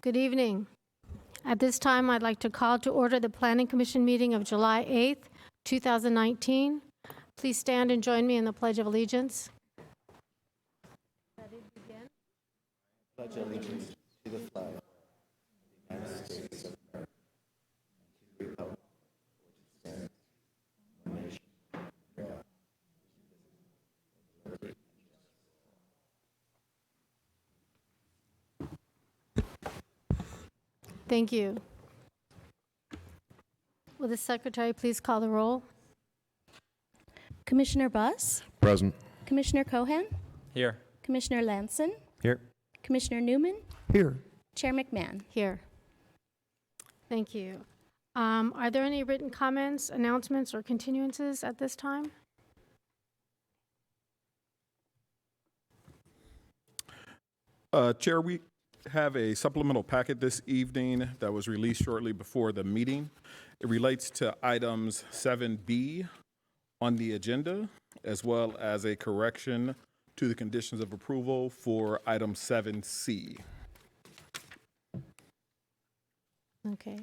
Good evening. At this time, I'd like to call to order the Planning Commission meeting of July 8th, 2019. Please stand and join me in the Pledge of Allegiance. Ready to begin? Pledge allegiance to the flag of the United States of America and to the republic which stands one nation under God, indivisible, with liberty and justice. Thank you. Will the secretary please call the roll? Commissioner Buss, Present. Commissioner Cohan, Here. Commissioner Lanson, Here. Commissioner Newman, Here. Chair McMahon. Here. Thank you. Are there any written comments, announcements, or continuances at this time? Chair, we have a supplemental packet this evening that was released shortly before the meeting. It relates to items 7B on the agenda, as well as a correction to the conditions of approval for item 7C. Okay.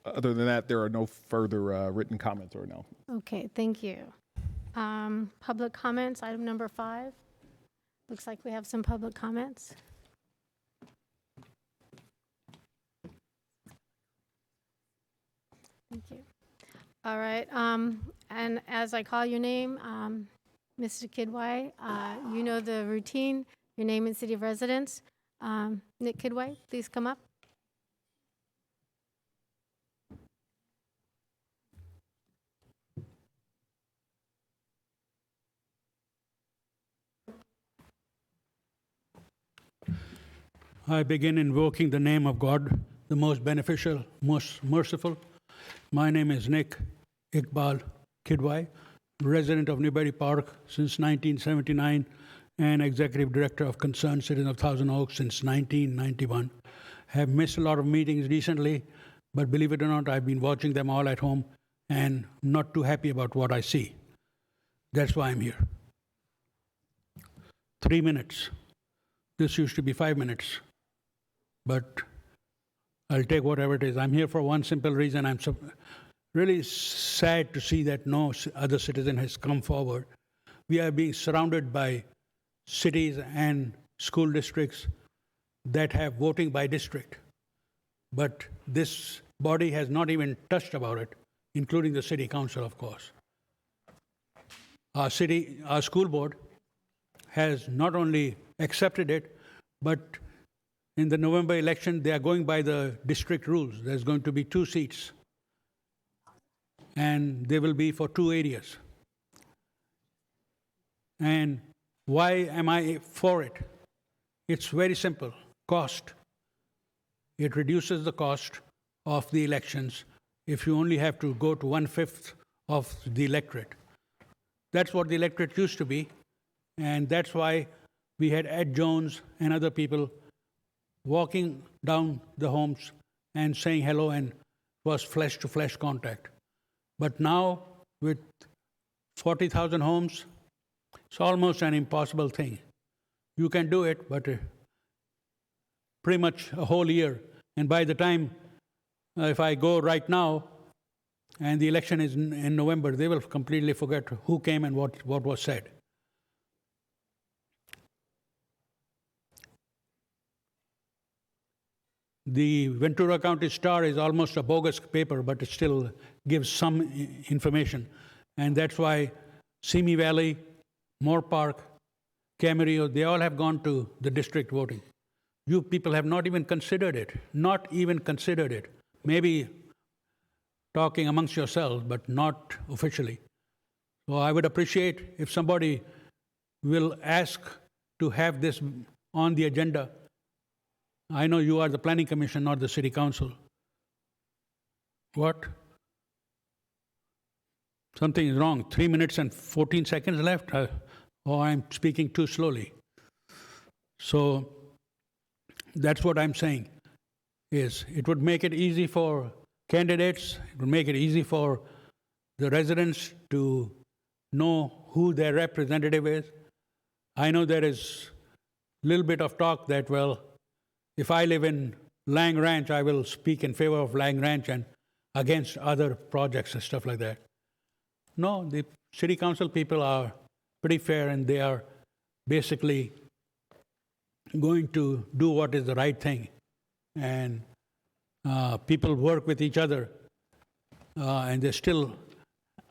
Other than that, there are no further written comments or no. Okay, thank you. Public comments, item number 5. Looks like we have some public comments. Thank you. All right, and as I call your name, Mr. Kidwai, you know the routine, your name and city of residence. Nick Kidwai, please come up. I begin invoking the name of God, the most beneficial, most merciful. My name is Nick Iqbal Kidwai, resident of Newberry Park since 1979 and executive director of Concerned Citizen of Thousand Oaks since 1991. Have missed a lot of meetings recently, but believe it or not, I've been watching them all at home and not too happy about what I see. That's why I'm here. 3 minutes. This used to be 5 minutes. But I'll take whatever it is. I'm here for one simple reason. I'm really sad to see that no other citizen has come forward. We are being surrounded by cities and school districts that have voting by district. But this body has not even touched about it, including the city council, of course. Our school board has not only accepted it, but in the November election, they are going by the district rules. There's going to be 2 seats, and they will be for 2 areas. And why am I for it? It's very simple. Cost. It reduces the cost of the elections if you only have to go to 1/5 of the electorate. That's what the electorate used to be, and that's why we had Ed Jones and other people walking down the homes and saying hello, and was flesh-to-flesh contact. But now, with 40,000 homes, it's almost an impossible thing. You can do it, but pretty much a whole year. And by the time, if I go right now, and the election is in November, they will completely forget who came and what was said. The Ventura County Star is almost a bogus paper, but it still gives some information. And that's why Simi Valley, Moore Park, Camarillo, they all have gone to the district voting. You people have not even considered it. Not even considered it. Maybe talking amongst yourselves, but not officially. So I would appreciate if somebody will ask to have this on the agenda. I know you are the Planning Commission, not the City Council. What? Something is wrong. 3 minutes and 14 seconds left? Or I'm speaking too slowly. So that's what I'm saying, is it would make it easy for candidates, it would make it easy for the residents to know who their representative is. I know there is a little bit of talk that, well, if I live in Lang Ranch, I will speak in favor of Lang Ranch and against other projects and stuff like that. No, the city council people are pretty fair, and they are basically going to do what is the right thing. And people work with each other, and they still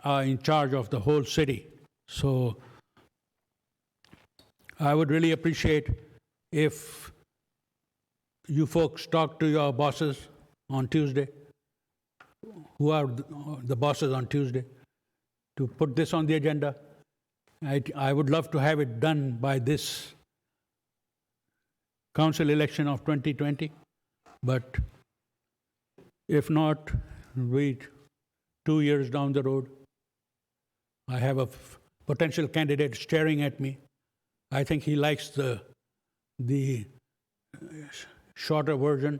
are in charge of the whole city. So I would really appreciate if you folks talk to your bosses on Tuesday, who are the bosses on Tuesday, to put this on the agenda. I would love to have it done by this council election of 2020, but if not, wait 2 years down the road. I have a potential candidate staring at me. I think he likes the shorter version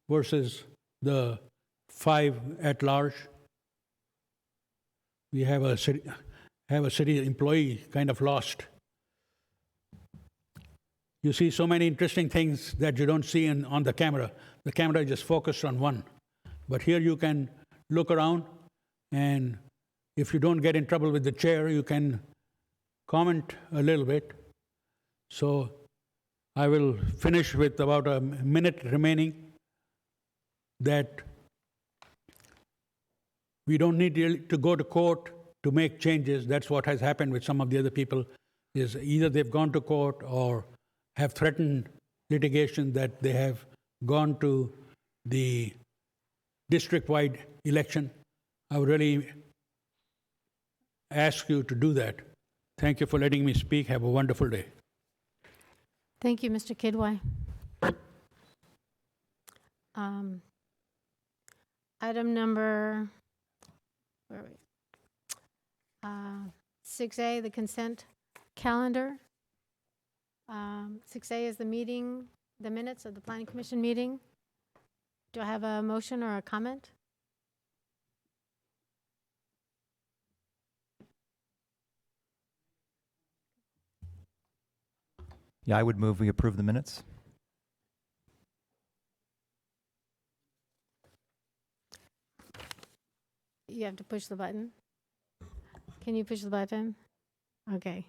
versus the 5 at large. We have a city employee kind of lost. You see so many interesting things that you don't see on the camera. The camera is just focused on one. But here you can look around, and if you don't get in trouble with the chair, you can comment a little bit. So I will finish with about a minute remaining, that we don't need to go to court to make changes. That's what has happened with some of the other people, is either they've gone to court or have threatened litigation that they have gone to the district-wide election. I would really ask you to do that. Thank you for letting me speak. Have a wonderful day. Thank you, Mr. Kidwai. Item number, where are we? 6A, the consent calendar. 6A is the minutes of the Planning Commission meeting. Do I have a motion or a comment? Yeah, I would move we approve the minutes. You have to push the button. Can you push the button? Okay.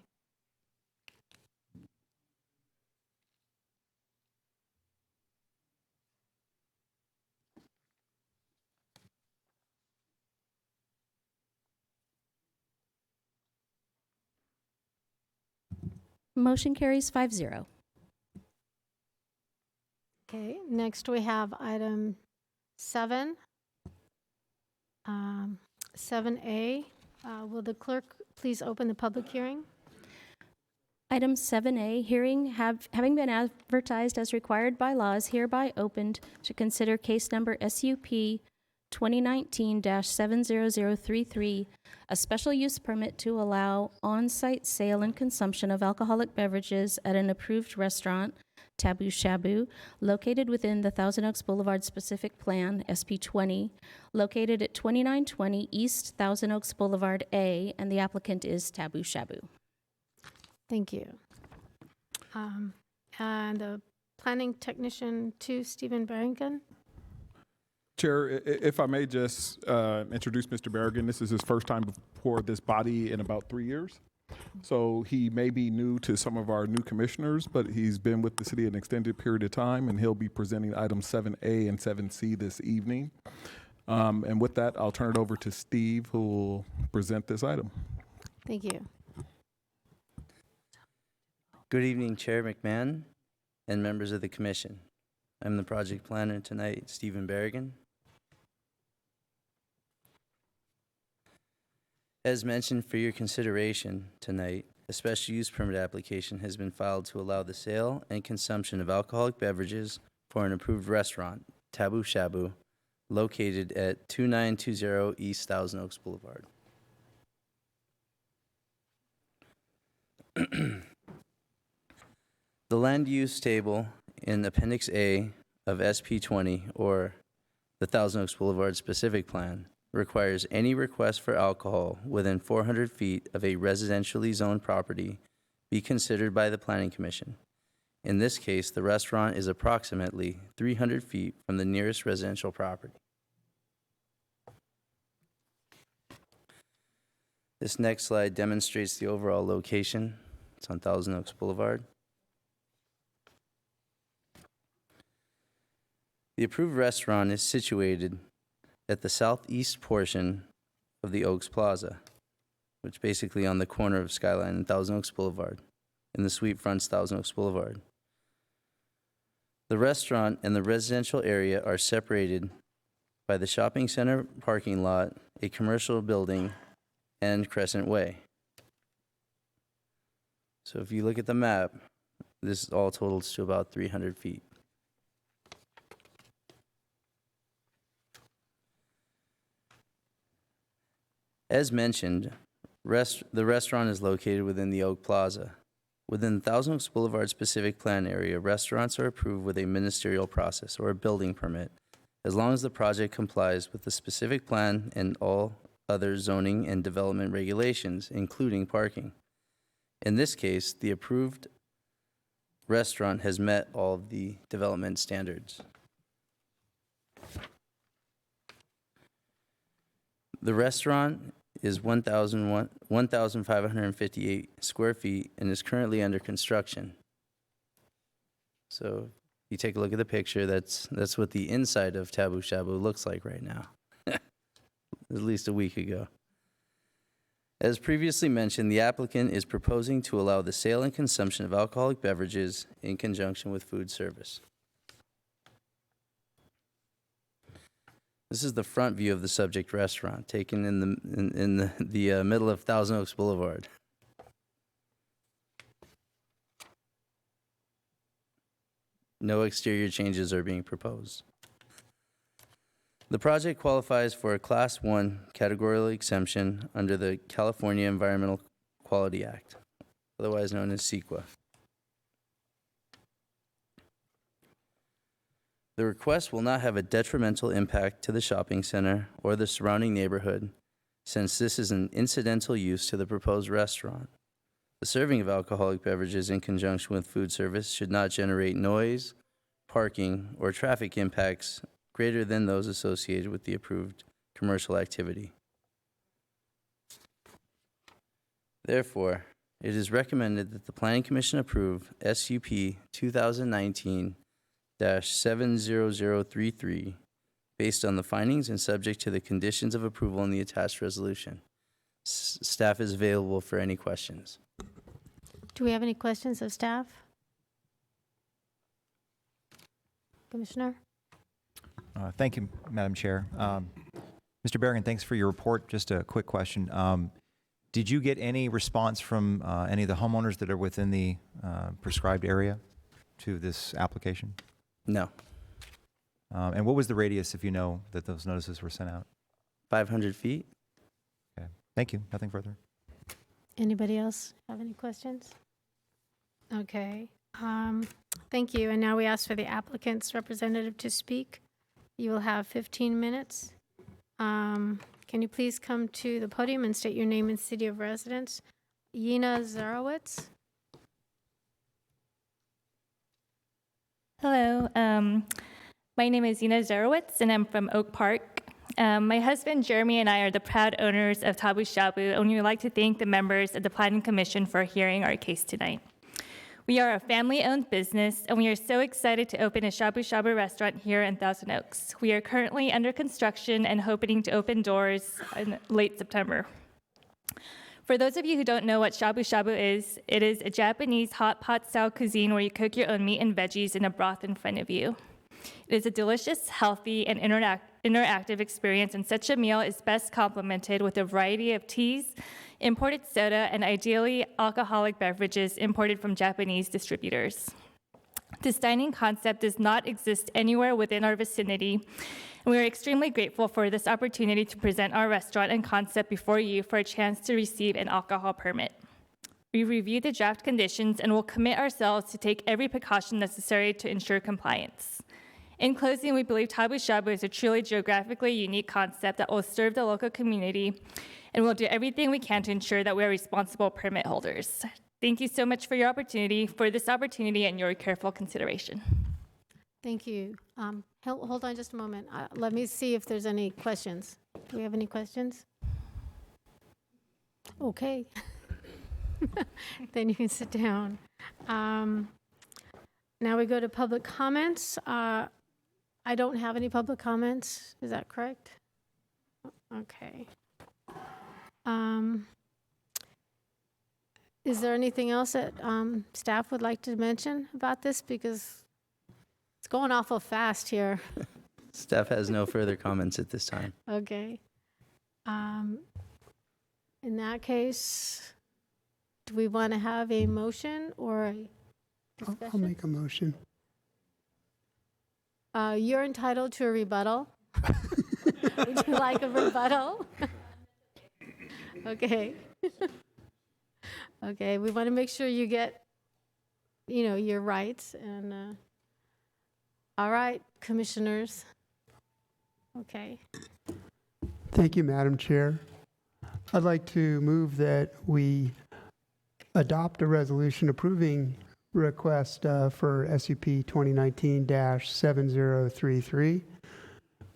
Motion carries 5-0. Okay, next we have item 7. 7A, will the clerk please open the public hearing? Item 7A, hearing having been advertised as required by law, is hereby opened to consider case number SUP 2019-70033, a special use permit to allow on-site sale and consumption of alcoholic beverages at an approved restaurant, Taboo Shabu, located within the Thousand Oaks Boulevard Specific Plan, SP20, located at 2920 East Thousand Oaks Boulevard A, and the applicant is Taboo Shabu. Thank you. And the planning technician 2, Stephen Barrington. Chair, if I may just introduce Mr. Berrigan. This is his first time before this body in about 3 years. So he may be new to some of our new commissioners, but he's been with the city an extended period of time, and he'll be presenting items 7A and 7C this evening. And with that, I'll turn it over to Steve, who will present this item. Thank you. Good evening, Chair McMahon and members of the commission. I'm the project planner tonight, Stephen Berrigan. As mentioned for your consideration tonight, a special use permit application has been filed to allow the sale and consumption of alcoholic beverages for an approved restaurant, Taboo Shabu, located at 2920 East Thousand Oaks Boulevard. The land use table in Appendix A of SP20, or the Thousand Oaks Boulevard Specific Plan, requires any request for alcohol within 400 feet of a residentially zoned property be considered by the Planning Commission. In this case, the restaurant is approximately 300 feet from the nearest residential property. This next slide demonstrates the overall location. It's on Thousand Oaks Boulevard. The approved restaurant is situated at the southeast portion of the Oaks Plaza, which basically on the corner of Skyline and Thousand Oaks Boulevard, in the suite fronts Thousand Oaks Boulevard. The restaurant and the residential area are separated by the shopping center parking lot, a commercial building, and Crescent Way. So if you look at the map, this all totals to about 300 feet. As mentioned, the restaurant is located within the Oak Plaza. Within Thousand Oaks Boulevard specific plan area, restaurants are approved with a ministerial process or a building permit, as long as the project complies with the specific plan and all other zoning and development regulations, including parking. In this case, the approved restaurant has met all of the development standards. The restaurant is 1,558 square feet and is currently under construction. So you take a look at the picture, that's what the inside of Tabu Shabu looks like right now, at least a week ago. As previously mentioned, the applicant is proposing to allow the sale and consumption of alcoholic beverages in conjunction with food service. This is the front view of the subject restaurant, taken in the middle of Thousand Oaks Boulevard. No exterior changes are being proposed. The project qualifies for a Class 1 categorical exemption under the California Environmental Quality Act, otherwise known as CEQA. The request will not have a detrimental impact to the shopping center or the surrounding neighborhood, since this is an incidental use to the proposed restaurant. The serving of alcoholic beverages in conjunction with food service should not generate noise, parking, or traffic impacts greater than those associated with the approved commercial activity. Therefore, it is recommended that the Planning Commission approve SUP 2019-70033 based on the findings and subject to the conditions of approval in the attached resolution. Staff is available for any questions. Do we have any questions of staff? Commissioner? Thank you, Madam Chair. Mr. Berrigan, thanks for your report. Just a quick question. Did you get any response from any of the homeowners that are within the prescribed area to this application? No. And what was the radius, if you know, that those notices were sent out? 500 feet? Okay. Thank you. Nothing further. Anybody else have any questions? Okay. Thank you. And now we ask for the applicant's representative to speak. You will have 15 minutes. Can you please come to the podium and state your name and city of residence? Yina Zarowitz. Hello, my name is Yina Zarowitz, and I'm from Oak Park. My husband Jeremy and I are the proud owners of Tabu Shabu, and we would like to thank the members of the Planning Commission for hearing our case tonight. We are a family-owned business, and we are so excited to open a Shabu Shabu restaurant here in Thousand Oaks. We are currently under construction and hoping to open doors in late September. For those of you who don't know what Shabu Shabu is, it is a Japanese hot pot style cuisine where you cook your own meat and veggies in a broth in front of you. It is a delicious, healthy, and interactive experience, and such a meal is best complemented with a variety of teas, imported soda, and ideally alcoholic beverages imported from Japanese distributors. This dining concept does not exist anywhere within our vicinity, and we are extremely grateful for this opportunity to present our restaurant and concept before you for a chance to receive an alcohol permit. We reviewed the draft conditions and will commit ourselves to take every precaution necessary to ensure compliance. In closing, we believe Tabu Shabu is a truly geographically unique concept that will serve the local community, and we'll do everything we can to ensure that we are responsible permit holders. Thank you so much for this opportunity and your careful consideration. Thank you. Hold on just a moment. Let me see if there's any questions. Do we have any questions? Okay. Then you can sit down. Now we go to public comments. I don't have any public comments. Is that correct? Okay. Is there anything else that staff would like to mention about this? Because it's going awful fast here. Staff has no further comments at this time. Okay. In that case, do we want to have a motion or a I'll discussion? make a motion. You're entitled to a rebuttal. Would you like a rebuttal? Okay. Okay, we want to make sure you get, your rights and, all right, commissioners. Okay. Thank you, Madam Chair. I'd like to move that we adopt a resolution approving request for SUP 2019-7033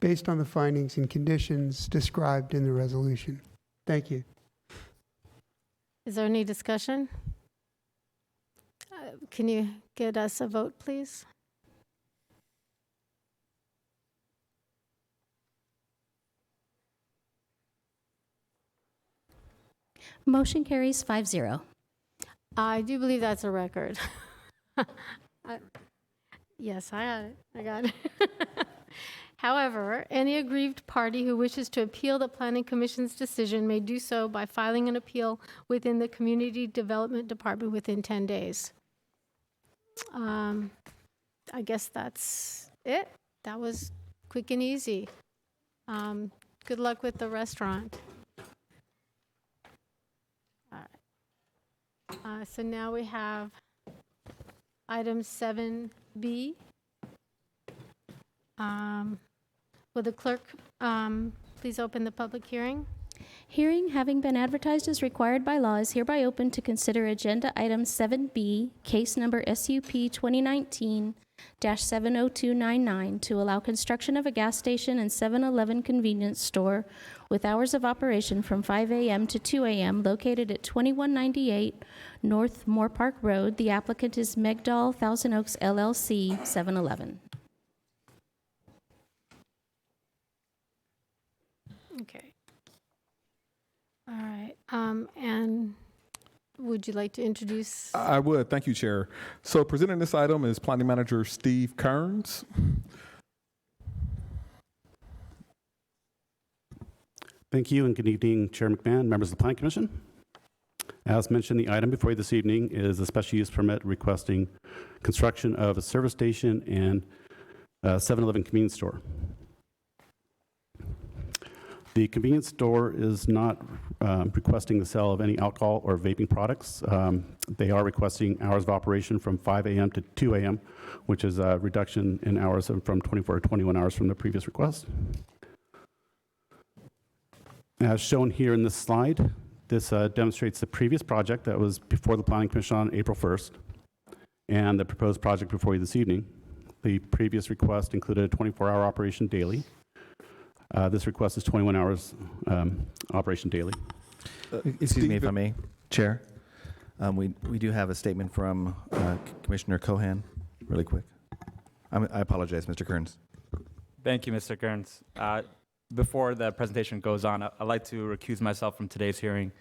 based on the findings and conditions described in the resolution. Thank you. Is there any discussion? Can you get us a vote, please? Motion carries 5-0. I do believe that's a record. Yes, I got it. However, any aggrieved party who wishes to appeal the Planning Commission's decision may do so by filing an appeal within the Community Development Department within 10 days. I guess that's it. That was quick and easy. Good luck with the restaurant. All right. So now we have item 7B. Will the clerk please open the public hearing? Hearing having been advertised as required by law is hereby open to consider agenda item 7B, case number SUP 2019-70299, to allow construction of a gas station and 7-Eleven convenience store with hours of operation from 5 a.m. to 2 a.m. located at 2198 North Moore Park Road. The applicant is Megdal Thousand Oaks LLC, 7-Eleven. Okay. All right. And would you like to introduce? I would. Thank you, Chair. So presenting this item is Planning Manager Steve Kearns. Thank you and good evening, Chair McMahon, members of the Planning Commission. As mentioned, the item before you this evening is a special use permit requesting construction of a service station and a 7-Eleven convenience store. The convenience store is not requesting the sale of any alcohol or vaping products. They are requesting hours of operation from 5 a.m. to 2 a.m., which is a reduction in hours from 24 to 21 hours from the previous request. As shown here in this slide, this demonstrates the previous project that was before the Planning Commission on April 1st and the proposed project before you this evening. The previous request included a 24-hour operation daily. This request is 21 hours operation daily. Excuse me if I may, Chair. We do have a statement from Commissioner Cohan, really quick. I apologize, Mr. Kearns. Thank you, Mr. Kearns. Before the presentation goes on, I'd like to recuse myself from today's hearing.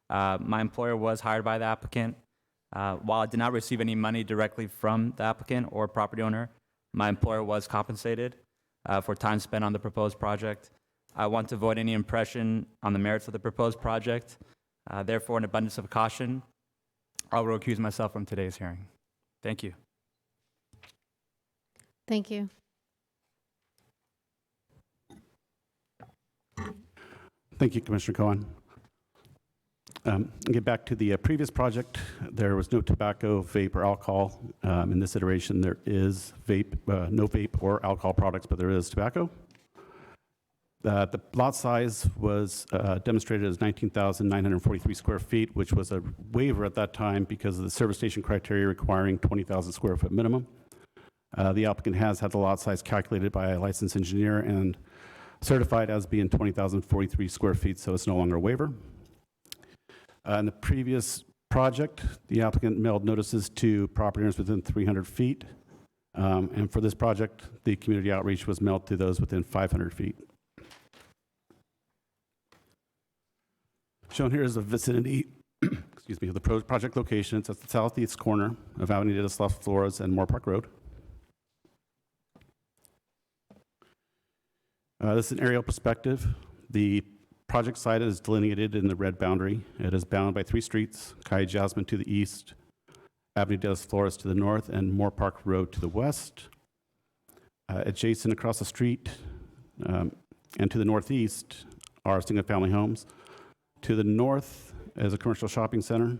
My employer was hired by the applicant. While I did not receive any money directly from the applicant or property owner, my employer was compensated for time spent on the proposed project. I want to avoid any impression on the merits of the proposed project. Therefore, in abundance of caution, I will recuse myself from today's hearing. Thank you. Thank you. Thank you, Commissioner Cohen. Get back to the previous project. There was no tobacco, vape, or alcohol. In this iteration, there is vape, no vape or alcohol products, but there is tobacco. The lot size was demonstrated as 19,943 square feet, which was a waiver at that time because of the service station criteria requiring 20,000 square foot minimum. The applicant has had the lot size calculated by a licensed engineer and certified as being 20,043 square feet, so it's no longer a waiver. In the previous project, the applicant mailed notices to property owners within 300 feet. And for this project, the community outreach was mailed to those within 500 feet. Shown here is the vicinity, excuse me, of the project location. It's at the southeast corner of Avenida de las Flores and Moore Park Road. This is an aerial perspective. The project site is delineated in the red boundary. It is bound by 3 streets: Calle Jasmine to the east, Avenida de las Flores to the north, and Moore Park Road to the west. Adjacent across the street and to the northeast are single-family homes. To the north is a commercial shopping center.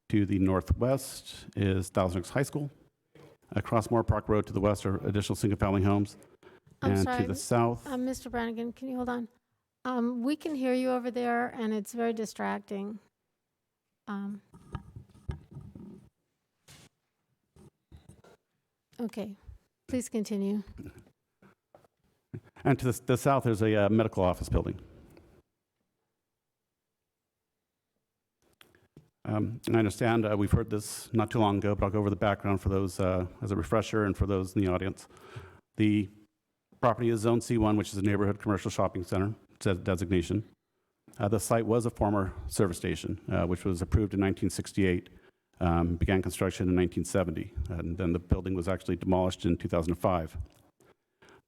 To the northwest is Thousand Oaks High School. Across Moore Park Road to the west are additional single-family homes. I'm And sorry, to the south, Mr. Brannigan, can you hold on? We can hear you over there, and it's very distracting. Okay, please continue. and to the south, there's a medical office building. And I understand we've heard this not too long ago, but I'll go over the background for those as a refresher and for those in the audience. The property is Zone C1, which is a neighborhood commercial shopping center designation. The site was a former service station, which was approved in 1968, began construction in 1970, and then the building was actually demolished in 2005.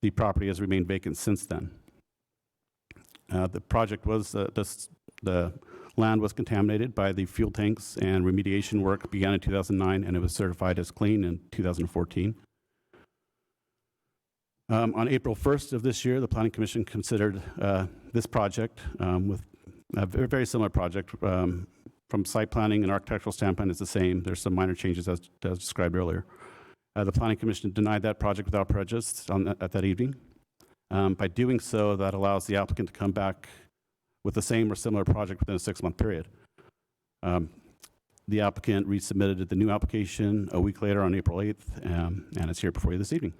The property has remained vacant since then. The project was, the land was contaminated by the fuel tanks, and remediation work began in 2009, and it was certified as clean in 2014. On April 1st of this year, the Planning Commission considered this project with a very similar project. From site planning and architectural standpoint, it's the same. There's some minor changes as described earlier. The Planning Commission denied that project without prejudice at that evening. By doing so, that allows the applicant to come back with the same or similar project within a 6-month period. The applicant resubmitted the new application a week later on April 8th, and it's here before you this evening.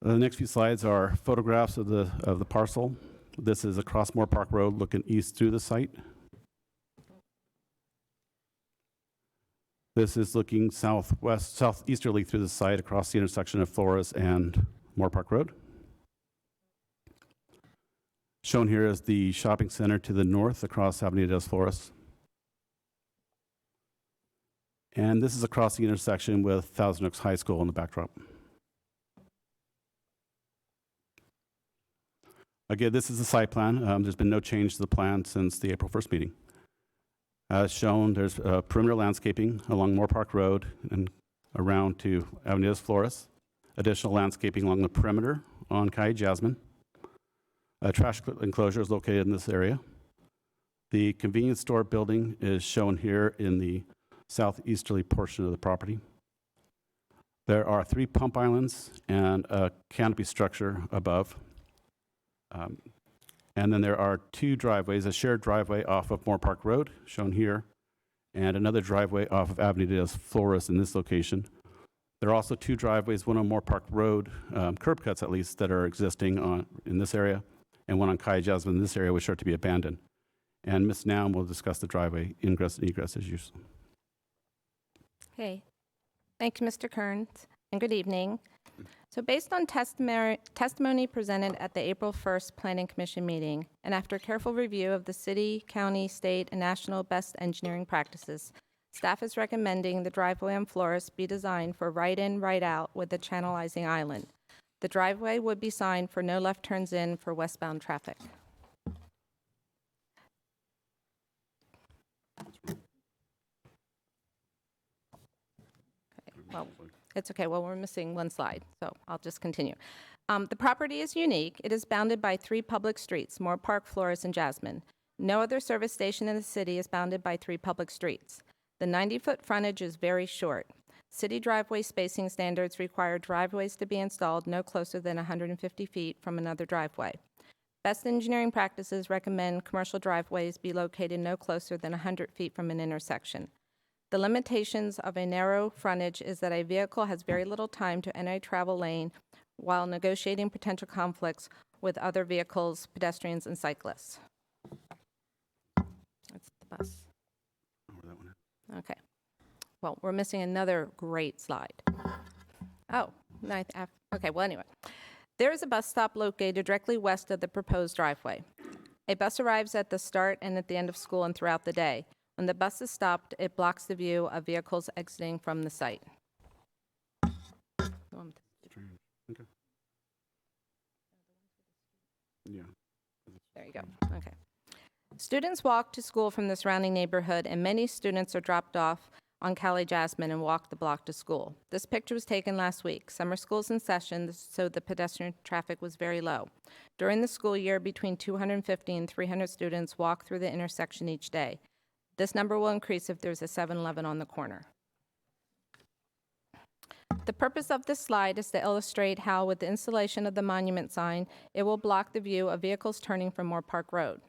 The next few slides are photographs of the parcel. This is across Moore Park Road, looking east through the site. This is looking southeasterly through the site across the intersection of Flores and Moore Park Road. Shown here is the shopping center to the north across Avenida de las Flores. And this is across the intersection with Thousand Oaks High School in the backdrop. Again, this is the site plan. There's been no change to the plan since the April 1st meeting. As shown, there's perimeter landscaping along Moore Park Road and around to Avenida de las Flores. Additional landscaping along the perimeter on Calle Jasmine. A trash enclosure is located in this area. The convenience store building is shown here in the southeasterly portion of the property. There are 3 pump islands and a canopy structure above. And then there are 2 driveways, a shared driveway off of Moore Park Road, shown here, and another driveway off of Avenida de las Flores in this location. There are also 2 driveways, one on Moore Park Road, curb cuts at least, that are existing in this area, and one on Calle Jasmine in this area, which are to be abandoned. And Ms. Naum will discuss the driveway ingress and egress issues. Okay. Thank you, Mr. Kearns, and good evening. So based on testimony presented at the April 1st Planning Commission meeting, and after careful review of the city, county, state, and national best engineering practices, staff is recommending the driveway on Flores be designed for right-in, right-out with a channelizing island. The driveway would be signed for no left turns in for westbound traffic. Well, it's okay. Well, we're missing one slide, so I'll just continue. The property is unique. It is bounded by 3 public streets, Moore Park, Flores, and Jasmine. No other service station in the city is bounded by 3 public streets. The 90-foot frontage is very short. City driveway spacing standards require driveways to be installed no closer than 150 feet from another driveway. Best engineering practices recommend commercial driveways be located no closer than 100 feet from an intersection. The limitations of a narrow frontage is that a vehicle has very little time to enter a travel lane while negotiating potential conflicts with other vehicles, pedestrians, and cyclists. That's the bus. Okay. Well, we're missing another great slide. Oh, okay, well, anyway. There is a bus stop located directly west of the proposed driveway. A bus arrives at the start and at the end of school and throughout the day. When the bus is stopped, it blocks the view of vehicles exiting from the site. Okay. Yeah. There you go. Okay. Students walk to school from the surrounding neighborhood, and many students are dropped off on Cali Jasmine and walk the block to school. This picture was taken last week. Summer school's in session, so the pedestrian traffic was very low. During the school year, between 250 and 300 students walk through the intersection each day. This number will increase if there's a 7-Eleven on the corner. The purpose of this slide is to illustrate how, with the installation of the monument sign, it will block the view of vehicles turning from Moore Park Road.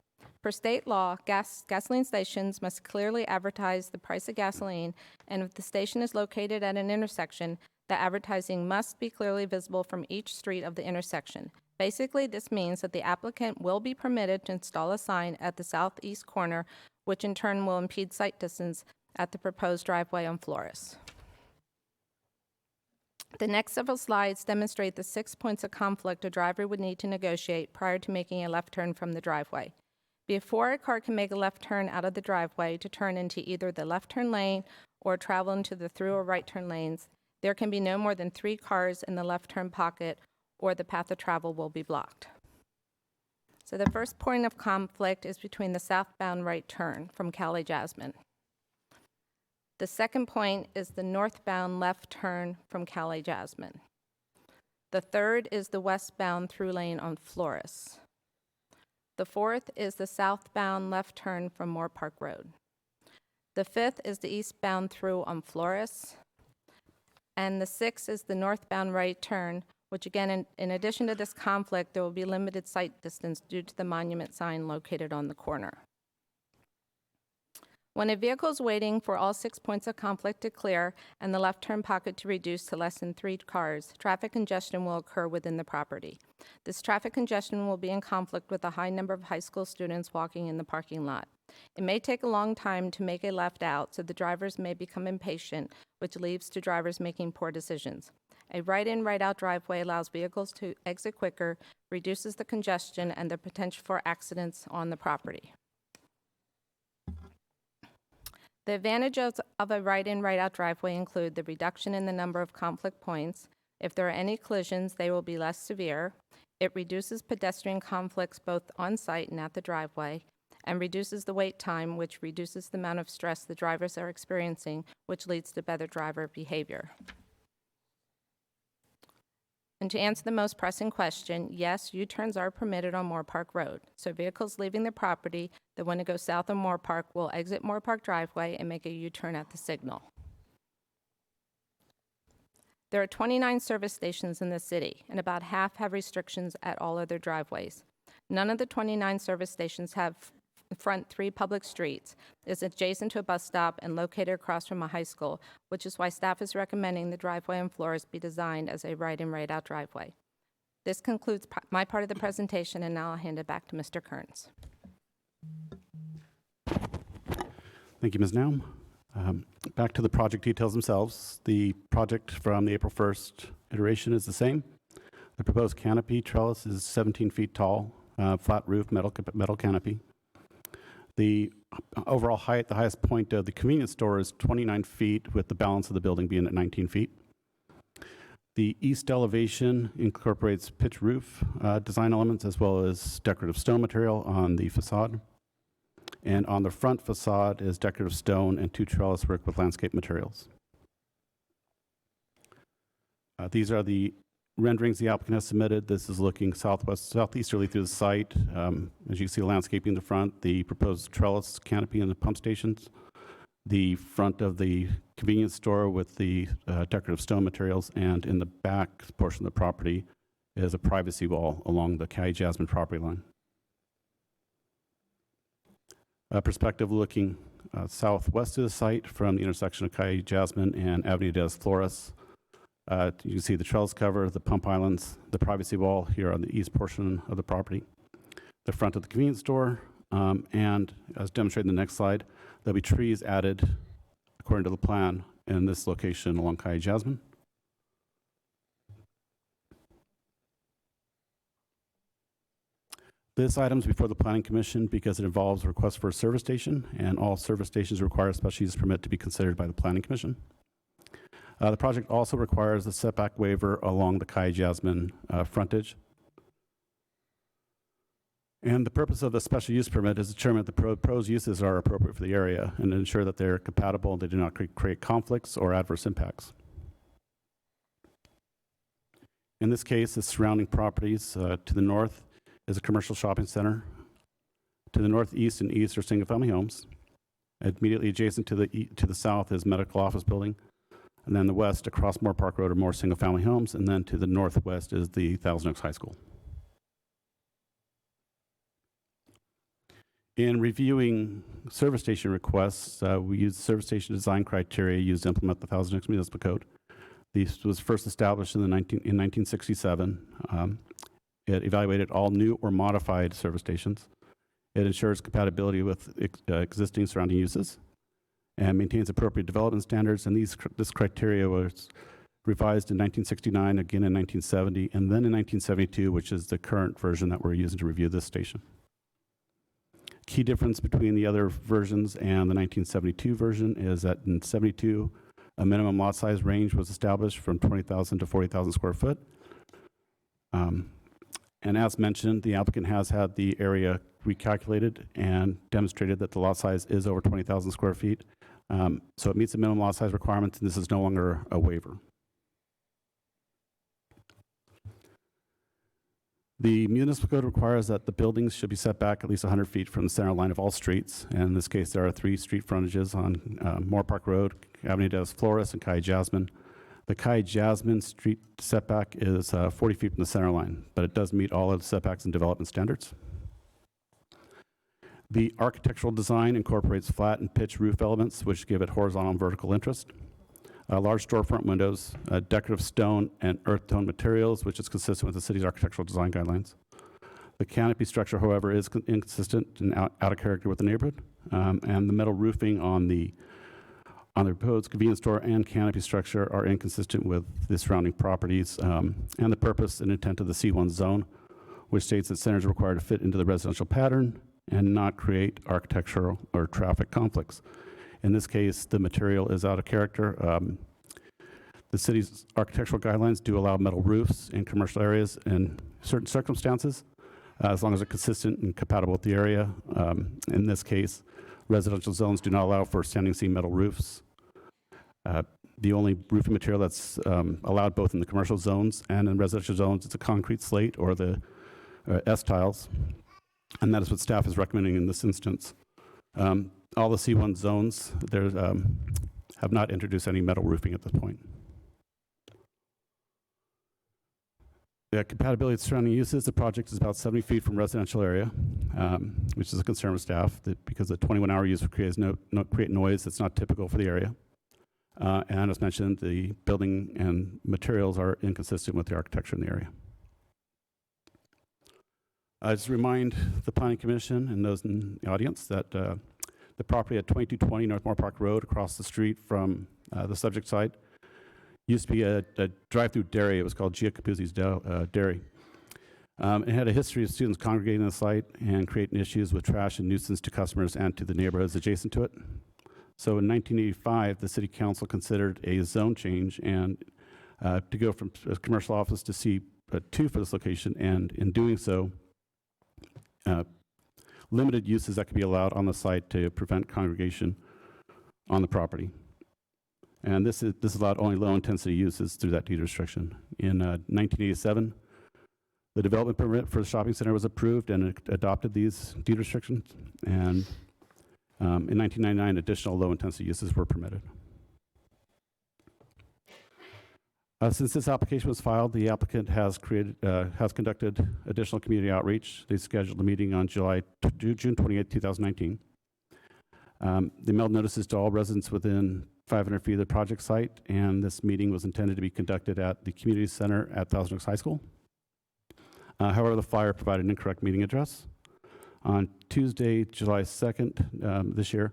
Per state law, gasoline stations must clearly advertise the price of gasoline, and if the station is located at an intersection, the advertising must be clearly visible from each street of the intersection. Basically, this means that the applicant will be permitted to install a sign at the southeast corner, which in turn will impede sight distance at the proposed driveway on Flores. The next several slides demonstrate the 6 points of conflict a driver would need to negotiate prior to making a left turn from the driveway. Before a car can make a left turn out of the driveway to turn into either the left turn lane or travel into the through or right turn lanes, there can be no more than 3 cars in the left turn pocket, or the path of travel will be blocked. So the first point of conflict is between the southbound right turn from Cali Jasmine. The second point is the northbound left turn from Cali Jasmine. The third is the westbound through lane on Flores. The fourth is the southbound left turn from Moore Park Road. The fifth is the eastbound through on Flores. And the sixth is the northbound right turn, which again, in addition to this conflict, there will be limited sight distance due to the monument sign located on the corner. When a vehicle is waiting for all 6 points of conflict to clear and the left turn pocket to reduce to less than 3 cars, traffic congestion will occur within the property. This traffic congestion will be in conflict with a high number of high school students walking in the parking lot. It may take a long time to make a left out, so the drivers may become impatient, which leads to drivers making poor decisions. A right-in, right-out driveway allows vehicles to exit quicker, reduces the congestion and the potential for accidents on the property. The advantages of a right-in, right-out driveway include the reduction in the number of conflict points. If there are any collisions, they will be less severe. It reduces pedestrian conflicts both on-site and at the driveway, and reduces the wait time, which reduces the amount of stress the drivers are experiencing, which leads to better driver behavior. And to answer the most pressing question, yes, U-turns are permitted on Moore Park Road. So vehicles leaving the property that want to go south of Moore Park will exit Moore Park driveway and make a U-turn at the signal. There are 29 service stations in the city, and about half have restrictions at all other driveways. None of the 29 service stations have front 3 public streets, is adjacent to a bus stop, and located across from a high school, which is why staff is recommending the driveway on Flores be designed as a right-in, right-out driveway. This concludes my part of the presentation, and now I'll hand it back to Mr. Kearns. Thank you, Ms. Naum. Back to the project details themselves. The project from the April 1st iteration is the same. The proposed canopy trellis is 17 feet tall, flat roof, metal canopy. The overall height, the highest point of the convenience store is 29 feet, with the balance of the building being at 19 feet. The east elevation incorporates pitch roof design elements as well as decorative stone material on the facade. And on the front facade is decorative stone and 2 trellis work with landscape materials. These are the renderings the applicant has submitted. This is looking southeasterly through the site. As you can see, landscaping in the front, the proposed trellis canopy and the pump stations. the front of the convenience store with the decorative stone materials, and in the back portion of the property is a privacy wall along the Kai Jasmine property line. A perspective looking southwest of the site from the intersection of Kai Jasmine and Avenue des Flores. You can see the trellis cover, the pump islands, the privacy wall here on the east portion of the property, the front of the convenience store, and as demonstrated in the next slide, there'll be trees added according to the plan in this location along Kai Jasmine. This item is before the Planning Commission because it involves a request for a service station, and all service stations require a special use permit to be considered by the Planning Commission. The project also requires a setback waiver along the Kai Jasmine frontage. And the purpose of the special use permit is to determine that the proposed uses are appropriate for the area and ensure that they're compatible and they do not create conflicts or adverse impacts. In this case, the surrounding properties to the north is a commercial shopping center. To the northeast and east are single-family homes. Immediately adjacent to the south is medical office building. And then the west, across Moore Park Road, are more single-family homes. And then to the northwest is the Thousand Oaks High School. In reviewing service station requests, we used service station design criteria used to implement the Thousand Oaks Municipal Code. This was first established in 1967. It evaluated all new or modified service stations. It ensures compatibility with existing surrounding uses and maintains appropriate development standards. And this criteria was revised in 1969, again in 1970, and then in 1972, which is the current version that we're using to review this station. Key difference between the other versions and the 1972 version is that in 72, a minimum lot size range was established from 20,000 to 40,000 square foot. And as mentioned, the applicant has had the area recalculated and demonstrated that the lot size is over 20,000 square feet. So it meets the minimum lot size requirements, and this is no longer a waiver. The municipal code requires that the buildings should be set back at least 100 feet from the center line of all streets. And in this case, there are 3 street frontages on Moore Park Road, Avenue des Flores, and Kai Jasmine. The Kai Jasmine street setback is 40 feet from the center line, but it does meet all of the setbacks and development standards. The architectural design incorporates flat and pitched roof elements, which give it horizontal and vertical interest. Large storefront windows, decorative stone and earth tone materials, which is consistent with the city's architectural design guidelines. The canopy structure, however, is inconsistent and out of character with the neighborhood. And the metal roofing on the proposed convenience store and canopy structure are inconsistent with the surrounding properties and the purpose and intent of the C1 zone, which states that centers are required to fit into the residential pattern and not create architectural or traffic conflicts. In this case, the material is out of character. The city's architectural guidelines do allow metal roofs in commercial areas in certain circumstances, as long as they're consistent and compatible with the area. In this case, residential zones do not allow for standing seam metal roofs. The only roofing material that's allowed both in the commercial zones and in residential zones is the concrete slate or the S-tiles, and that is what staff is recommending in this instance. All the C1 zones have not introduced any metal roofing at this point. The compatibility of surrounding uses, the project is about 70 feet from residential area, which is a concern with staff because the 21-hour use would create noise that's not typical for the area. And as mentioned, the building and materials are inconsistent with the architecture in the area. I just remind the Planning Commission and those in the audience that the property at 2220 North Moore Park Road across the street from the subject site used to be a drive-through dairy. It was called Gia Capuzzi's Dairy. It had a history of students congregating on the site and creating issues with trash and nuisance to customers and to the neighborhoods adjacent to it. So in 1985, the City Council considered a zone change and to go from a commercial office to C2 for this location, and in doing so, limited uses that could be allowed on the site to prevent congregation on the property. And this allowed only low-intensity uses through that deed restriction. In 1987, the development permit for the shopping center was approved and it adopted these deed restrictions. And In 1999, additional low-intensity uses were permitted. Since this application was filed, the applicant has conducted additional community outreach. They scheduled a meeting on June 28, 2019. They mailed notices to all residents within 500 feet of the project site, and this meeting was intended to be conducted at the community center at Thousand Oaks High School. However, the flyer provided an incorrect meeting address. On Tuesday, July 2nd this year,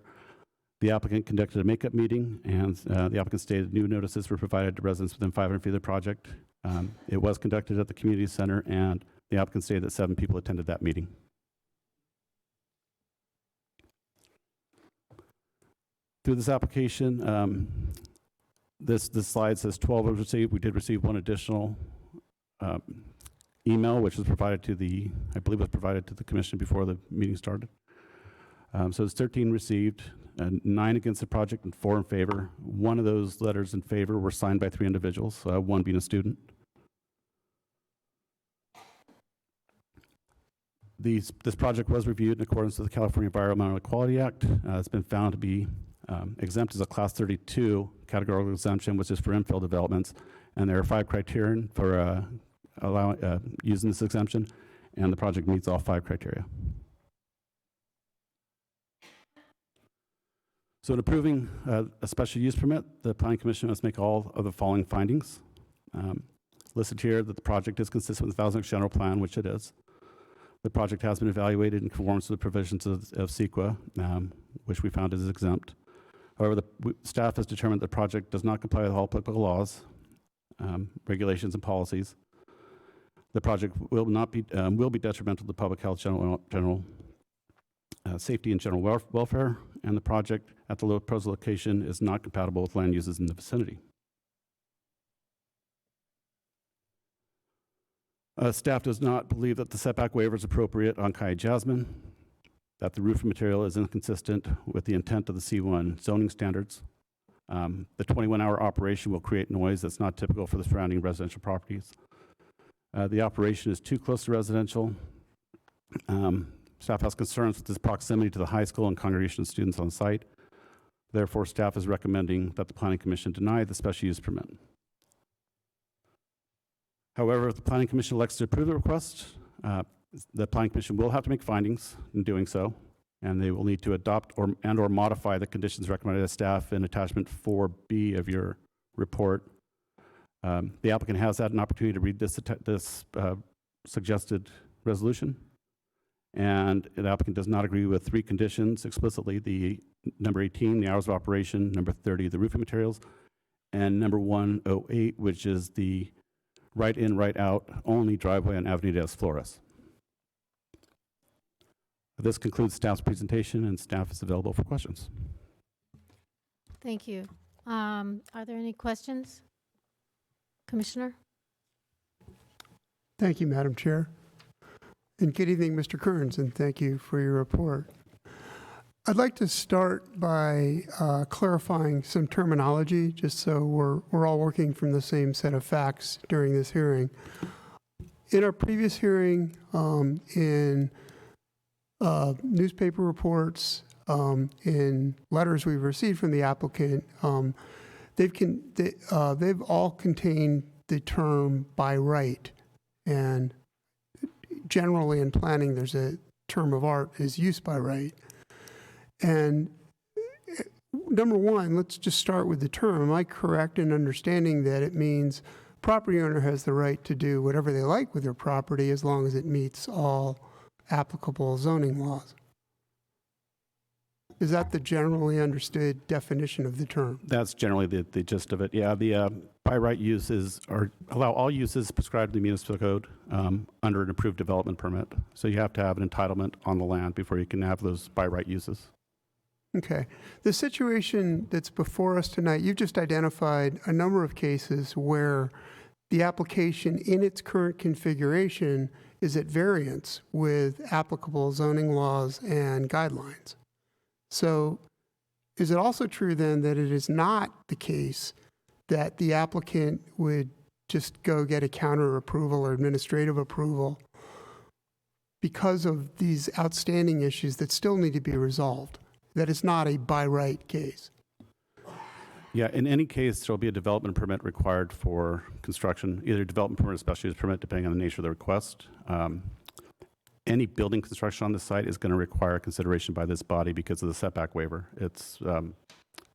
the applicant conducted a makeup meeting, and the applicant stated new notices were provided to residents within 500 feet of the project. It was conducted at the community center, and the applicant stated that 7 people attended that meeting. Through this application, this slide says 12 was received. We did receive one additional email, which was provided to the, I believe was provided to the commission before the meeting started. So it's 13 received, 9 against the project and 4 in favor. One of those letters in favor were signed by 3 individuals, one being a student. This project was reviewed in accordance with the California Environmental Quality Act. It's been found to be exempt as a Class 32 categorical exemption, which is for infill developments. And there are 5 criteria for using this exemption, and the project meets all 5 criteria. So in approving a special use permit, the Planning Commission must make all of the following findings. Listed here that the project is consistent with the Thousand Oaks General Plan, which it is. The project has been evaluated in conformance with the provisions of CEQA, which we found is exempt. However, staff has determined the project does not comply with all applicable laws, regulations, and policies. The project will be detrimental to public health, general safety, and general welfare, and the project at the proposed location is not compatible with land uses in the vicinity. Staff does not believe that the setback waiver is appropriate on Kai Jasmine, that the roofing material is inconsistent with the intent of the C1 zoning standards. The 21-hour operation will create noise that's not typical for the surrounding residential properties. The operation is too close to residential. Staff has concerns with this proximity to the high school and congregation of students on site. Therefore, staff is recommending that the Planning Commission deny the special use permit. However, if the Planning Commission elects to approve the request, the Planning Commission will have to make findings in doing so, and they will need to adopt or modify the conditions recommended by staff in attachment 4B of your report. The applicant has had an opportunity to read this suggested resolution, and the applicant does not agree with 3 conditions explicitly: the number 18, the hours of operation; number 30, the roofing materials; and number 108, which is the right in, right out only driveway on Avenida de las Flores. This concludes staff's presentation, and staff is available for questions. Thank you. Are there any questions? Commissioner? Thank you, Madam Chair. And good evening, Mr. Kearns, and thank you for your report. I'd like to start by clarifying some terminology, just so we're all working from the same set of facts during this hearing. In our previous hearing, in newspaper reports, in letters we've received from the applicant, they've all contained the term by right. And generally in planning, there's a term of art is use by right. And number one, let's just start with the term. Am I correct in understanding that it means property owner has the right to do whatever they like with their property as long as it meets all applicable zoning laws? Is that the generally understood definition of the term? That's generally the gist of it. Yeah, the by right uses allow all uses prescribed in the municipal code under an approved development permit. So you have to have an entitlement on the land before you can have those by right uses. Okay. The situation that's before us tonight, you've just identified a number of cases where the application in its current configuration is at variance with applicable zoning laws and guidelines. So is it also true then that it is not the case that the applicant would just go get a counter approval or administrative approval because of these outstanding issues that still need to be resolved? that it's not a by right case. Yeah, in any case, there'll be a development permit required for construction, either development permit or special use permit, depending on the nature of the request. Any building construction on the site is going to require consideration by this body because of the setback waiver. It's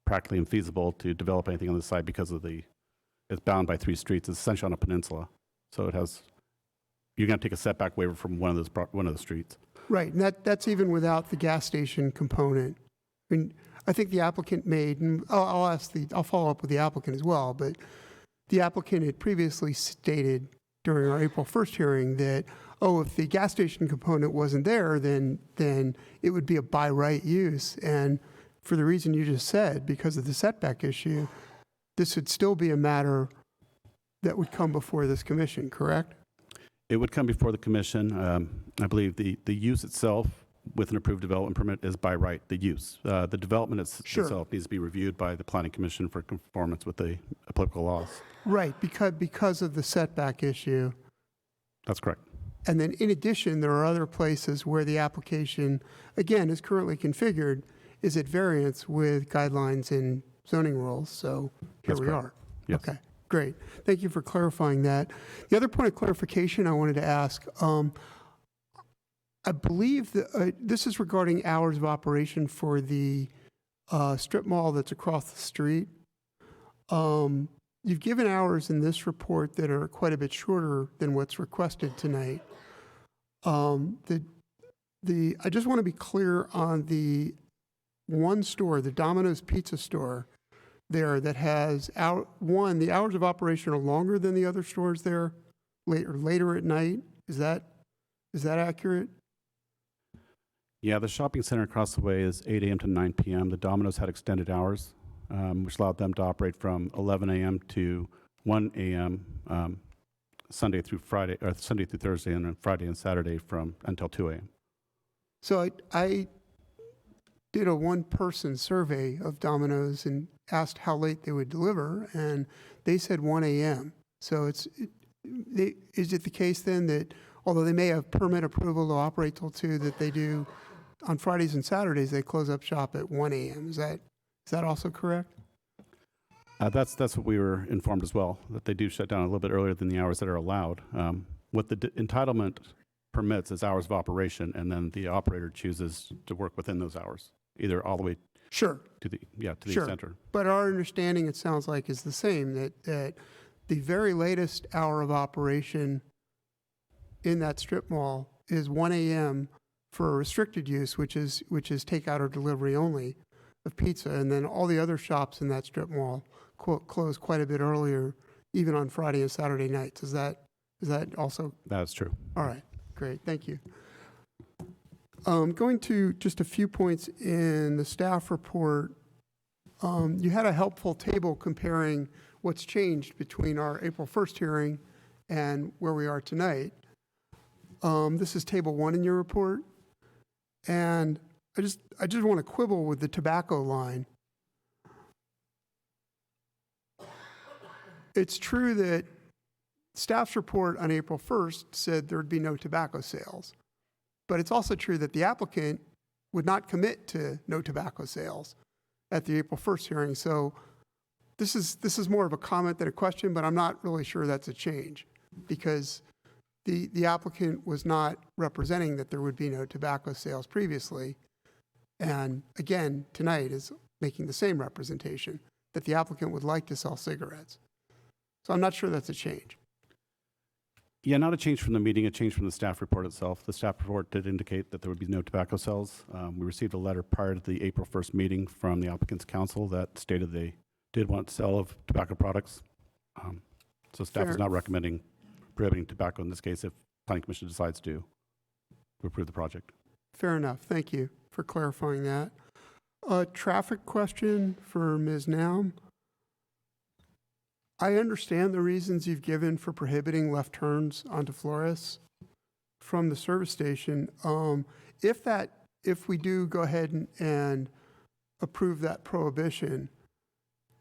practically infeasible to develop anything on the site because of it's bound by 3 streets. It's essentially on a peninsula. So you're going to take a setback waiver from one of the streets. Right, and that's even without the gas station component. I mean, I think the applicant made, and I'll follow up with the applicant as well, but the applicant had previously stated during our April 1st hearing that, if the gas station component wasn't there, then it would be a by right use. And for the reason you just said, because of the setback issue, this would still be a matter that would come before this commission, correct? It would come before the commission. I believe the use itself with an approved development permit is by right, the use. The development itself needs to be reviewed by the planning commission for conformance with the applicable laws. Right, because of the setback issue. That's correct. And then in addition, there are other places where the application, again, is currently configured, is at variance with guidelines and zoning rules. So here That's we correct. are. Yes. Okay, great. Thank you for clarifying that. The other point of clarification I wanted to ask, I believe that this is regarding hours of operation for the strip mall that's across the street. You've given hours in this report that are quite a bit shorter than what's requested tonight. I just want to be clear on the one store, the Domino's Pizza store there that has the hours of operation are longer than the other stores there, later at night. Is that accurate? Yeah, the shopping center across the way is 8 a.m. to 9 p.m. The Domino's had extended hours, which allowed them to operate from 11 a.m. to 1 a.m. Sunday through Thursday, and then Friday and Saturday until 2 a.m. So I did a one-person survey of Domino's and asked how late they would deliver, and they said 1 a.m. So is it the case then that although they may have permit approval to operate till 2, that they do on Fridays and Saturdays they close up shop at 1 a.m.? Is that also correct? That's what we were informed as well, that they do shut down a little bit earlier than the hours that are allowed. What the entitlement permits is hours of operation, and then the operator chooses to work within those hours, either all the way Sure. to the Sure. center. But our understanding, it sounds like, is the same, that the very latest hour of operation in that strip mall is 1 a.m. for restricted use, which is takeout or delivery only of pizza, and then all the other shops in that strip mall close quite a bit earlier, even on Friday and Saturday nights. Is that also? That's true. All right, great, thank you. Going to just a few points in the staff report. You had a helpful table comparing what's changed between our April 1st hearing and where we are tonight. This is table 1 in your report. And I just want to quibble with the tobacco line. It's true that staff's report on April 1st said there'd be no tobacco sales. But it's also true that the applicant would not commit to no tobacco sales at the April 1st hearing. So this is more of a comment than a question, but I'm not really sure that's a change because the applicant was not representing that there would be no tobacco sales previously. And again, tonight is making the same representation that the applicant would like to sell cigarettes. So I'm not sure that's a change. Yeah, not a change from the meeting, a change from the staff report itself. The staff report did indicate that there would be no tobacco sales. We received a letter prior to the April 1st meeting from the applicant's counsel that stated they did want sale of tobacco products. So staff is not recommending prohibiting tobacco in this case if Planning Commission decides to approve the project. Fair enough. Thank you for clarifying that. A traffic question for Ms. Naum. I understand the reasons you've given for prohibiting left turns onto Flores from the service station. If we do go ahead and approve that prohibition,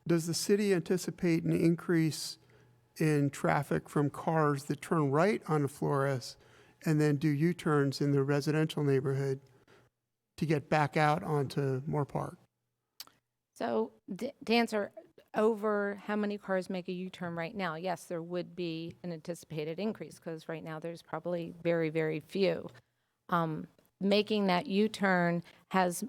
does the city anticipate an increase in traffic from cars that turn right onto Flores and then do U-turns in the residential neighborhood to get back out onto Moore Park? So to answer over how many cars make a U-turn right now, yes, there would be an anticipated increase because right now there's probably very, very few. Making that U-turn has,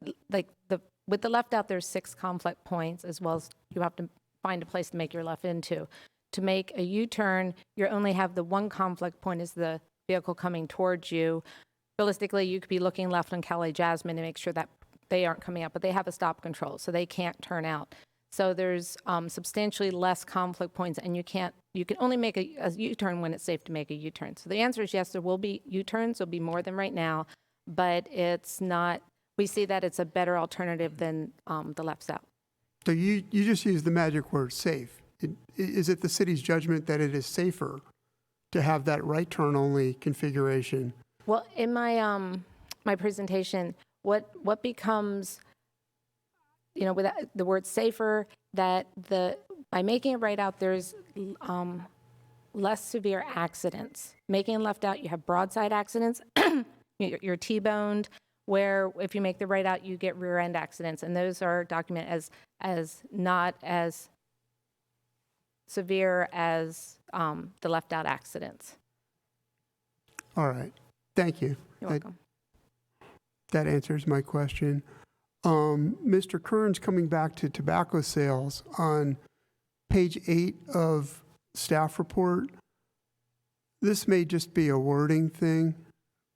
with the left out, there's 6 conflict points, as well as you have to find a place to make your left into. To make a U-turn, you only have the one conflict point is the vehicle coming towards you. Realistically, you could be looking left on Cali Jasmine to make sure that they aren't coming out, but they have a stop control, so they can't turn out. So there's substantially less conflict points, and you can only make a U-turn when it's safe to make a U-turn. So the answer is yes, there will be U-turns, there'll be more than right now, but it's not, we see that it's a better alternative than the left out. So you just used the magic word safe. Is it the city's judgment that it is safer to have that right turn only configuration? Well, in my my presentation, what becomes, with the word safer, that by making it right out, there's less severe accidents. Making it left out, you have broadside accidents, you're T-boned, where if you make the right out, you get rear end accidents, and those are documented as not as severe as the left out accidents. All right, thank you. You're welcome. That answers my question. Mr. Kearns, coming back to tobacco sales, on page 8 of staff report, this may just be a wording thing,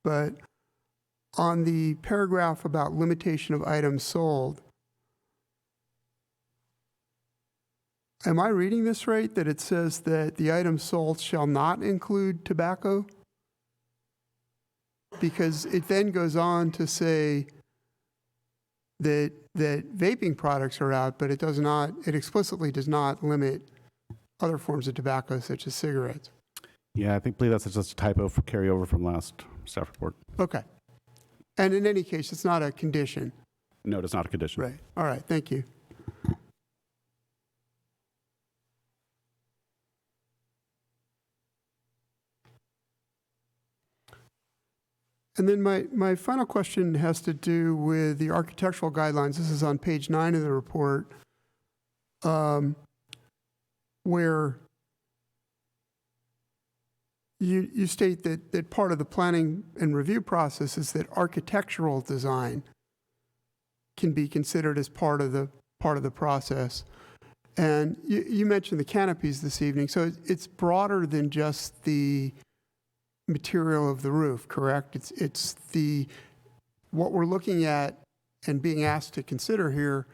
but on the paragraph about limitation of items sold, am I reading this right, that it says that the items sold shall not include tobacco? Because it then goes on to say that vaping products are out, but it explicitly does not limit other forms of tobacco such as cigarettes. Yeah, believe that's just a typo for carryover from last staff report. Okay. And in any case, it's not a condition. No, it's not a condition. Right. All right, thank you. And then my final question has to do with the architectural guidelines. This is on page 9 of the report, where you state that part of the planning and review process is that architectural design can be considered as part of the process. And you mentioned the canopies this evening, so it's broader than just the material of the roof, correct? It's what we're looking at and being asked to consider here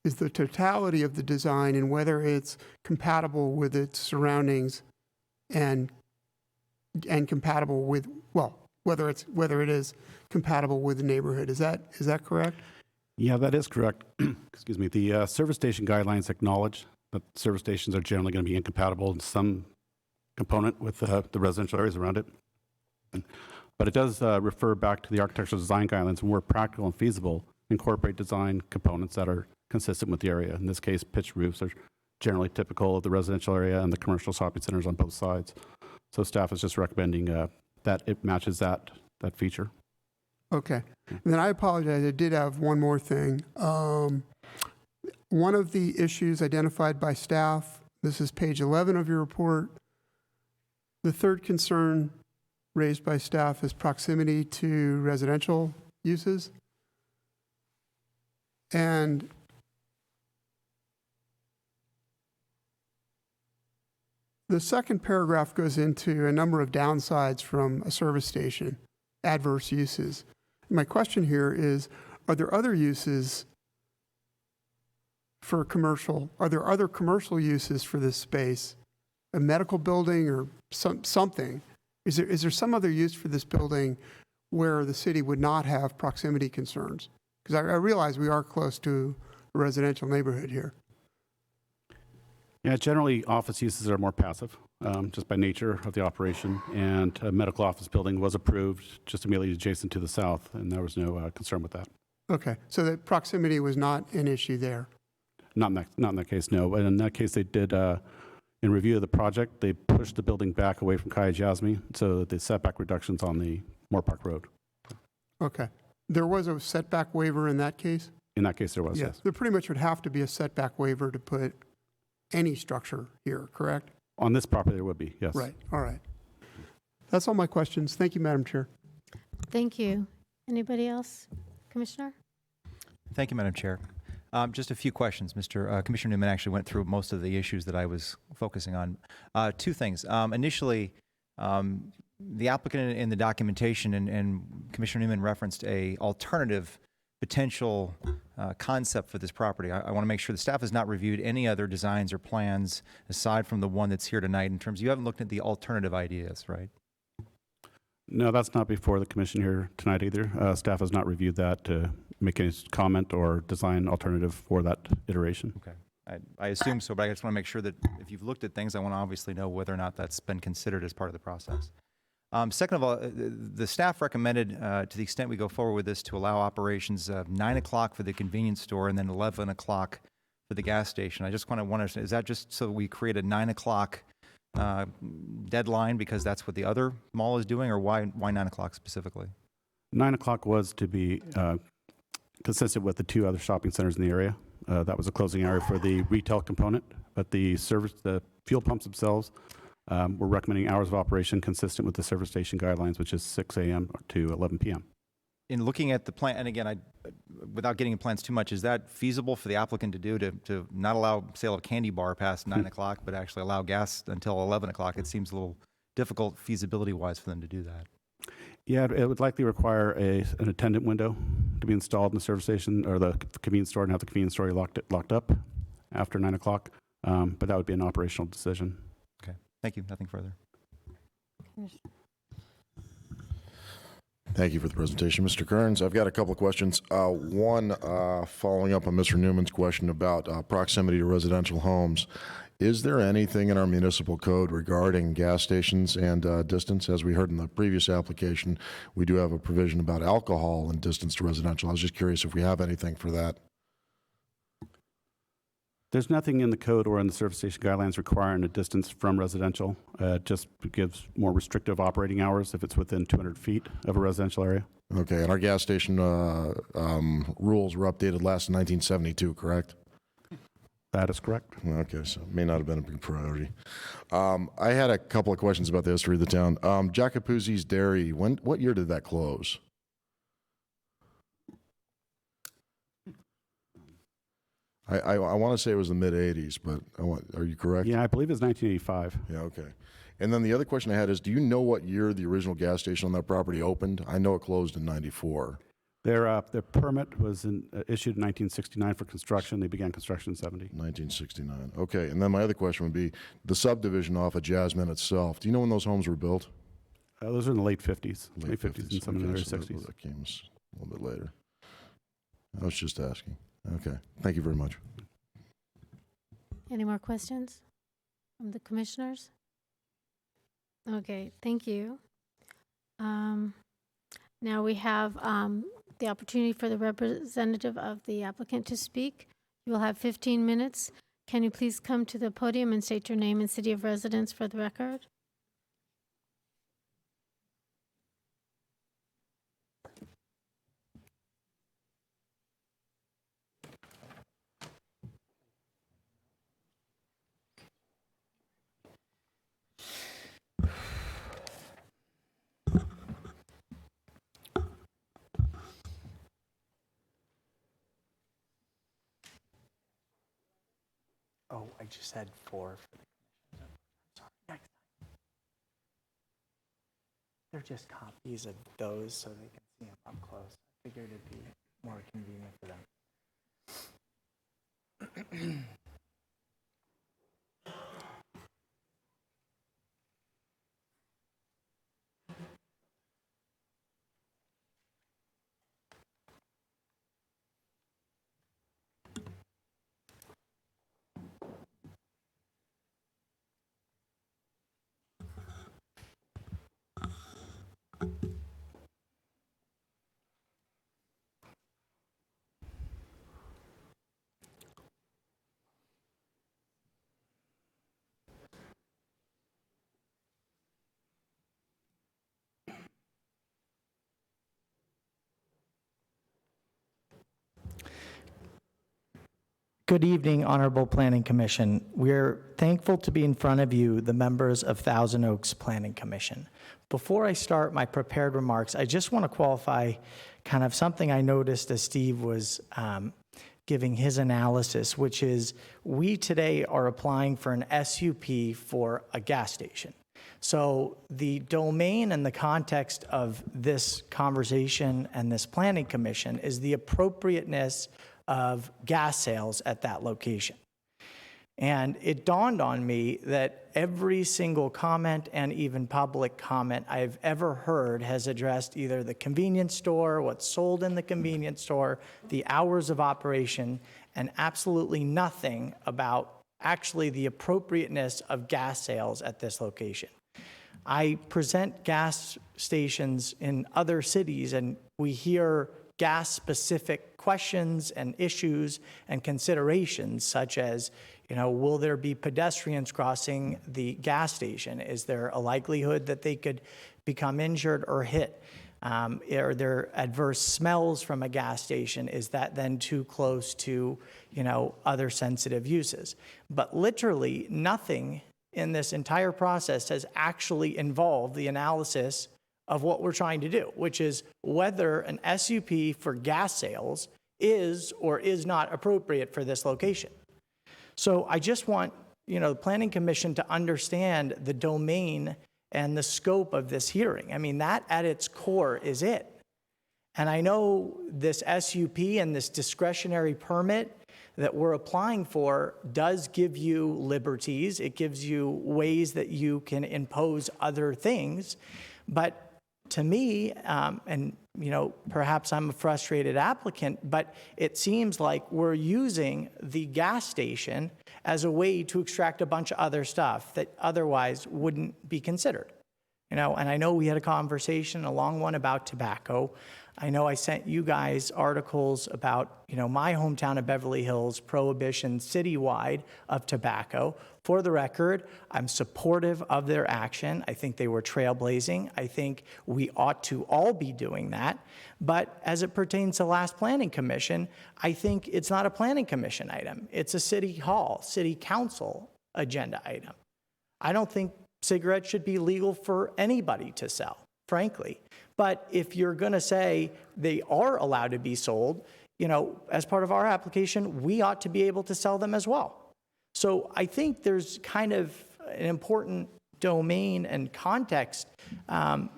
is the totality of the design and whether it's compatible with its surroundings and compatible with, well, whether it is compatible with the neighborhood. Is that correct? Yeah, that is correct. Excuse me. The service station guidelines acknowledge that service stations are generally going to be incompatible in some component with the residential areas around it. But it does refer back to the architectural design guidelines and where practical and feasible, incorporate design components that are consistent with the area. In this case, pitched roofs are generally typical of the residential area and the commercial shopping centers on both sides. So staff is just recommending that it matches that feature. Okay. And then I apologize, I did have one more thing. One of the issues identified by staff, this is page 11 of your report, the third concern raised by staff is proximity to residential uses. And the second paragraph goes into a number of downsides from a service station, adverse uses. My question here is, are there other uses for commercial? Are there other commercial uses for this space? A medical building or something? Is there some other use for this building where the city would not have proximity concerns? Because I realize we are close to a residential neighborhood here. Yeah, generally office uses are more passive, just by nature of the operation. And a medical office building was approved just immediately adjacent to the south, and there was no concern with that. Okay, so the proximity was not an issue there. Not in that case, no. But in that case, they did, in review of the project, they pushed the building back away from Cali Jasmine, so that the setback reductions on the Moore Park Road. Okay, There was a setback waiver in that case? In that case, there was, yes. There pretty much would have to be a setback waiver to put any structure here, correct? On this property, there would be, yes. Right, all right. That's all my questions. Thank you, Madam Chair. Thank you. Anybody else? Commissioner? Thank you, Madam Chair. Just a few questions. Commissioner Newman actually went through most of the issues that I was focusing on. Two things. Initially, the applicant in the documentation and Commissioner Newman referenced a alternative potential concept for this property. I want to make sure the staff has not reviewed any other designs or plans aside from the one that's here tonight in terms, you haven't looked at the alternative ideas, right? No, that's not before the commission here tonight either. Staff has not reviewed that to make any comment or design alternative for that iteration. Okay. I assume so, but I just want to make sure that if you've looked at things, I want to obviously know whether or not that's been considered as part of the process. Second of all, the staff recommended, to the extent we go forward with this, to allow operations of 9 o'clock for the convenience store and then 11 o'clock for the gas station. I just want to wonder, is that just so we create a 9 o'clock deadline because that's what the other mall is doing, or why 9 o'clock specifically? 9 o'clock was to be consistent with the two other shopping centers in the area. That was a closing area for the retail component, but the fuel pumps themselves, we're recommending hours of operation consistent with the service station guidelines, which is 6 a.m. to 11 p.m. In looking at the plan, and again, without getting into plans too much, is that feasible for the applicant to do, to not allow sale of candy bar past 9 o'clock, but actually allow gas until 11 o'clock? It seems a little difficult feasibility-wise for them to do that. Yeah, it would likely require an attendant window to be installed in the service station or the convenience store and have the convenience store locked up after 9 o'clock, but that would be an operational decision. Okay, thank you. Nothing further. Thank you for the presentation, Mr. Kearns. I've got a couple of questions. One, following up on Mr. Newman's question about proximity to residential homes. Is there anything in our municipal code regarding gas stations and distance? As we heard in the previous application, we do have a provision about alcohol and distance to residential. I was just curious if we have anything for that. There's nothing in the code or in the service station guidelines requiring a distance from residential. It just gives more restrictive operating hours if it's within 200 feet of a residential area. Okay, and our gas station rules were updated last in 1972, correct? That is correct. Okay, so it may not have been a big priority. I had a couple of questions about the history of the town. Jacopuzzi's Dairy, what year did that close? I want to say it was the mid-'80s, but are you correct? Yeah, I believe it's 1985. Yeah, okay. And then the other question I had is, do you know what year the original gas station on that property opened? I know it closed in 94. Their permit was issued in 1969 for construction. They began construction in 70. 1969. Okay, and then my other question would be, the subdivision off of Jasmine itself, do you know when those homes were built? Those are in the late 50s. Late 50s and some in the early so 60s. That came a little bit later. I was just asking. Okay, thank you very much. Any more questions from the commissioners? Okay, thank you. Now we have the opportunity for the representative of the applicant to speak. You will have 15 minutes. Can you please come to the podium and state your name and city of residence for the record? Oh, I just had 4 for the commission. Sorry. Next time. They're just copies of those so they can see them up close. I figured it'd be more convenient for them. Good evening, Honorable Planning Commission. We're thankful to be in front of you, the members of Thousand Oaks Planning Commission. Before I start my prepared remarks, I just want to qualify kind of something I noticed as Steve was giving his analysis, which is we today are applying for an SUP for a gas station. So the domain and the context of this conversation and this planning commission is the appropriateness of gas sales at that location. And it dawned on me that every single comment and even public comment I've ever heard has addressed either the convenience store, what's sold in the convenience store, the hours of operation, and absolutely nothing about actually the appropriateness of gas sales at this location. I present gas stations in other cities, and we hear gas-specific questions and issues and considerations, such as, will there be pedestrians crossing the gas station? Is there a likelihood that they could become injured or hit? Are there adverse smells from a gas station? Is that then too close to, other sensitive uses? But literally nothing in this entire process has actually involved the analysis of what we're trying to do, which is whether an SUP for gas sales is or is not appropriate for this location. So I just want, the Planning Commission to understand the domain and the scope of this hearing. I mean, that at its core is it. And I know this SUP and this discretionary permit that we're applying for does give you liberties. It gives you ways that you can impose other things. But to me, and perhaps I'm a frustrated applicant, but it seems like we're using the gas station as a way to extract a bunch of other stuff that otherwise wouldn't be considered. And I know we had a conversation, a long one, about tobacco. I know I sent you guys articles about, my hometown of Beverly Hills, prohibition citywide of tobacco. For the record, I'm supportive of their action. I think they were trailblazing. I think we ought to all be doing that. But as it pertains to last planning commission, I think it's not a planning commission item. It's a city hall, city council agenda item. I don't think cigarettes should be legal for anybody to sell, frankly. But if you're going to say they are allowed to be sold, as part of our application, we ought to be able to sell them as well. So I think there's kind of an important domain and context, and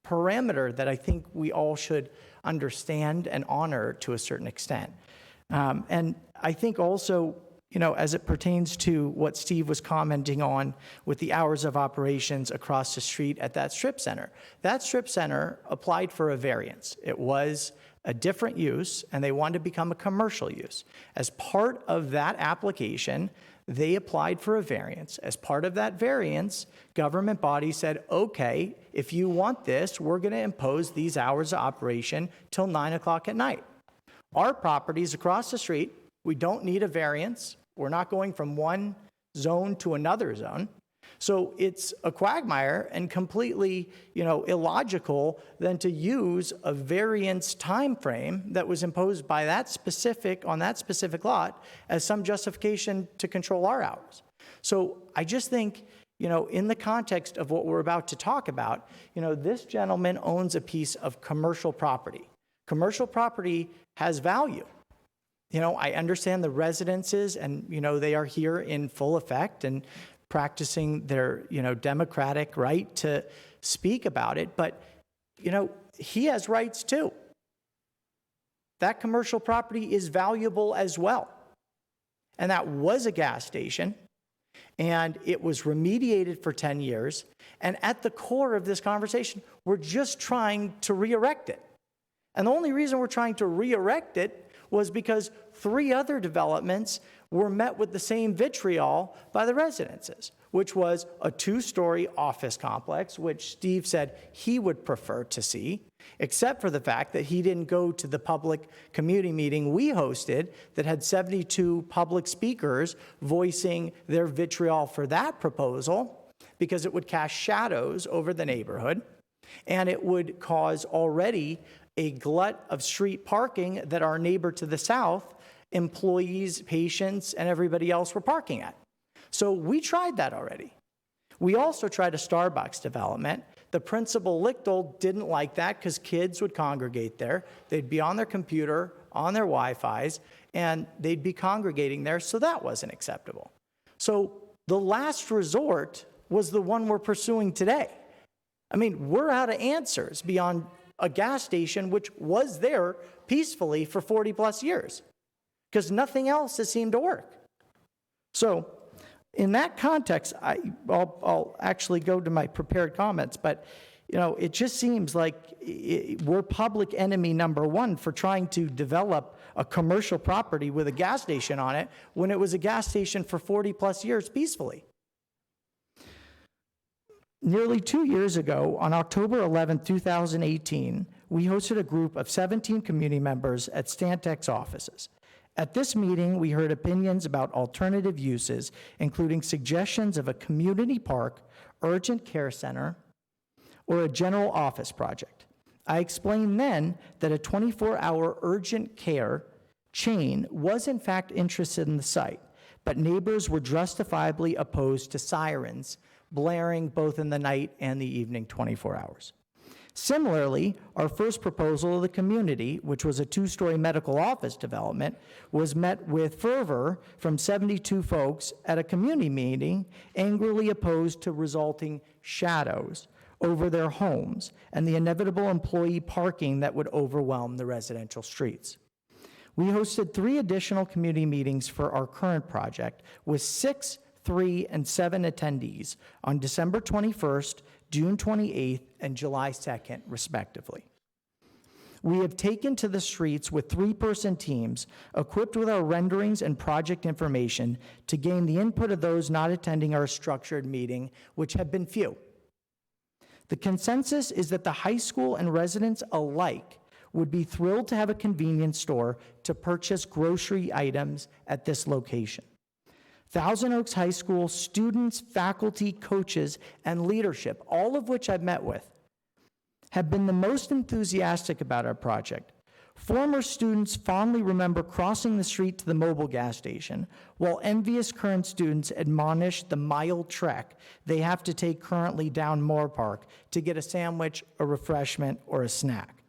parameter that I think we all should understand and honor to a certain extent. And I think also, as it pertains to what Steve was commenting on with the hours of operations across the street at that strip center applied for a variance. It was a different use, and they wanted to become a commercial use. As part of that application, they applied for a variance. As part of that variance, government body said, okay, if you want this, we're going to impose these hours of operation till 9 o'clock at night. Our properties across the street, we don't need a variance. We're not going from one zone to another zone. So it's a quagmire and completely, illogical then to use a variance time frame that was imposed by on that specific lot as some justification to control our hours. So I just think, in the context of what we're about to talk about, this gentleman owns a piece of commercial property. Commercial property has value. I understand the residences and, they are here in full effect and practicing their, democratic right to speak about it. But, he has rights too. That commercial property is valuable as well. And that was a gas station. And it was remediated for 10 years. And at the core of this conversation, we're just trying to re-erect it. And the only reason we're trying to re-erect it was because 3 other developments were met with the same vitriol by the residences, which was a 2-story office complex, which Steve said he would prefer to see, except for the fact that he didn't go to the public community meeting we hosted that had 72 public speakers voicing their vitriol for that proposal, because it would cast shadows over the neighborhood, and it would cause already a glut of street parking that our neighbor to the south employees, patients, and everybody else were parking at. So we tried that already. We also tried a Starbucks development. The principal Lichtel didn't like that because kids would congregate there. They'd be on their computer, on their Wi-Fis, and they'd be congregating there, so that wasn't acceptable. So the last resort was the one we're pursuing today. I mean, we're out of answers beyond a gas station which was there peacefully for 40 plus years because nothing else has seemed to work. So in that context, I'll actually go to my prepared comments, but it just seems like we're public enemy number one for trying to develop a commercial property with a gas station on it when it was a gas station for 40 plus years peacefully. Nearly 2 years ago, on October 11, 2018, we hosted a group of 17 community members at Stantec's offices. At this meeting, we heard opinions about alternative uses, including suggestions of a community park, urgent care center, or a general office project. I explained then that a 24-hour urgent care chain was in fact interested in the site, but neighbors were justifiably opposed to sirens blaring both in the night and the evening 24 hours. Similarly, our first proposal of the community, which was a 2-story medical office development, was met with fervor from 72 folks at a community meeting angrily opposed to resulting shadows over their homes and the inevitable employee parking that would overwhelm the residential streets. We hosted 3 additional community meetings for our current project with 6, 3, and 7 attendees on December 21st, June 28th, and July 2nd, respectively. We have taken to the streets with 3-person teams equipped with our renderings and project information to gain the input of those not attending our structured meeting, which have been few. The consensus is that the high school and residents alike would be thrilled to have a convenience store to purchase grocery items at this location. Thousand Oaks High School students, faculty, coaches, and leadership, all of which I've met with, have been the most enthusiastic about our project. Former students fondly remember crossing the street to the mobile gas station, while envious current students admonish the mile trek they have to take currently down Moore Park to get a sandwich, a refreshment, or a snack.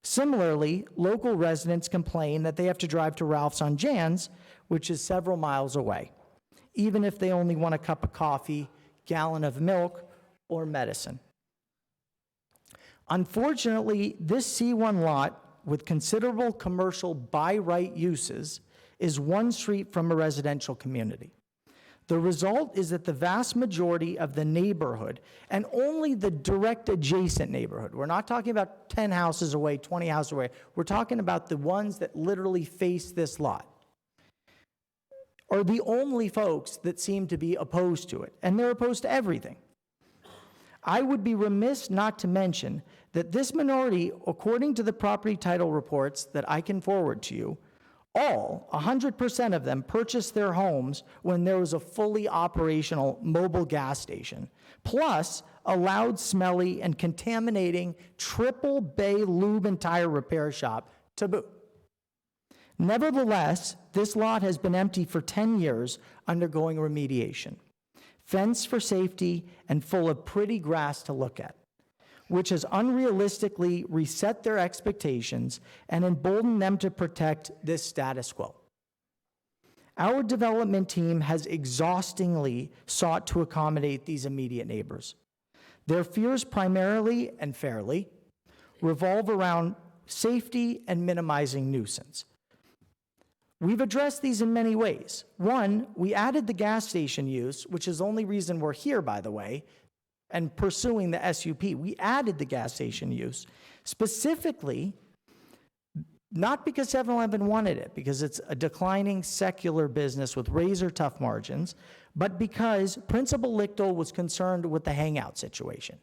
Similarly, local residents complain that they have to drive to Ralph's on Jan's, which is several miles away, even if they only want a cup of coffee, gallon of milk, or medicine. Unfortunately, this C1 lot with considerable commercial by right uses is 1 street from a residential community. The result is that the vast majority of the neighborhood, and only the direct adjacent neighborhood, we're not talking about 10 houses away, 20 houses away, we're talking about the ones that literally face this lot, are the only folks that seem to be opposed to it, and they're opposed to everything. I would be remiss not to mention that this minority, according to the property title reports that I can forward to you, all, 100% of them, purchased their homes when there was a fully operational mobile gas station, plus a loud, smelly, and contaminating triple bay lube and tire repair shop to boot. Nevertheless, this lot has been empty for 10 years, undergoing remediation, fenced for safety, and full of pretty grass to look at, which has unrealistically reset their expectations and emboldened them to protect this status quo. Our development team has exhaustingly sought to accommodate these immediate neighbors. Their fears primarily and fairly revolve around safety and minimizing nuisance. We've addressed these in many ways. One, we added the gas station use, which is the only reason we're here, by the way, and pursuing the SUP. We added the gas station use specifically, not because 7-Eleven wanted it, because it's a declining secular business with razor tough margins, but because Principal Lichtel was concerned with the hangout situation.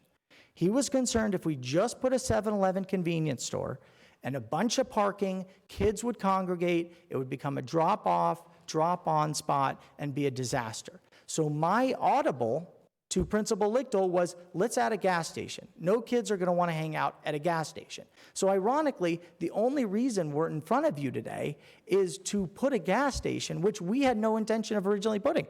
He was concerned if we just put a 7-Eleven convenience store and a bunch of parking, kids would congregate, it would become a drop-off, drop-on spot, and be a disaster. So my audible to Principal Lichtel was, let's add a gas station. No kids are going to want to hang out at a gas station. So ironically, the only reason we're in front of you today is to put a gas station, which we had no intention of originally putting.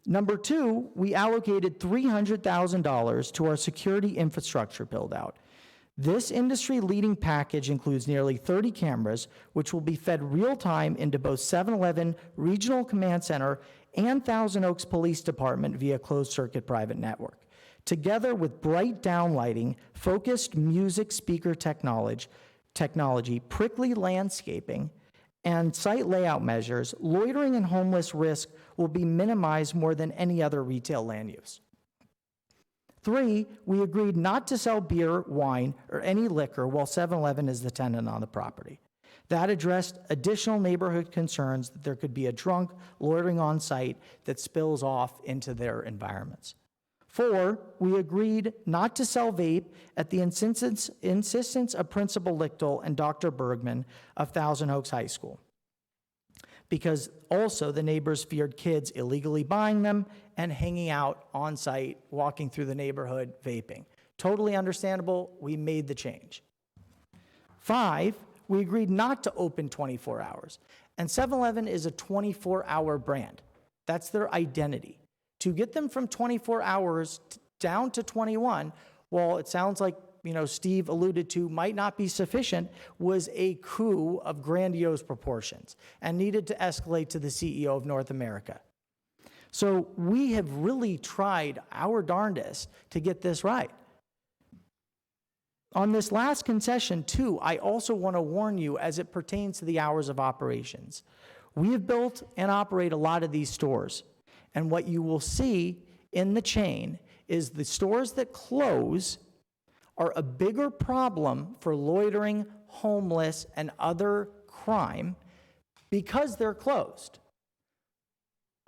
Number two, we allocated $300,000 to our security infrastructure build-out. This industry-leading package includes nearly 30 cameras, which will be fed real-time into both 7-Eleven Regional Command Center and Thousand Oaks Police Department via closed-circuit private network. Together with bright downlighting, focused music speaker technology, prickly landscaping, and site layout measures, loitering and homeless risk will be minimized more than any other retail land use. 3, we agreed not to sell beer, wine, or any liquor while 7-Eleven is the tenant on the property. That addressed additional neighborhood concerns that there could be a drunk loitering on site that spills off into their environments. 4, we agreed not to sell vape at the insistence of Principal Lichtel and Dr. Bergman of Thousand Oaks High School, because also the neighbors feared kids illegally buying them and hanging out on site, walking through the neighborhood, vaping. Totally understandable. We made the change. 5, we agreed not to open 24 hours. And 7-Eleven is a 24-hour brand. That's their identity. To get them from 24 hours down to 21, well, it sounds like, Steve alluded to, might not be sufficient, was a coup of grandiose proportions and needed to escalate to the CEO of North America. So we have really tried our darndest to get this right. On this last concession, too, I also want to warn you as it pertains to the hours of operations. We have built and operate a lot of these stores, and what you will see in the chain is the stores that close are a bigger problem for loitering, homeless, and other crime because they're closed.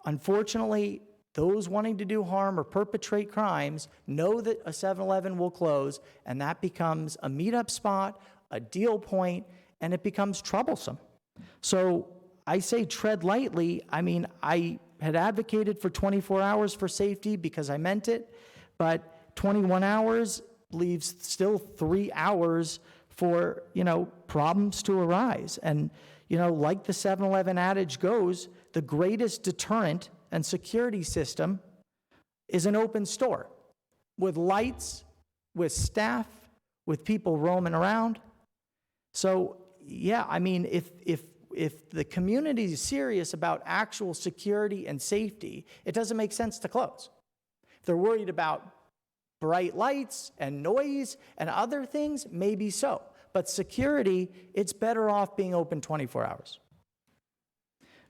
Unfortunately, those wanting to do harm or perpetrate crimes know that a 7-Eleven will close, and that becomes a meetup spot, a deal point, and it becomes troublesome. So I say tread lightly. I mean, I had advocated for 24 hours for safety because I meant it, but 21 hours leaves still 3 hours for, problems to arise. And, like the 7-Eleven adage goes, the greatest deterrent and security system is an open store with lights, with staff, with people roaming around. So, yeah, I mean, if the community is serious about actual security and safety, it doesn't make sense to close. If they're worried about bright lights and noise and other things, maybe so. But security, it's better off being open 24 hours.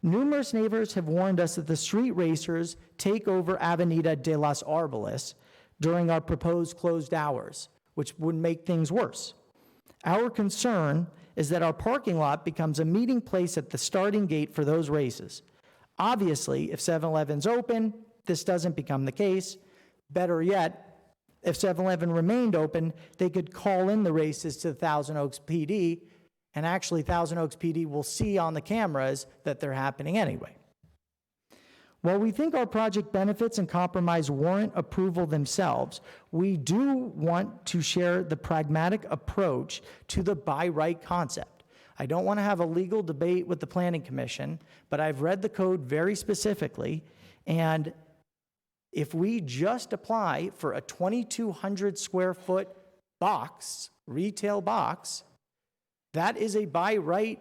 Numerous neighbors have warned us that the street racers take over Avenida de las Arboles during our proposed closed hours, which would make things worse. Our concern is that our parking lot becomes a meeting place at the starting gate for those races. Obviously, if 7-Eleven's open, this doesn't become the case. Better yet, if 7-Eleven remained open, they could call in the races to Thousand Oaks PD, and actually Thousand Oaks PD will see on the cameras that they're happening anyway. While we think our project benefits and compromise warrant approval themselves, we do want to share the pragmatic approach to the by right concept. I don't want to have a legal debate with the Planning Commission, but I've read the code very specifically, and if we just apply for a 2,200 square foot box, retail box, that is a by right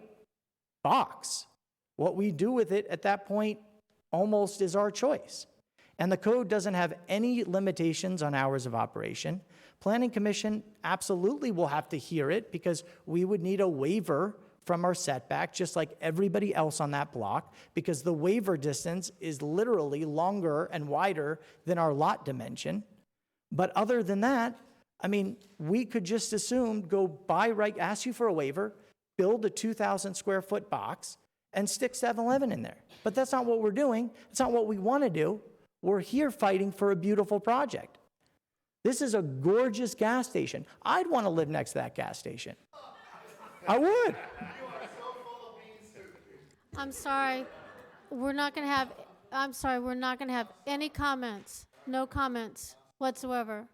box. What we do with it at that point almost is our choice. And the code doesn't have any limitations on hours of operation. Planning Commission absolutely will have to hear it because we would need a waiver from our setback, just like everybody else on that block, because the waiver distance is literally longer and wider than our lot dimension. But other than that, I mean, we could just assume go by right, ask you for a waiver, build a 2,000 square foot box, and stick 7-Eleven in there. But that's not what we're doing. It's not what we want to do. We're here fighting for a beautiful project. This is a gorgeous gas station. I'd want to live next to that gas station. I would. I'm sorry. We're not going to have I'm sorry, we're not going to have any comments. No comments whatsoever.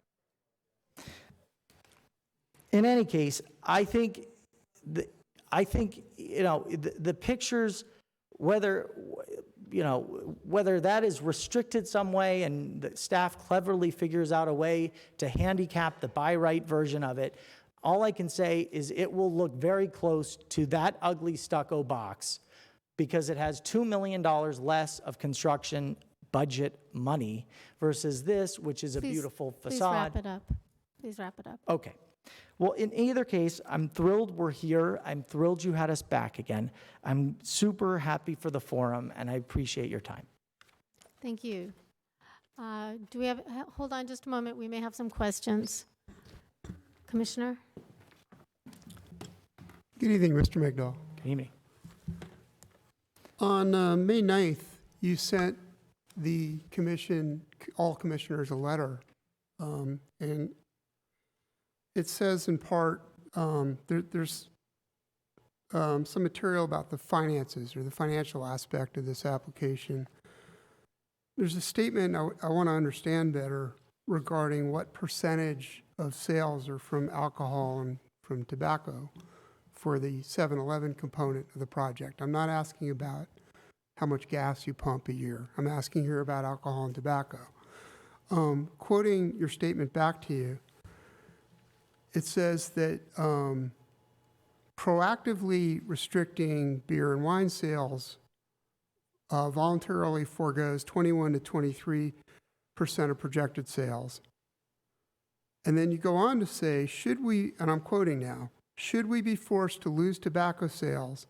In any case, I think, the pictures, whether that is restricted some way and the staff cleverly figures out a way to handicap the by right version of it, all I can say is it will look very close to that ugly stucco box because it has $2 million less of construction budget money versus this, which is a beautiful facade. Please wrap it up. Please wrap it up. Okay. Well, in either case, I'm thrilled we're here. I'm thrilled you had us back again. I'm super happy for the forum, and I appreciate your time. Thank you. Do we have, hold on just a moment. We may have some questions. Commissioner? Good evening, Mr. McDowell. Good evening. On May 9th, you sent the commission, all commissioners, a letter, and it says in part, there's some material about the finances or the financial aspect of this application. There's a statement I want to understand better regarding what percentage of sales are from alcohol and from tobacco for the 7-Eleven component of the project. I'm not asking about how much gas you pump a year. I'm asking here about alcohol and tobacco. Quoting your statement back to you, it says that proactively restricting beer and wine sales voluntarily forgoes 21 to 23% of projected sales. And then you go on to say, should we, and I'm quoting now, should we be forced to lose tobacco sales,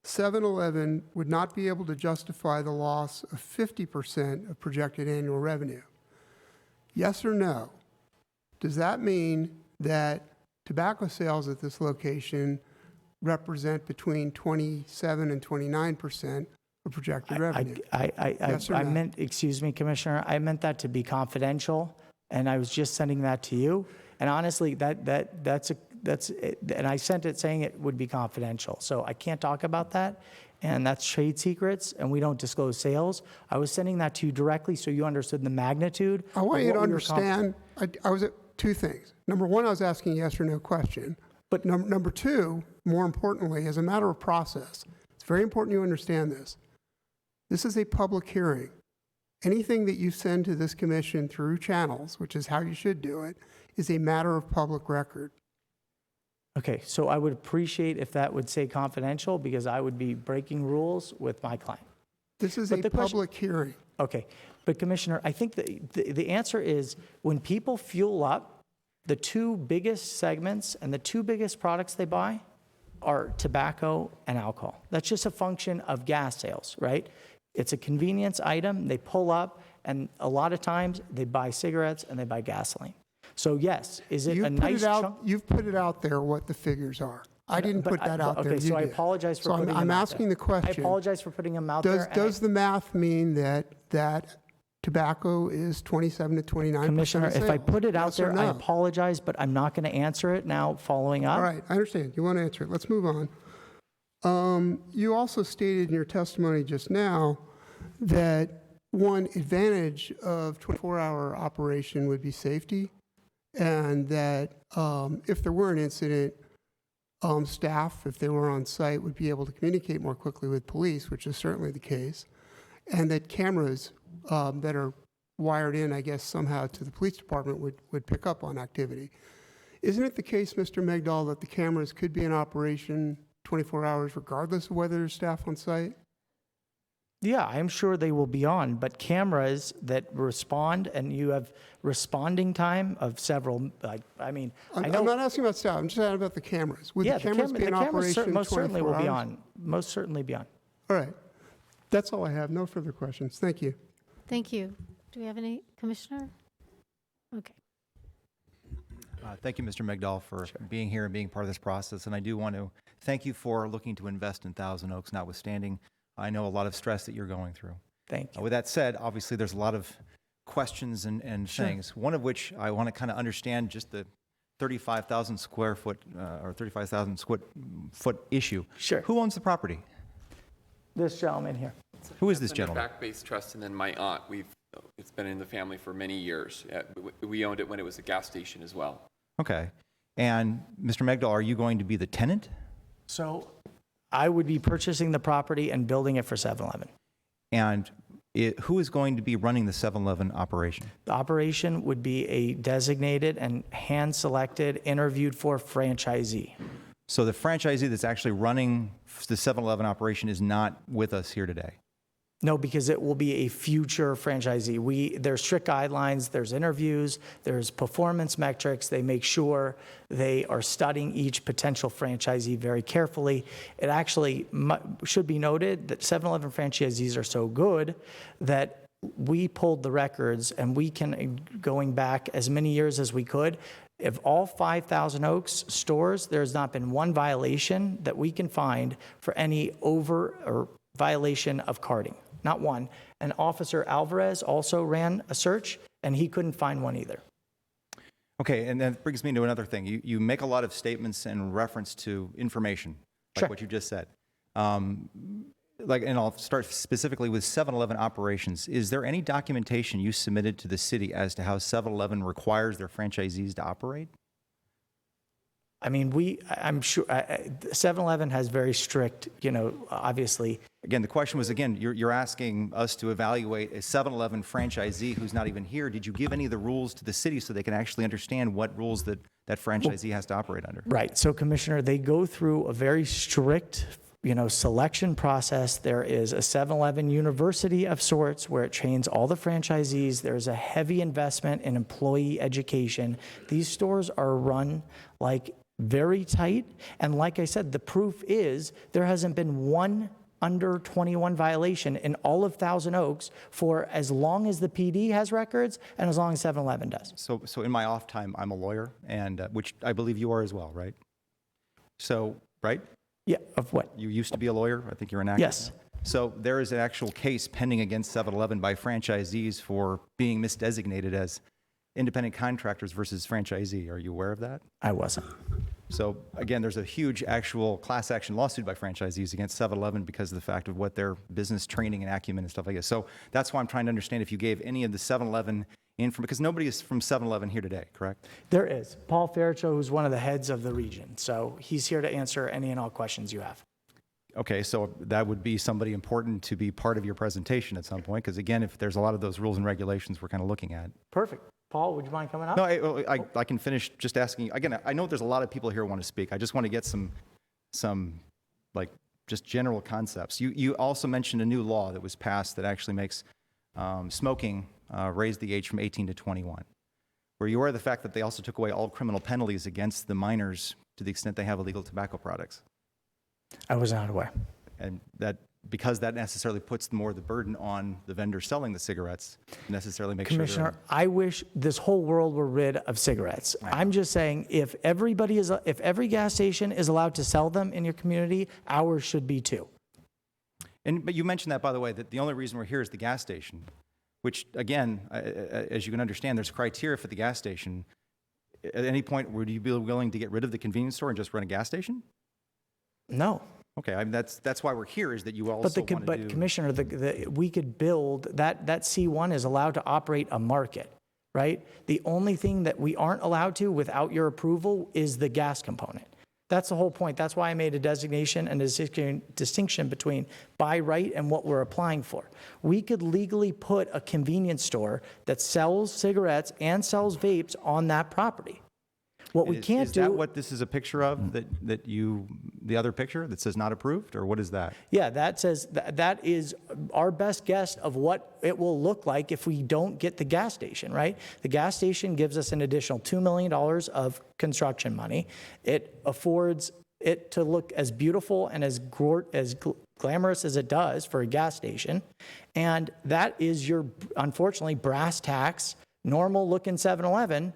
7-Eleven would not be able to justify the loss of 50% of projected annual revenue. Yes or no? Does that mean that tobacco sales at this location represent between 27 and 29% of projected revenue? Yes or no? I meant, excuse me, Commissioner, I meant that to be confidential, and I was just sending that to you. And honestly, that's and I sent it saying it would be confidential. So I can't talk about that, and that's trade secrets, and we don't disclose sales. I was sending that to you directly so you understood the magnitude. I want you to understand, I was at two things. Number one, I was asking a yes or no question. But number two, more importantly, as a matter of process, it's very important you understand this. This is a public hearing. Anything that you send to this commission through channels, which is how you should do it, is a matter of public record. Okay, so I would appreciate if that would say confidential, because I would be breaking rules with my client. This is But a public hearing. Okay, but Commissioner, I think the answer is when people fuel up, the two biggest segments and the two biggest products they buy are tobacco and alcohol. That's just a function of gas sales, right? It's a convenience item. They pull up, and a lot of times they buy cigarettes and they buy gasoline. So yes, is it a nice chunk? You've put it out there what the figures are. I didn't put that out there. Okay, so I apologize for putting them out there. I'm asking the question. I apologize for putting them out there. Does the math mean that tobacco is 27 to 29%? Commissioner, if I put it out Yes or there, I no? apologize, but I'm not going to answer it now following up. All right, I understand. You want to answer it. Let's move on. You also stated in your testimony just now that one advantage of 24-hour operation would be safety, and that if there were an incident, staff, if they were on site, would be able to communicate more quickly with police, which is certainly the case, and that cameras that are wired in, I guess, somehow to the police department would pick up on activity. Isn't it the case, Mr. Megdal, that the cameras could be in operation 24 hours regardless of whether there's staff on site? Yeah, I'm sure they will be on, but cameras that respond, and you have responding time of several, I mean, I know. I'm not asking about staff, I'm just asking about the cameras. Would the cameras be in operation most certainly 24 will be hours? on. Most certainly be on. All right. That's all I have. No further questions. Thank you. Thank you. Do we have any, Commissioner? Okay. Thank you, Mr. Megdal, for being here and being part of this process. And I do want to thank you for looking to invest in Thousand Oaks, notwithstanding I know a lot of stress that you're going through. Thank you. With that said, obviously there's a lot of questions and things, one of which I want to kind of understand just the 35,000 square foot or 35,000 foot issue. Sure. Who owns the property? This gentleman here. Who is this It's been a gentleman? Back-based trust, and then my aunt. It's been in the family for many years. We owned it when it was a gas station as well. Okay. And Mr. Megdal, are you going to be the tenant? So I would be purchasing the property and building it for 7-Eleven. And who is going to be running the 7-Eleven operation? The operation would be a designated and hand-selected, interviewed for franchisee. So the franchisee that's actually running the 7-Eleven operation is not with us here today. No, because it will be a future franchisee. There's strict guidelines, there's interviews, there's performance metrics. They make sure they are studying each potential franchisee very carefully. It actually should be noted that 7-Eleven franchisees are so good that we pulled the records, and we can, going back as many years as we could, if all 5,000 Oaks stores, there's not been one violation that we can find for any or violation of carding. Not one. And Officer Alvarez also ran a search, and he couldn't find one either. Okay, and that brings me to another thing. You make a lot of statements in reference to information, like Sure. what you just said. And I'll start specifically with 7-Eleven operations. Is there any documentation you submitted to the city as to how 7-Eleven requires their franchisees to operate? I mean, I'm sure 7-Eleven has very strict, obviously. Again, the question was, you're asking us to evaluate a 7-Eleven franchisee who's not even here. Did you give any of the rules to the city so they can actually understand what rules that franchisee has to operate under? Right. So, Commissioner, they go through a very strict, selection process. There is a 7-Eleven university of sorts where it trains all the franchisees. There's a heavy investment in employee education. These stores are run very tight. And like I said, the proof is there hasn't been one under 21 violation in all of Thousand Oaks for as long as the PD has records and as long as 7-Eleven does. So in my off time, I'm a lawyer, and which I believe you are as well, right? So, right? Yeah, of what? You used to be a lawyer. I think you're an actor. Yes. So there is an actual case pending against 7-Eleven by franchisees for being misdesignated as independent contractors versus franchisee. Are you aware of that? I wasn't. So again, there's a huge actual class action lawsuit by franchisees against 7-Eleven because of the fact of what their business training and acumen and stuff like this. So that's why I'm trying to understand if you gave any of the 7-Eleven info, because nobody is from 7-Eleven here today, correct? There is. Paul Ferricho, who's one of the heads of the region. So he's here to answer any and all questions you have. Okay, so that would be somebody important to be part of your presentation at some point, because again, if there's a lot of those rules and regulations we're kind of looking at. Perfect. Paul, would you mind coming up? No, I can finish just asking. Again, I know there's a lot of people here who want to speak. I just want to get some just general concepts. You also mentioned a new law that was passed that actually makes smoking raise the age from 18 to 21. Were you aware of the fact that they also took away all criminal penalties against the minors to the extent they have illegal tobacco products? I was not aware. And because that necessarily puts more of the burden on the vendor selling the cigarettes, necessarily makes Commissioner, I wish this whole world were rid of cigarettes. I'm just saying, if every gas station is allowed to sell them in your community, ours should be too. But you mentioned that, by the way, that the only reason we're here is the gas station, which again, as you can understand, there's criteria for the gas station. At any point, would you be willing to get rid of the convenience store and just run a gas station? No. Okay, I mean, that's why we're here, is that you also want to But Commissioner, we could build, that C1 is allowed to operate a market, right? The only thing that we aren't allowed to without your approval is the gas component. That's the whole point. That's why I made a designation and a distinction between by right and what we're applying for. We could legally put a convenience store that sells cigarettes and sells vapes on that property. What we can't do. Is that what this is a picture of, the other picture that says not approved, or what is that? Yeah, that says, that is our best guess of what it will look like if we don't get the gas station, right? The gas station gives us an additional $2 million of construction money. It affords it to look as beautiful and as glamorous as it does for a gas station. And that is your, unfortunately, brass tacks, normal looking 7-Eleven,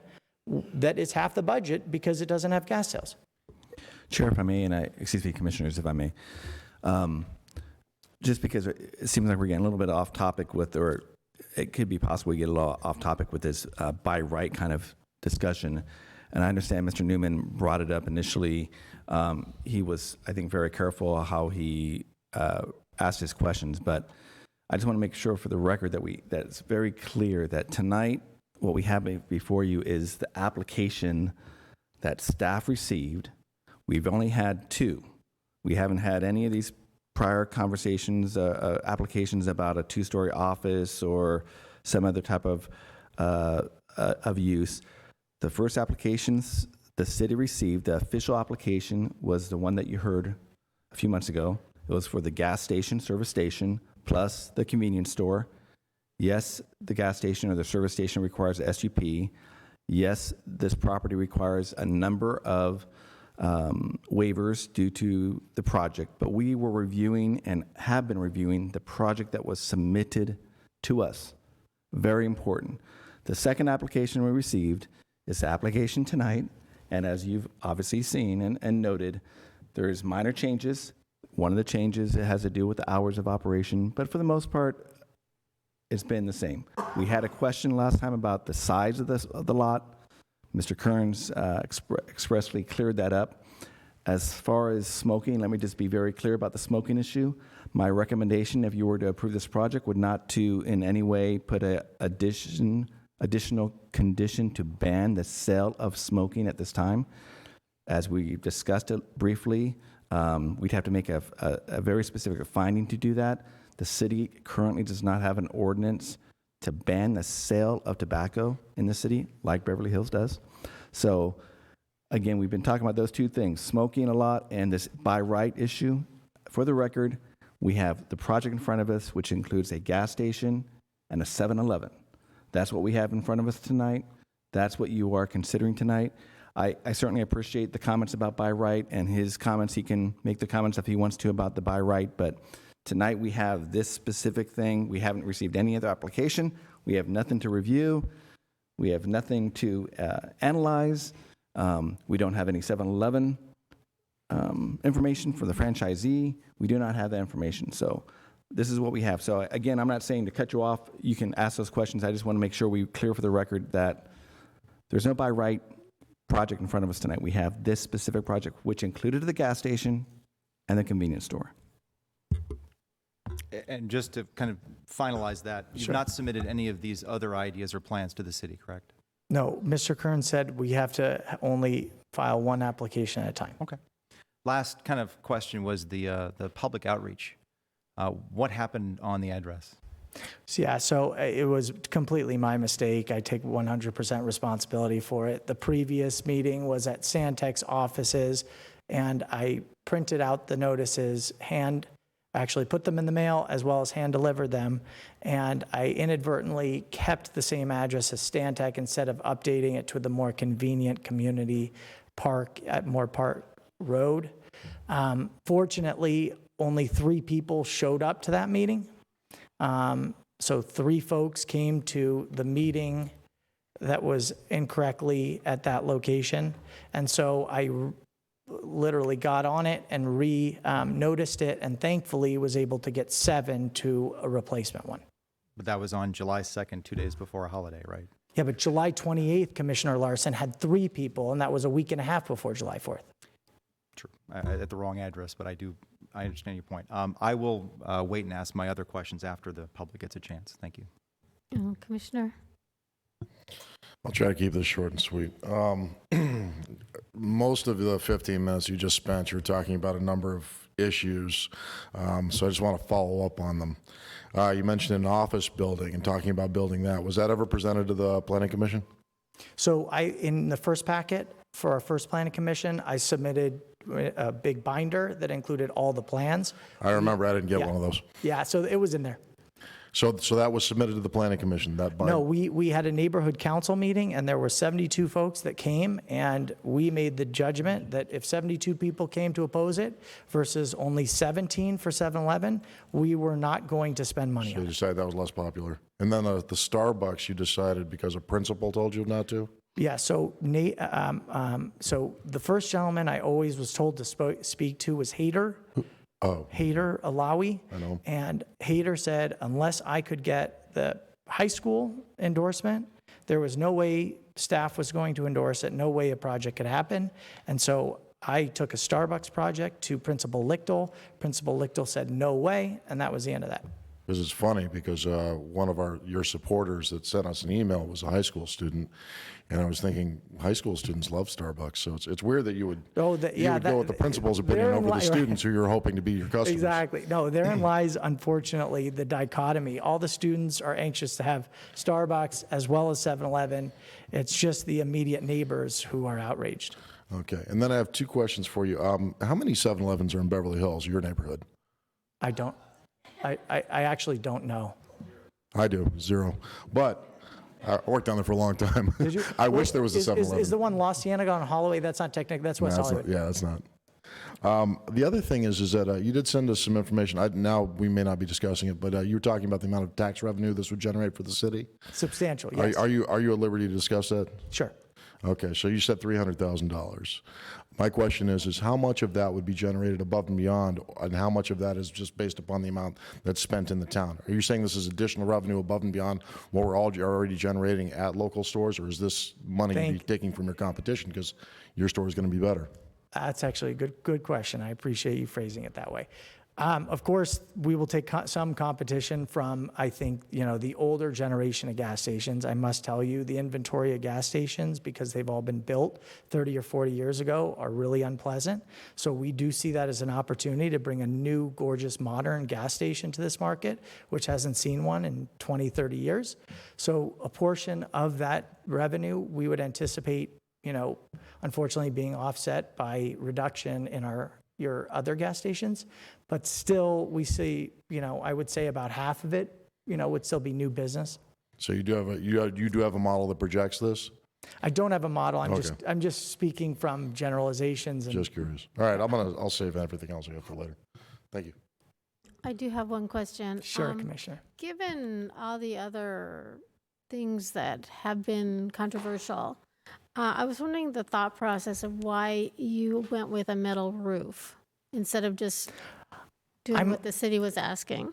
that is half the budget because it doesn't have gas sales. Chair, if I may, excuse me, commissioners, if I may, just because it seems like we're getting a little bit off topic or it could be possible we get a little off topic with this by right kind of discussion. And I understand Mr. Newman brought it up initially. He was, I think, very careful how he asked his questions, but I just want to make sure for the record that it's very clear that tonight, what we have before you is the application that staff received. We've only had 2. We haven't had any of these prior conversations, applications about a 2-story office or some other type of use. The first applications the city received, the official application, was the one that you heard a few months ago. It was for the gas station, service station, plus the convenience store. Yes, the gas station or the service station requires a SUP. Yes, this property requires a number of waivers due to the project, but we were reviewing and have been reviewing the project that was submitted to us. Very important. The second application we received is the application tonight, and as you've obviously seen and noted, there's minor changes. One of the changes, it has to do with the hours of operation, but for the most part, it's been the same. We had a question last time about the size of the lot. Mr. Kearns expressly cleared that up. As far as smoking, let me just be very clear about the smoking issue. My recommendation, if you were to approve this project, would not to in any way put an additional condition to ban the sale of smoking at this time. As we discussed it briefly, we'd have to make a very specific finding to do that. The city currently does not have an ordinance to ban the sale of tobacco in the city like Beverly Hills does. So again, we've been talking about those 2 things, smoking a lot and this by right issue. For the record, we have the project in front of us, which includes a gas station and a 7-Eleven. That's what we have in front of us tonight. That's what you are considering tonight. I certainly appreciate the comments about by right and his comments. He can make the comments if he wants to about the by right, but tonight we have this specific thing. We haven't received any other application. We have nothing to review. We have nothing to analyze. We don't have any 7-Eleven information for the franchisee. We do not have that information. So this is what we have. So again, I'm not saying to cut you off. You can ask those questions. I just want to make sure we clear for the record that there's no by right project in front of us tonight. We have this specific project, which included the gas station and the convenience store. And just to kind of finalize that, you've not submitted any of these other ideas or plans to the city, correct? No, Mr. Kern said we have to only file 1 application at a time. Okay. Last kind of question was the public outreach. What happened on the address? So it was completely my mistake. I take 100% responsibility for it. The previous meeting was at Santec's offices, and I printed out the notices, actually put them in the mail as well as hand delivered them, and I inadvertently kept the same address as Stantec instead of updating it to the more convenient community park at Moore Park Road. Fortunately, only 3 people showed up to that meeting. So 3 folks came to the meeting that was incorrectly at that location. And so I literally got on it and noticed it, and thankfully was able to get 7 to a replacement one. But that was on July 2nd, 2 days before a holiday, right? Yeah, but July 28th, Commissioner Larson had 3 people, and that was a week and a half before July 4th. True. At the wrong address, but I understand your point. I will wait and ask my other questions after the public gets a chance. Thank you. Commissioner? I'll try to keep this short and sweet. Most of the 15 minutes you just spent, you're talking about a number of issues, so I just want to follow up on them. You mentioned an office building and talking about building that. Was that ever presented to the Planning Commission? So in the first packet for our first Planning Commission, I submitted a big binder that included all the plans. I remember I didn't get one of those. Yeah, so it was in there. So that was submitted to the Planning Commission, that binder? No, we had a neighborhood council meeting, and there were 72 folks that came, and we made the judgment that if 72 people came to oppose it versus only 17 for 7-Eleven, we were not going to spend money So on you it. decided that was less popular. And then the Starbucks, you decided because a principal told you not to? Yeah, so so the first gentleman I always was told to speak to was Hayter. Hayter Alawi. I know. And Hayter said, unless I could get the high school endorsement, there was no way staff was going to endorse it, no way a project could happen. And so I took a Starbucks project to Principal Lichtel. Principal Lichtel said, no way, and that was the end of that. Because it's funny, because one of your supporters that sent us an email was a high school student, and I was thinking, high school students love Starbucks, so it's weird that you would, Oh, you would go with the principal's opinion therein over the li- students who you're hoping to be your customers. Exactly. No, therein lies, unfortunately, the dichotomy. All the students are anxious to have Starbucks as well as 7-Eleven. It's just the immediate neighbors who are outraged. Okay, and then I have two questions for you. How many 7-Elevens are in Beverly Hills, your neighborhood? I actually don't know. I do, 0. But I worked down there for a long time. Did you? I wish there was a 7-Eleven. Is the one La Cienega on Holloway? That's not technical. That's West No, that's Hollywood. not, yeah, that's not. The other thing is that you did send us some information. Now we may not be discussing it, but you were talking about the amount of tax revenue this would generate for the city. Substantial, yes. Are you at liberty to discuss that? Sure. Okay, so you said $300,000. My question is how much of that would be generated above and beyond, and how much of that is just based upon the amount that's spent in the town? Are you saying this is additional revenue above and beyond what we're already generating at local stores, or is this money you'd be taking from your competition because your store is going to be better? That's actually a good question. I appreciate you phrasing it that way. Of course, we will take some competition from, I think, the older generation of gas stations. I must tell you, the inventory of gas stations, because they've all been built 30 or 40 years ago, are really unpleasant. So we do see that as an opportunity to bring a new, gorgeous, modern gas station to this market, which hasn't seen one in 20, 30 years. So a portion of that revenue, we would anticipate, unfortunately being offset by reduction in your other gas stations. But still, we see, I would say about half of it, would still be new business. So you do have a model that projects this? I don't have a model. Okay. I'm just speaking from generalizations. And Just curious. All right, I'll save everything else I have for later. Thank you. I do have one question. Sure, Commissioner. Given all the other things that have been controversial, I was wondering the thought process of why you went with a metal roof instead of just doing what the city was asking.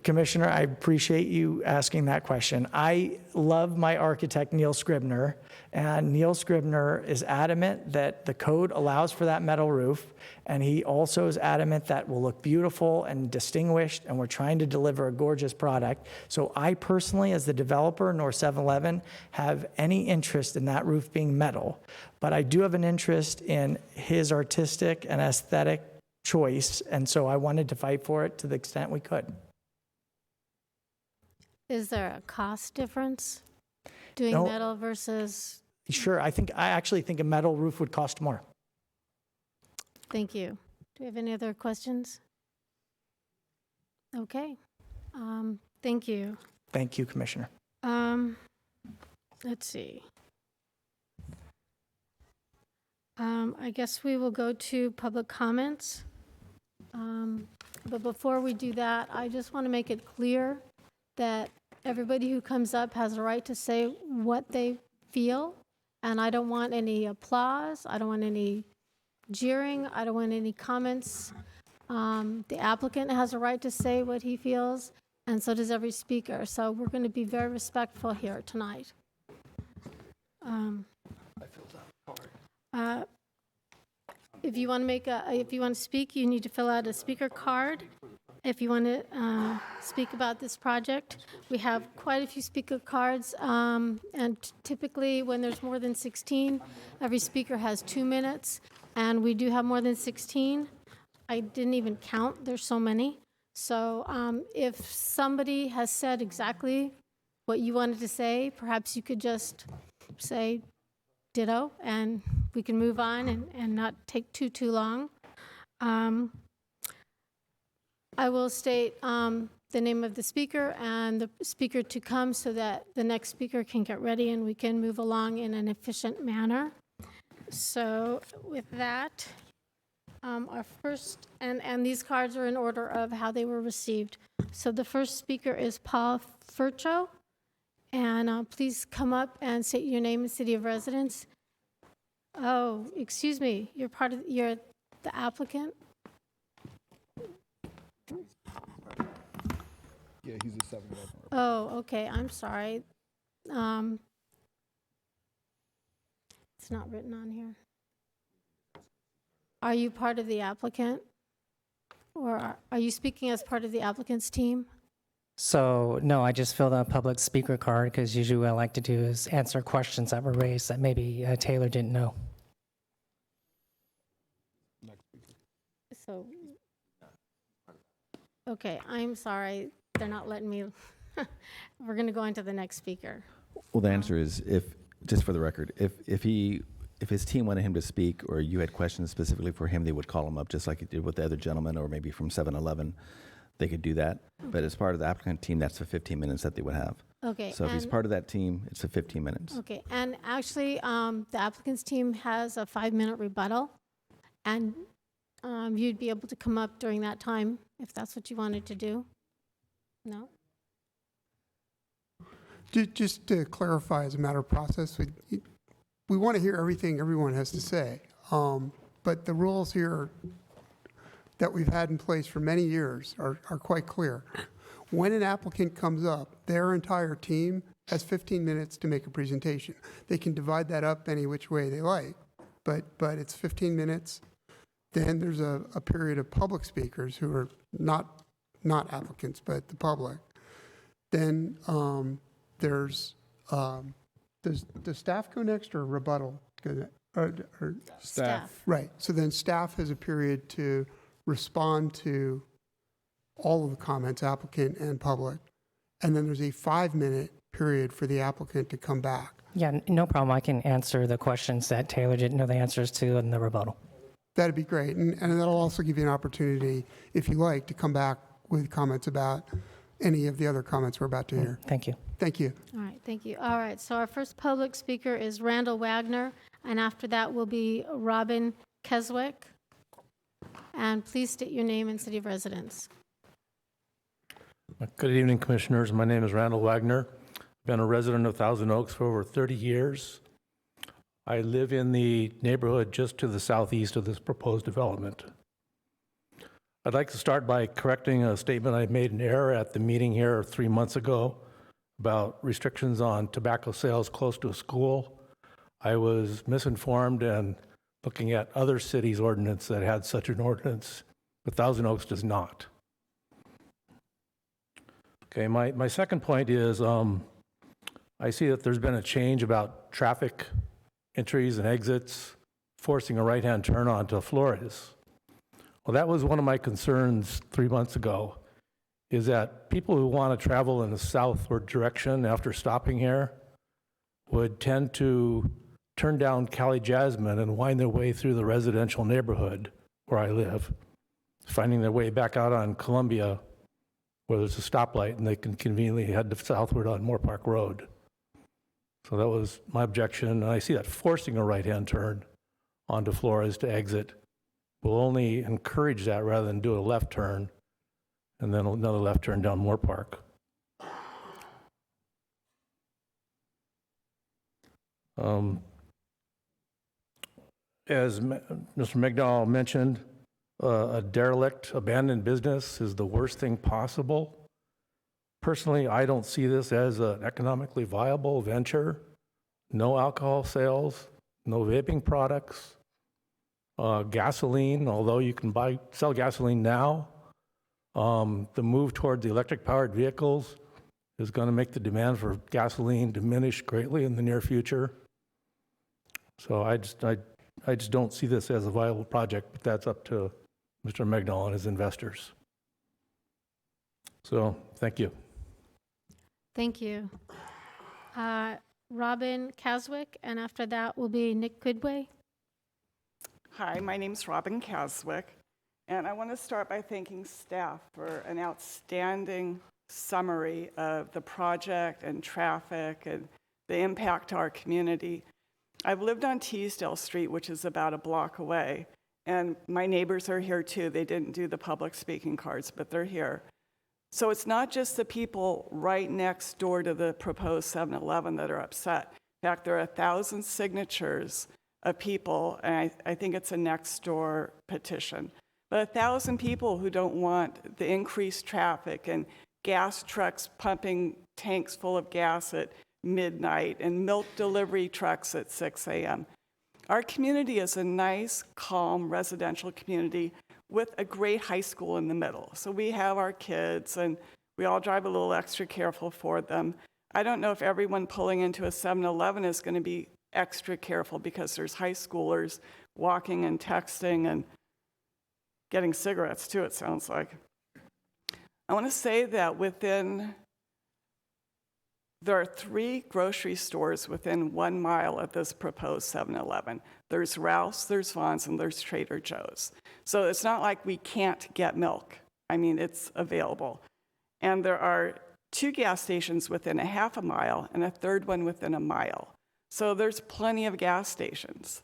Commissioner, I appreciate you asking that question. I love my architect, Neil Scribner, and Neil Scribner is adamant that the code allows for that metal roof, and he also is adamant that will look beautiful and distinguished, and we're trying to deliver a gorgeous product. So I personally, as the developer, nor 7-Eleven, have any interest in that roof being metal, but I do have an interest in his artistic and aesthetic choice, and so I wanted to fight for it to the extent we could. Is there a cost difference doing No. metal versus? Sure, I actually think a metal roof would cost more. Thank you. Do we have any other questions? Okay. Thank you. Thank you, Commissioner. Let's see. I guess we will go to public comments. But before we do that, I just want to make it clear that everybody who comes up has a right to say what they feel. And I don't want any applause. I don't want any jeering. I don't want any comments. The applicant has a right to say what he feels, and so does every speaker. So we're going to be very respectful here tonight. If you want to speak, you need to fill out a speaker card. If you want to speak about this project, we have quite a few speaker cards, and typically when there's more than 16, every speaker has 2 minutes, and we do have more than 16. I didn't even count, there's so many. So if somebody has said exactly what you wanted to say, perhaps you could just say ditto, and we can move on and not take too long. I will state the name of the speaker and the speaker to come so that the next speaker can get ready and we can move along in an efficient manner. So with that, our first, and these cards are in order of how they were received. So the first speaker is Paul Furcho, and please come up and state your name and city of residence. Oh, excuse me, you're the applicant? Yeah, he's a 7-Eleven. Oh, okay, I'm sorry. It's not written on here. Are you part of the applicant? Or are you speaking as part of the applicant's team? So, no, I just filled out a public speaker card because usually what I like to do is answer questions that were raised that maybe Taylor didn't know. So, okay, I'm sorry, they're not letting me, we're going to go into the next speaker. Well, the answer is just for the record, if his team wanted him to speak or you had questions specifically for him, they would call him up just like it did with the other gentleman or maybe from 7-Eleven. They could do that. But as part of the applicant team, that's the 15 minutes that they would have. Okay. So if he's and- part of that team, it's the 15 minutes. Okay, and actually, the applicant's team has a 5-minute rebuttal, and you'd be able to come up during that time if that's what you wanted to do? No? Just to clarify, as a matter of process, we want to hear everything everyone has to say. But the rules here that we've had in place for many years are quite clear. When an applicant comes up, their entire team has 15 minutes to make a presentation. They can divide that up any which way they like, but it's 15 minutes. Then there's a period of public speakers who are not applicants, but the public. Then does staff go next or rebuttal? Or Staff. Right. So then staff has a period to respond to all of the comments, applicant and public. And then there's a 5-minute period for the applicant to come back. Yeah, no problem. I can answer the questions that Taylor didn't know the answers to in the rebuttal. That'd be great. And that'll also give you an opportunity, if you like, to come back with comments about any of the other comments we're about to hear. Thank you. Thank you. All right, thank you. All right, so our first public speaker is Randall Wagner, and after that will be Robin Keswick. And please state your name and city of residence. Good evening, Commissioners. My name is Randall Wagner. I've been a resident of Thousand Oaks for over 30 years. I live in the neighborhood just to the southeast of this proposed development. I'd like to start by correcting a statement I made in error at the meeting here 3 months ago about restrictions on tobacco sales close to a school. I was misinformed and looking at other cities' ordinance that had such an ordinance, but Thousand Oaks does not. Okay, my second point is I see that there's been a change about traffic entries and exits, forcing a right-hand turn onto Flores. Well, that was one of my concerns 3 months ago, is that people who want to travel in the southward direction after stopping here would tend to turn down Cali Jasmine and wind their way through the residential neighborhood where I live, finding their way back out on Columbia where there's a stoplight and they can conveniently head southward on Moore Park Road. So that was my objection, and I see that forcing a right-hand turn onto Flores to exit will only encourage that rather than do a left turn and then another left turn down Moore Park. As Mr. McDowell mentioned, a derelict, abandoned business is the worst thing possible. Personally, I don't see this as an economically viable venture. No alcohol sales, no vaping products, gasoline, although you can sell gasoline now. The move towards the electric-powered vehicles is going to make the demand for gasoline diminish greatly in the near future. So I just don't see this as a viable project, but that's up to Mr. Megdal and his investors. So, thank you. Thank you. Robin Keswick, and after that will be Nick Quidway. Hi, my name's Robin Keswick, and I want to start by thanking staff for an outstanding summary of the project and traffic and the impact to our community. I've lived on Teasdale Street, which is about a block away, and my neighbors are here too. They didn't do the public speaking cards, but they're here. So it's not just the people right next door to the proposed 7-Eleven that are upset. In fact, there are 1,000 signatures of people, and I think it's a next door petition. But 1,000 people who don't want the increased traffic and gas trucks pumping tanks full of gas at midnight and milk delivery trucks at 6 a.m. Our community is a nice, calm, residential community with a great high school in the middle. So we have our kids and We all drive a little extra careful for them. I don't know if everyone pulling into a 7-Eleven is going to be extra careful because there's high schoolers walking and texting and getting cigarettes too, it sounds like. I want to say that there are 3 grocery stores within 1 mile of this proposed 7-Eleven. There's Ralph's, there's Vons, and there's Trader Joe's. So it's not like we can't get milk. I mean, it's available. And there are 2 gas stations within a half a mile and a 3rd one within a mile. So there's plenty of gas stations.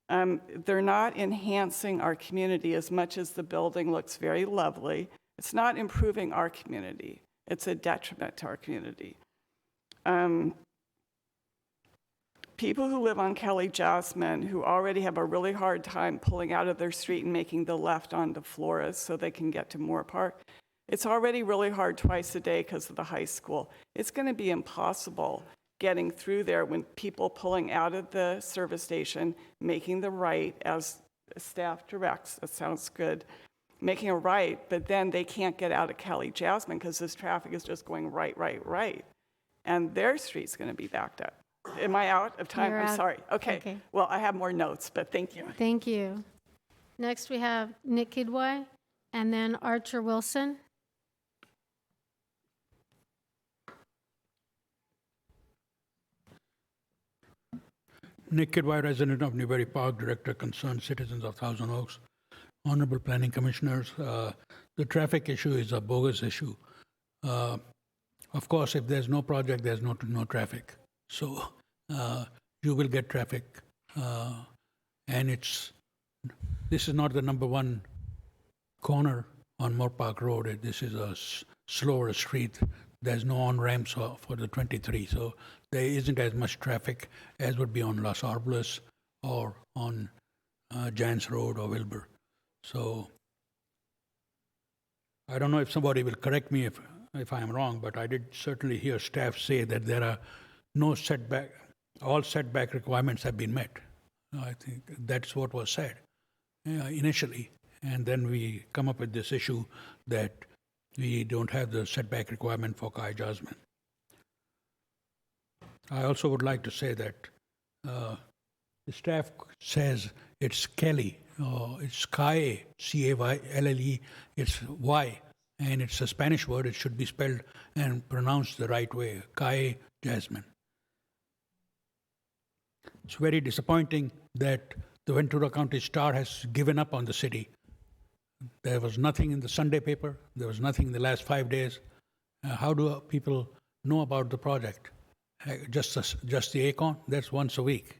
They're not enhancing our community as much as the building looks very lovely. It's not improving our community. It's a detriment to our community. People who live on Kelly Jasmine, who already have a really hard time pulling out of their street and making the left onto Flores so they can get to Moore Park, it's already really hard twice a day because of the high school. It's going to be impossible getting through there when people pulling out of the service station, making the right as staff directs. That sounds good. Making a right, but then they can't get out of Kelly Jasmine because this traffic is just going right. And their street's going to be backed up. Am I out of time? You're I'm out. sorry. Okay. Well, I have more notes, but thank you. Thank you. Next, we have Nick Kidwai, and then Archer Wilson. Nick Kidwai, resident of Newbury Park, director concerned citizens of Thousand Oaks. Honorable Planning Commissioners, the traffic issue is a bogus issue. Of course, if there's no project, there's no traffic. So you will get traffic. And this is not the number 1 corner on Moore Park Road. This is a slower street. There's no on-ramps for the 23. So there isn't as much traffic as would be on Los Arblos or on Giants Road or Wilbur. So I don't know if somebody will correct me if I am wrong, but I did certainly hear staff say that there are no setback, all setback requirements have been met. I think that's what was said initially. And then we come up with this issue that we don't have the setback requirement for Kai Jasmine. I also would like to say that the staff says it's Kelly, it's Calle, C-A-Y-L-L-E, it's Y, and it's a Spanish word. It should be spelled and pronounced the right way, Calle Jasmine. It's very disappointing that the Ventura County Star has given up on the city. There was nothing in the Sunday paper. There was nothing in the last 5 days. How do people know about the project? Just the Acorn? That's once a week.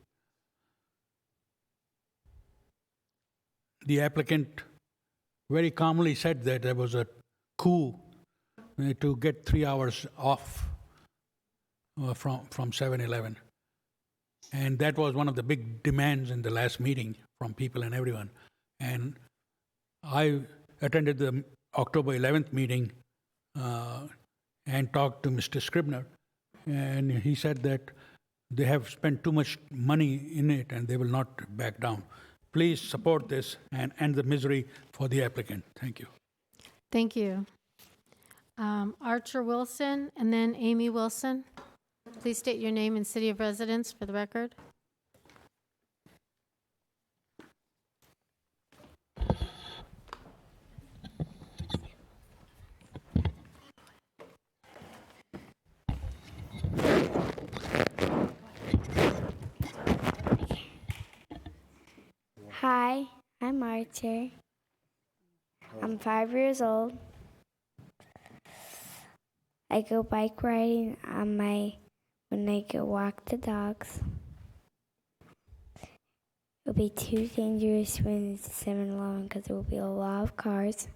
The applicant very calmly said that there was a coup to get 3 hours off from 7-Eleven. And that was one of the big demands in the last meeting from people and everyone. And I attended the October 11th meeting and talked to Mr. Scribner. And he said that they have spent too much money in it and they will not back down. Please support this and end the misery for the applicant. Thank you. Thank you. Archer Wilson, and then Amy Wilson. Please state your name and city of residence for the record. Hi, I'm Archer. I'm 5 years old. I go bike riding when I go walk the dogs. It'll be too dangerous when it's 7-Eleven because there will be a lot of cars.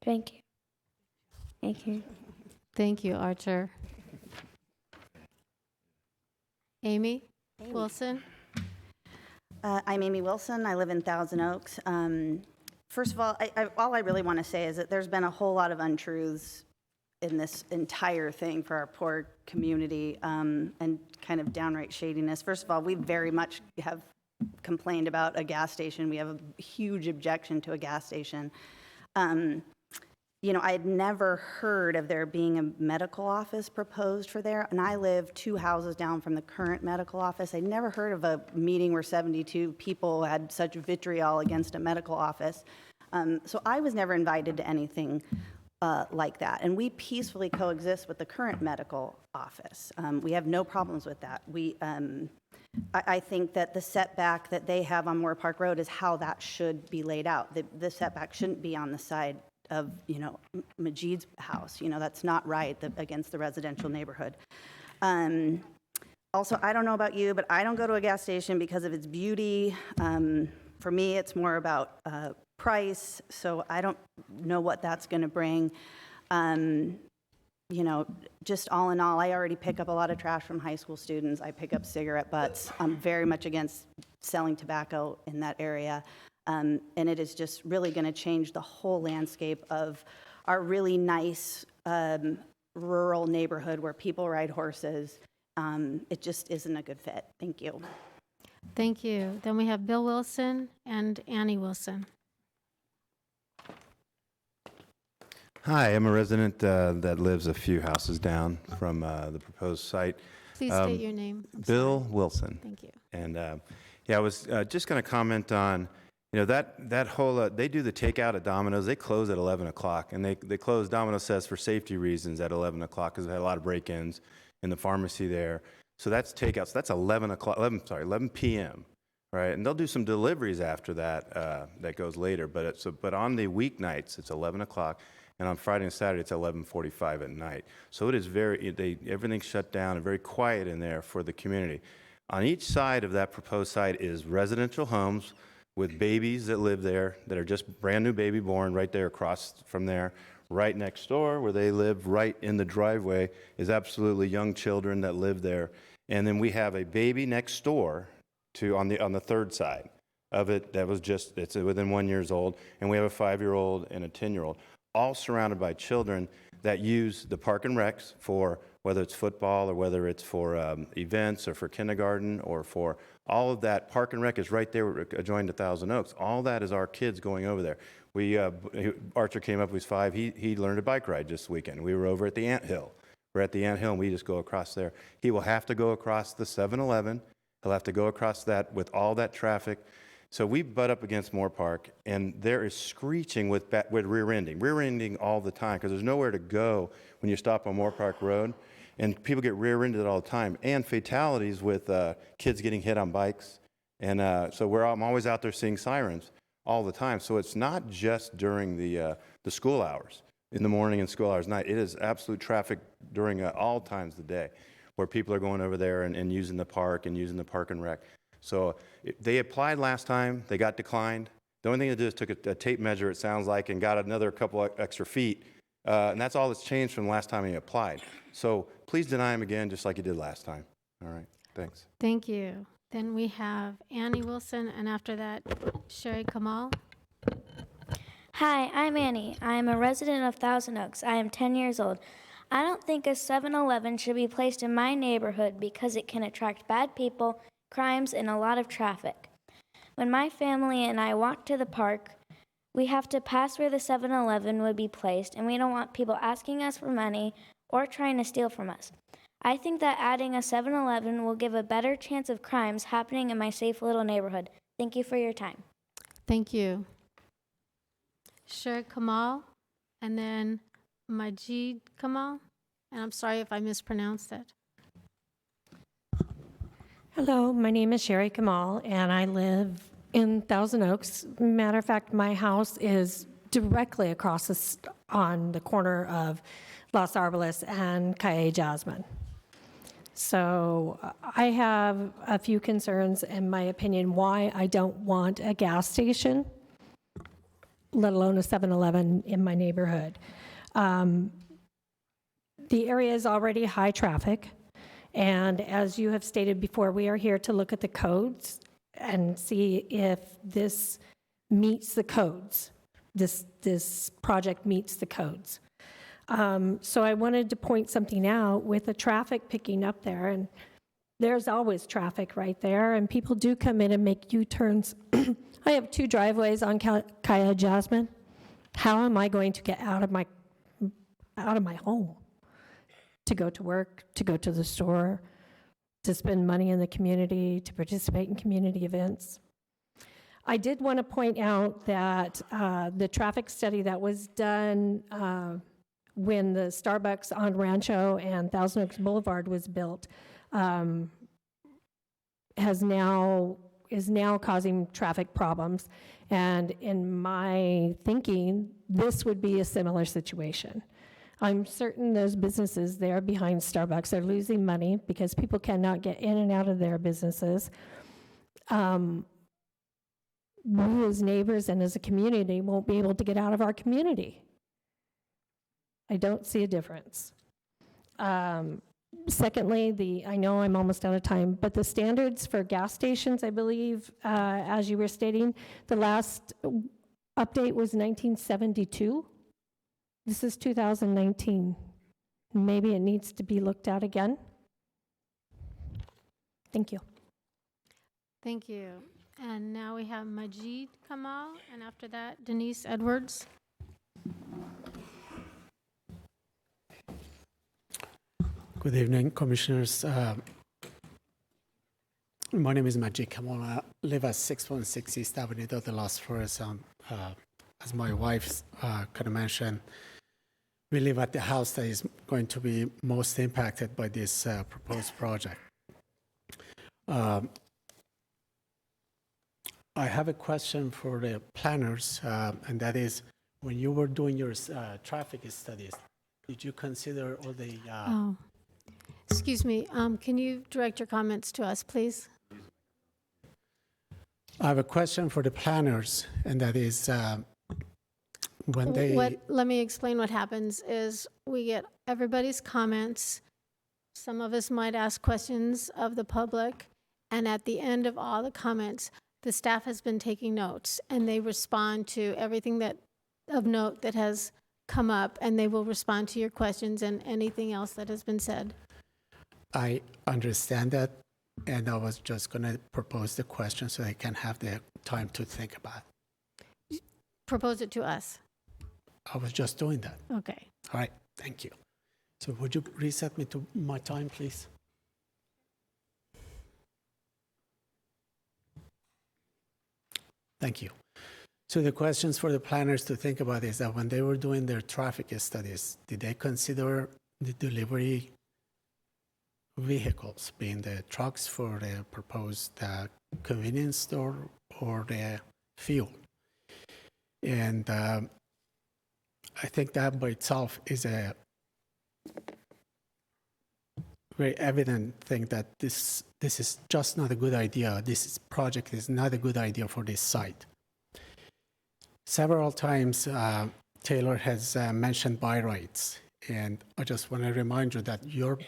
Thank you. Thank you. Thank you, Archer. Amy Wilson. I'm Amy Wilson. I live in Thousand Oaks. First of all, all I really want to say is that there's been a whole lot of untruths in this entire thing for our poor community and kind of downright shadiness. First of all, we very much have complained about a gas station. We have a huge objection to a gas station. I had never heard of there being a medical office proposed for there, and I live 2 houses down from the current medical office. I'd never heard of a meeting where 72 people had such vitriol against a medical office. So I was never invited to anything like that, and we peacefully coexist with the current medical office. We have no problems with that. I think that the setback that they have on Moore Park Road is how that should be laid out. The setback shouldn't be on the side of, Majid's house. That's not right against the residential neighborhood. Also, I don't know about you, but I don't go to a gas station because of its beauty. For me, it's more about price, so I don't know what that's going to bring. Just all in all, I already pick up a lot of trash from high school students. I pick up cigarette butts. I'm very much against selling tobacco in that area. And it is just really going to change the whole landscape of our really nice rural neighborhood where people ride horses. It just isn't a good fit. Thank you. Thank you. Then we have Bill Wilson and Annie Wilson. Hi, I'm a resident that lives a few houses down from the proposed site. Please state your name. Bill Wilson. Thank you. And I was just going to comment on, that whole, they do the takeout at Domino's. They close at 11 o'clock, and they close, Domino's says, for safety reasons at 11 o'clock because they had a lot of break-ins in the pharmacy there. So that's takeout. So that's 11 p.m., right? And they'll do some deliveries after that that goes later. But on the weeknights, it's 11 o'clock. And on Friday and Saturday, it's 11:45 at night. So it is everything's shut down and very quiet in there for the community. On each side of that proposed site is residential homes with babies that live there that are just brand new baby born right there across from there. Right next door where they live, right in the driveway, is absolutely young children that live there. And then we have a baby next door on the third side of it that it's within 1 year old. And we have a 5-year-old and a 10-year-old. All surrounded by children that use the park and recs for whether it's football or whether it's for events or for kindergarten or for all of that. Park and rec is right there adjoined to Thousand Oaks. All that is our kids going over there. Archer came up, he was 5. He learned a bike ride this weekend. We were over at the Anthill. We're at the Anthill, and we just go across there. He will have to go across the 7-Eleven. He'll have to go across that with all that traffic. So we butt up against Moore Park, and there is screeching with rear-ending all the time because there's nowhere to go when you stop on Moore Park Road, and people get rear-ended all the time, and fatalities with kids getting hit on bikes. And so I'm always out there seeing sirens all the time. So it's not just during the school hours, in the morning and school hours at night. It is absolute traffic during all times of the day where people are going over there and using the park and using the park and rec. So they applied last time, they got declined. The only thing they did is took a tape measure, it sounds like, and got another couple extra feet. And that's all that's changed from the last time he applied. So please deny him again, just like you did last time. All right, thanks. Thank you. Then we have Annie Wilson, and after that, Sherry Kamal. Hi, I'm Annie. I am a resident of Thousand Oaks. I am 10 years old. I don't think a 7-Eleven should be placed in my neighborhood because it can attract bad people, crimes, and a lot of traffic. When my family and I walk to the park, we have to pass where the 7-Eleven would be placed, and we don't want people asking us for money or trying to steal from us. I think that adding a 7-Eleven will give a better chance of crimes happening in my safe little neighborhood. Thank you for your time. Thank you. Sherry Kamal, and then Majid Kamal. And I'm sorry if I mispronounced it. Hello, my name is Sherry Kamal, and I live in Thousand Oaks. Matter of fact, my house is directly across on the corner of Los Arboles and Calle Jasmine. So I have a few concerns, in my opinion, why I don't want a gas station, let alone a 7-Eleven in my neighborhood. The area is already high traffic. And as you have stated before, we are here to look at the codes and see if this meets the codes. This project meets the codes. So I wanted to point something out with the traffic picking up there, and there's always traffic right there, and people do come in and make U-turns. I have 2 driveways on Calle Jasmine, How am I going to get out of my home to go to work, to go to the store, to spend money in the community, to participate in community events? I did want to point out that the traffic study that was done when the Starbucks on Rancho and Thousand Oaks Boulevard was built is now causing traffic problems. And in my thinking, this would be a similar situation. I'm certain those businesses there behind Starbucks are losing money because people cannot get in and out of their businesses. We as neighbors and as a community won't be able to get out of our community. I don't see a difference. Secondly, I know I'm almost out of time, but the standards for gas stations, I believe, as you were stating, the last update was 1972. This is 2019. Maybe it needs to be looked at again. Thank you. Thank you. And now we have Majid Kamal, and after that, Denise Edwards. Good evening, Commissioners. My name is Majid Kamal. I live at 616 East Avenue, the Las Flores. As my wife kind of mentioned, we live at the house that is going to be most impacted by this proposed project. I have a question for the planners, and that is, when you were doing your traffic studies, did you consider all the... Excuse me, can you direct your comments to us, please? I have a question for the planners, and that is, when they... Let me explain what happens is we get everybody's comments. Some of us might ask questions of the public, and at the end of all the comments, the staff has been taking notes, and they respond to everything that of note that has come up, and they will respond to your questions and anything else that has been said. I understand that, and I was just going to propose the question so they can have the time to think about it. Propose it to us. I was just doing that. Okay. All right, thank you. So would you reset me to my time, please? Thank you. So the questions for the planners to think about is that when they were doing their traffic studies, did they consider the delivery vehicles, being the trucks for the proposed convenience store or the fuel? And I think that by itself is a very evident thing that this is just not a good idea. This project is not a good idea for this site. Several times, Taylor has mentioned buy rights, and I just want to remind you that your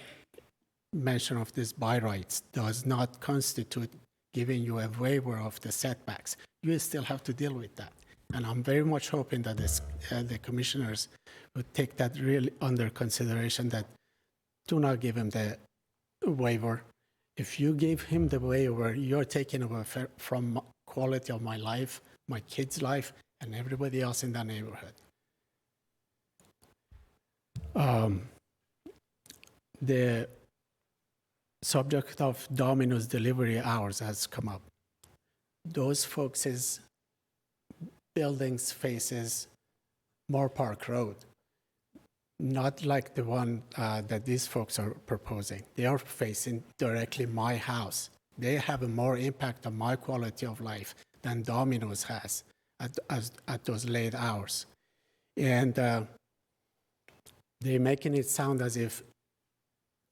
mention of these buy rights does not constitute giving you a waiver of the setbacks. You still have to deal with that. And I'm very much hoping that the commissioners would take that really under consideration, that do not give him the waiver. If you give him the waiver, you're taking away from quality of my life, my kids' life, and everybody else in that neighborhood. The subject of Domino's delivery hours has come up. Those folks' buildings faces Moore Park Road, not like the one that these folks are proposing. They are facing directly my house. They have a more impact on my quality of life than Domino's has at those late hours. And they're making it sound as if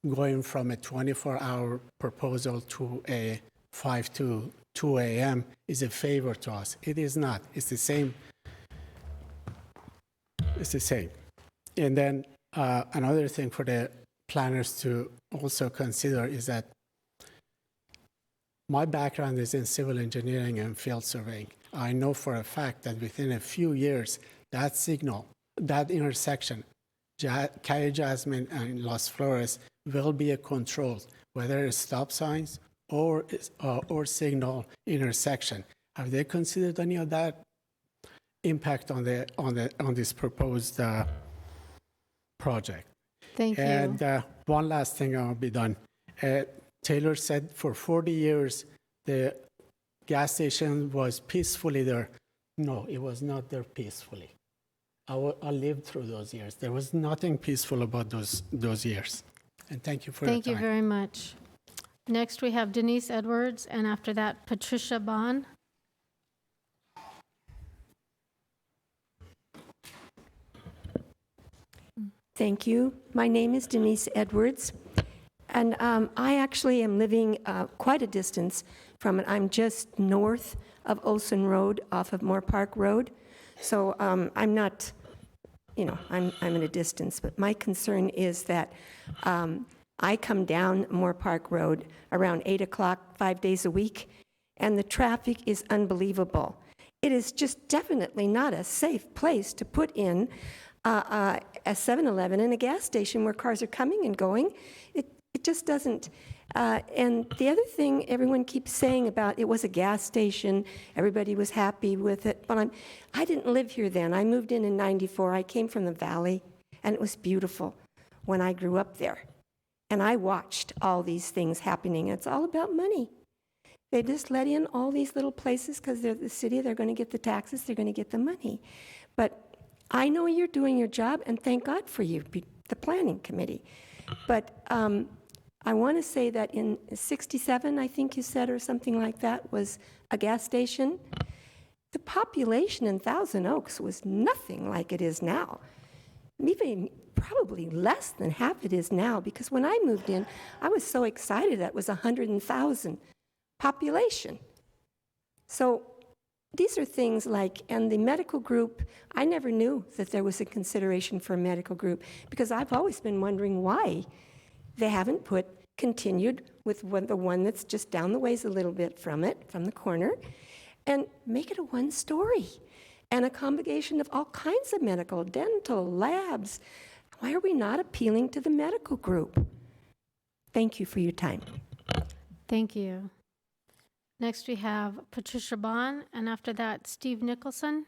going from a 24-hour proposal to a 5 to 2 a.m. is a favor to us. It is not. It's the same. It's the same. And then another thing for the planners to also consider is that my background is in civil engineering and field surveying. I know for a fact that within a few years, that signal, that intersection, Calle Jasmine and Las Flores, will be a controlled, whether it's stop signs or signal intersection. Have they considered any of that? impact on this proposed project. Thank you. And one last thing, I'll be done. Taylor said for 40 years the gas station was peacefully there. No, it was not there peacefully. I lived through those years. There was nothing peaceful about those years. And thank you for your time. Thank you very much. Next, we have Denise Edwards, and after that, Patricia Bond. Thank you. My name is Denise Edwards, and I actually am living quite a distance from it. I'm just north of Olson Road off of Moore Park Road, so I'm not, I'm at a distance, but my concern is that I come down Moore Park Road around 8 o'clock, 5 days a week, and the traffic is unbelievable. It is just definitely not a safe place to put in a 7-Eleven and a gas station where cars are coming and going. It just doesn't. And the other thing everyone keeps saying about it was a gas station, everybody was happy with it, but I didn't live here then. I moved in '94. I came from the valley, and it was beautiful when I grew up there. And I watched all these things happening. It's all about money. They just let in all these little places because they're the city, they're going to get the taxes, they're going to get the money. But I know you're doing your job, and thank God for you, the planning committee. But I want to say that in '67, I think you said, or something like that, was a gas station. The population in Thousand Oaks was nothing like it is now. Even probably less than half it is now, because when I moved in, I was so excited that it was 100,000 population. So these are things like, and the medical group, I never knew that there was a consideration for a medical group, because I've always been wondering why they haven't continued with the one that's just down the ways a little bit from the corner, and make it a one-story, and a combination of all kinds of medical, dental, labs. Why are we not appealing to the medical group? Thank you for your time. Thank you. Next, we have Patricia Bond, and after that, Steve Nicholson.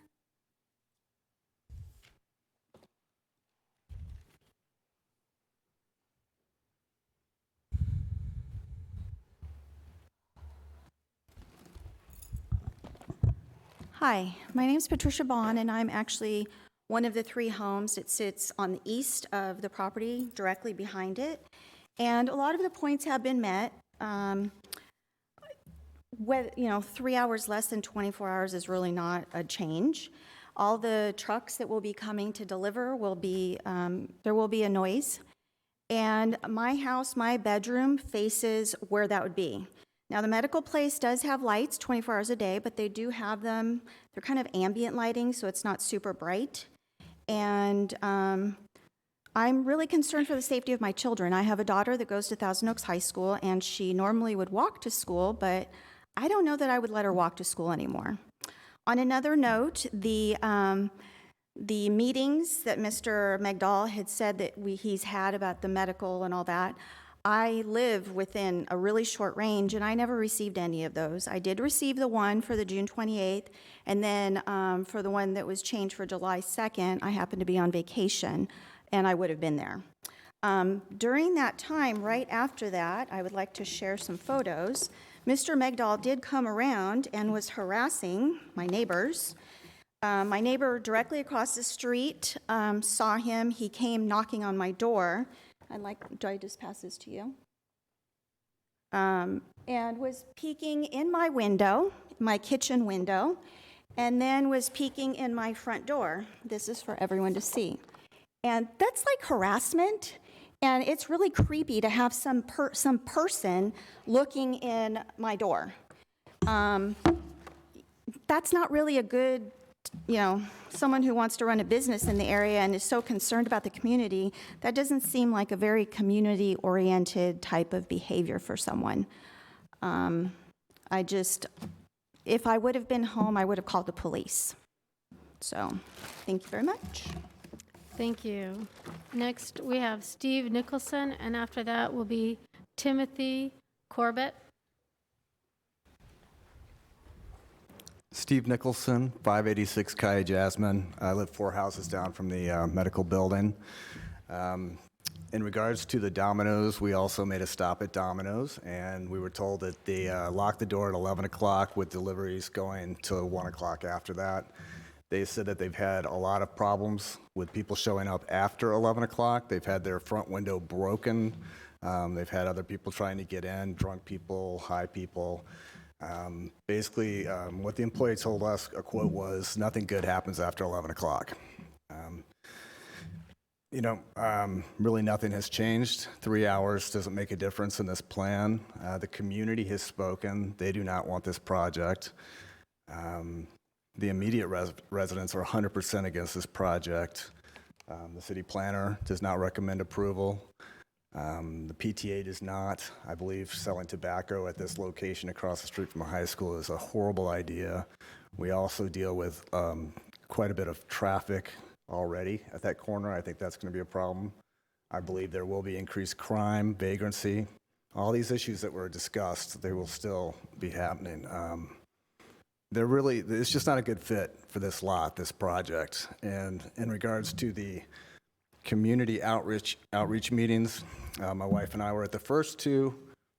Hi, my name is Patricia Bond, and I'm actually one of the 3 homes that sits on the east of the property, directly behind it. And a lot of the points have been met. 3 hours less than 24 hours is really not a change. All the trucks that will be coming to deliver will be, there will be a noise. And my house, my bedroom faces where that would be. Now, the medical place does have lights 24 hours a day, but they do have them, they're kind of ambient lighting, so it's not super bright. And I'm really concerned for the safety of my children. I have a daughter that goes to Thousand Oaks High School, and she normally would walk to school, but I don't know that I would let her walk to school anymore. On another note, the meetings that Mr. Megdal had said that he's had about the medical and all that, I live within a really short range, and I never received any of those. I did receive the one for the June 28th, and then for the one that was changed for July 2nd, I happened to be on vacation, and I would have been there. During that time, right after that, I would like to share some photos. Mr. Megdal did come around and was harassing my neighbors. My neighbor directly across the street saw him. He came knocking on my door. Do I just pass this to you? And was peeking in my window, my kitchen window, and then was peeking in my front door. This is for everyone to see. And that's like harassment, and it's really creepy to have some person looking in my door. That's not really a good, someone who wants to run a business in the area and is so concerned about the community. That doesn't seem like a very community-oriented type of behavior for someone. If I would have been home, I would have called the police. So, thank you very much. Thank you. Next, we have Steve Nicholson, and after that will be Timothy Corbett. Steve Nicholson, 586 Kaya Jasmine. I live 4 houses down from the medical building. In regards to the Domino's, we also made a stop at Domino's, and we were told that they locked the door at 11 o'clock with deliveries going to 1 o'clock after that. They said that they've had a lot of problems with people showing up after 11 o'clock. They've had their front window broken. They've had other people trying to get in, drunk people, high people. Basically, what the employee told us, a quote was, "Nothing good happens after 11 o'clock." Really nothing has changed. 3 hours doesn't make a difference in this plan. The community has spoken. They do not want this project. The immediate residents are 100% against this project. The city planner does not recommend approval. The PTA does not. I believe selling tobacco at this location across the street from a high school is a horrible idea. We also deal with quite a bit of traffic already at that corner. I think that's going to be a problem. I believe there will be increased crime, vagrancy. All these issues that were discussed, they will still be happening. It's just not a good fit for this lot, this project. And in regards to the community outreach meetings, my wife and I were at the first 2.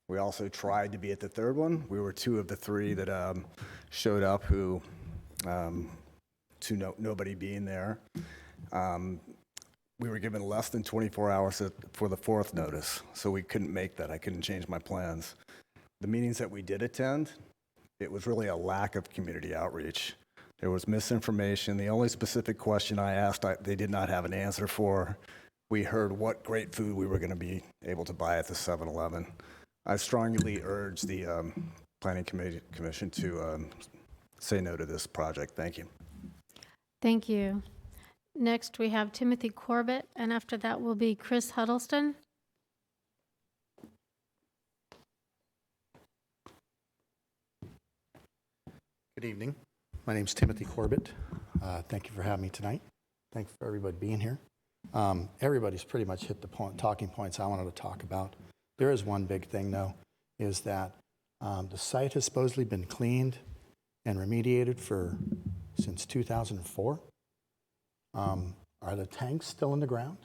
We also tried to be at the third one. We were 2 of the 3 that showed up to nobody being there. We were given less than 24 hours for the 4th notice, so we couldn't make that. I couldn't change my plans. The meetings that we did attend, it was really a lack of community outreach. There was misinformation. The only specific question I asked, they did not have an answer for. We heard what great food we were going to be able to buy at the 7-Eleven. I strongly urge the Planning Commission to say no to this project. Thank you. Thank you. Next, we have Timothy Corbett, and after that will be Chris Huddleston. Good evening. My name's Timothy Corbett. Thank you for having me tonight. Thank you for everybody being here. Everybody's pretty much hit the talking points I wanted to talk about. There is one big thing, though, is that the site has supposedly been cleaned and remediated since 2004. Are the tanks still in the ground?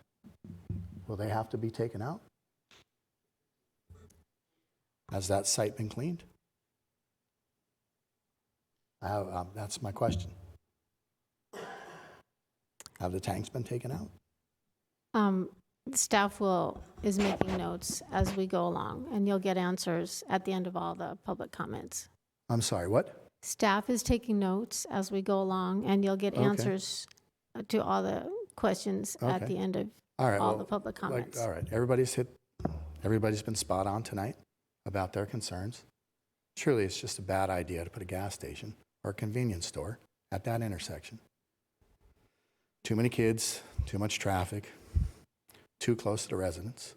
Will they have to be taken out? Has that site been cleaned? That's my question. Have the tanks been taken out? Staff is making notes as we go along, and you'll get answers at the end of all the public comments. I'm sorry, what? Staff is taking notes as we go along, and you'll get answers to all the questions at the end of all the public comments. All right, everybody's been spot on tonight about their concerns. Truly, it's just a bad idea to put a gas station or a convenience store at that intersection. Too many kids, too much traffic, too close to the residents,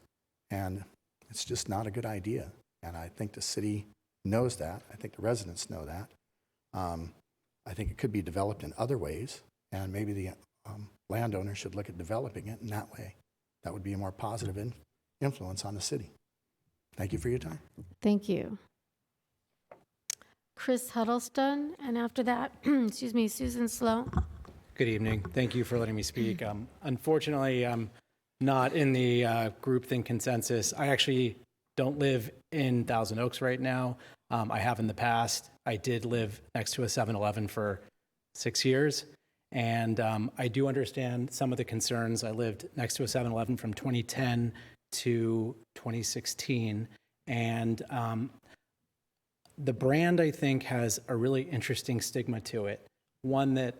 and it's just not a good idea. And I think the city knows that. I think the residents know that. I think it could be developed in other ways, and maybe the landowner should look at developing it in that way. That would be a more positive influence on the city. Thank you for your time. Thank you. Chris Huddleston, and after that, excuse me, Susan Slow. Good evening. Thank you for letting me speak. Unfortunately, I'm not in the groupthink consensus. I actually don't live in Thousand Oaks right now. I have in the past. I did live next to a 7-Eleven for 6 years, and I do understand some of the concerns. I lived next to a 7-Eleven from 2010 to 2016, and the brand, I think, has a really interesting stigma to it. One that,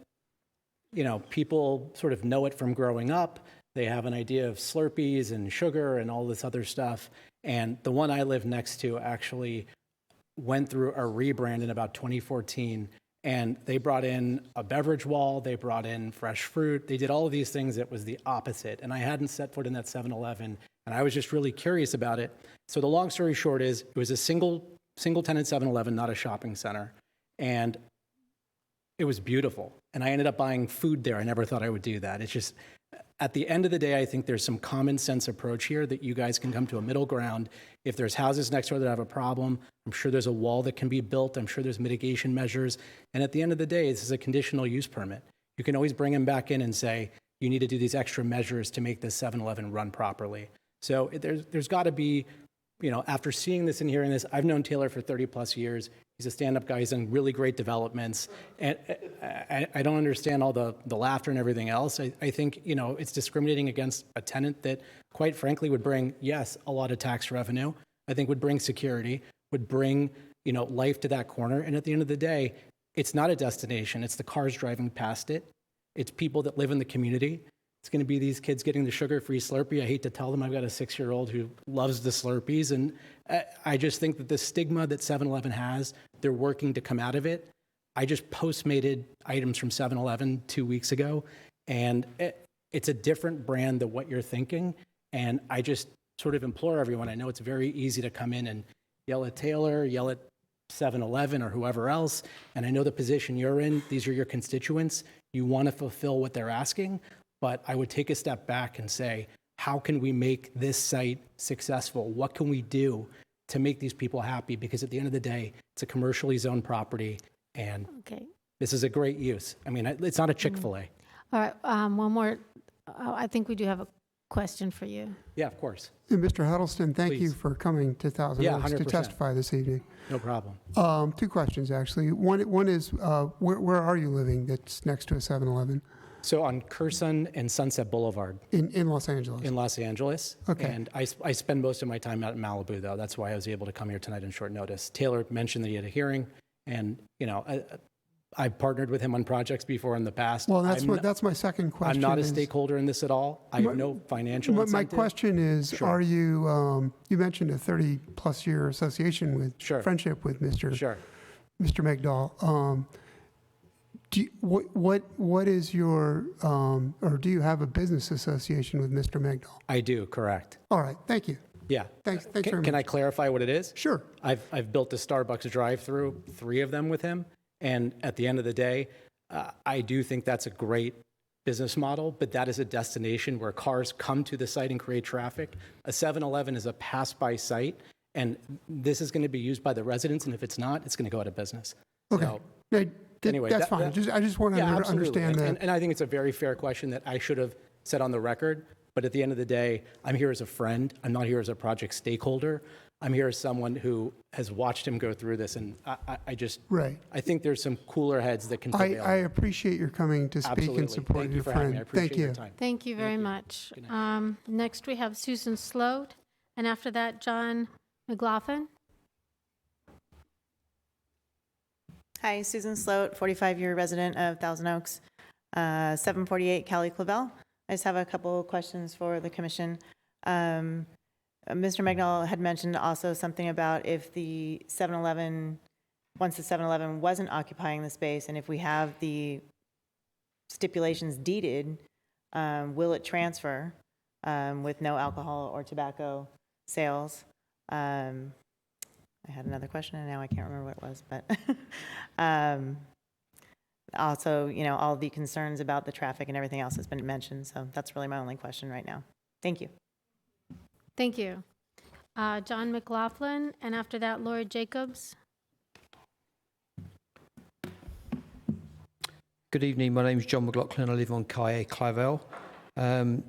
people sort of know it from growing up. They have an idea of Slurpees and sugar and all this other stuff. And the one I live next to actually went through a rebrand in about 2014. And they brought in a beverage wall. They brought in fresh fruit. They did all of these things that was the opposite. And I hadn't set foot in that 7-Eleven. And I was just really curious about it. So the long story short is it was a single tenant 7-Eleven, not a shopping center. And it was beautiful. And I ended up buying food there. I never thought I would do that. It's just, At the end of the day, I think there's some common sense approach here that you guys can come to a middle ground. If there's houses next door that have a problem, I'm sure there's a wall that can be built. I'm sure there's mitigation measures. And at the end of the day, this is a conditional use permit. You can always bring them back in and say, you need to do these extra measures to make this 7-Eleven run properly. So there's got to be, after seeing this and hearing this, I've known Taylor for 30 plus years. He's a stand-up guy. He's done really great developments. And I don't understand all the laughter and everything else. I think, it's discriminating against a tenant that, quite frankly, would bring, yes, a lot of tax revenue. I think would bring security, would bring, life to that corner. And at the end of the day, it's not a destination. It's the cars driving past it. It's people that live in the community. It's going to be these kids getting the sugar-free Slurpee. I hate to tell them I've got a 6-year-old who loves the Slurpees. And I just think that the stigma that 7-Eleven has, they're working to come out of it. I just postmated items from 7-Eleven 2 weeks ago, and it's a different brand than what you're thinking. And I just sort of implore everyone, I know it's very easy to come in and yell at Taylor, yell at 7-Eleven or whoever else. And I know the position you're in, these are your constituents. You want to fulfill what they're asking. But I would take a step back and say, how can we make this site successful? What can we do to make these people happy? Because at the end of the day, it's a commercially zoned property, and this is a great use. I mean, it's not a Chick-fil-A. All right, one more. I think we do have a question for you. Yeah, of course. And Mr. Huddleston, thank you Please. for coming to Thousand Oaks to 100%. testify this evening. No problem. 2 questions, actually. One is, where are you living that's next to a 7-Eleven? So on Curson and Sunset Boulevard. In Los Angeles? In Los Angeles. Okay. And I spend most of my time out in Malibu, though. That's why I was able to come here tonight on short notice. Taylor mentioned that he had a hearing, and, I've partnered with him on projects before in the past. Well, that's my second question. I'm not a stakeholder in this at all. I have no financial incentive. My question is, Sure. are you, you mentioned a 30-plus year association with, friendship with Mr. Megdal. What is your, or do you have a business association with Mr. Megdal? I do, correct. All right, thank you. Yeah. Thanks very much. Can I clarify what it is? Sure. I've built a Starbucks drive-through, 3 of them with him. And at the end of the day, I do think that's a great business model, but that is a destination where cars come to the site and create traffic. A 7-Eleven is a pass-by site, and this is going to be used by the residents, and if it's not, it's going to go out of business. Okay. So, anyway, that's fine. I just want to understand that. And I think it's a very fair question that I should have said on the record. But at the end of the day, I'm here as a friend. I'm not here as a project stakeholder. I'm here as someone who has watched him go through this. And I just, I think there's some cooler heads that can prevail. I appreciate your coming to speak in support of your friend. Thank you. Thank you very much. Next, we have Susan Sloat, and after that, John McLaughlin. Hi, Susan Sloat, 45-year resident of Thousand Oaks, 748 Cali Clavel. I just have a couple questions for the commission. Mr. Megdal had mentioned also something about if the 7-Eleven, once the 7-Eleven wasn't occupying the space, and if we have the stipulations deeded, will it transfer with no alcohol or tobacco sales? I had another question, and now I can't remember what it was, but also, all the concerns about the traffic and everything else has been mentioned, so that's really my only question right now. Thank you. Thank you. John McLaughlin, and after that, Laura Jacobs. Good evening, my name is John McLaughlin, I live on Calle Clavel.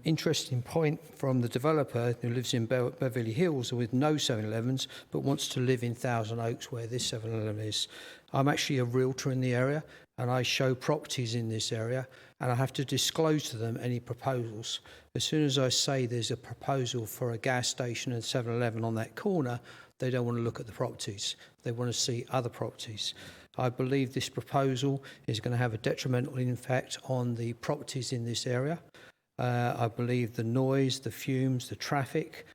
Interesting point from the developer who lives in Beverly Hills with no 7-Elevens, but wants to live in Thousand Oaks where this 7-Eleven is. I'm actually a realtor in the area, and I show properties in this area, and I have to disclose to them any proposals. As soon as I say there's a proposal for a gas station and 7-Eleven on that corner, they don't want to look at the properties. They want to see other properties. I believe this proposal is going to have a detrimental impact on the properties in this area. I believe the noise, the fumes, the traffic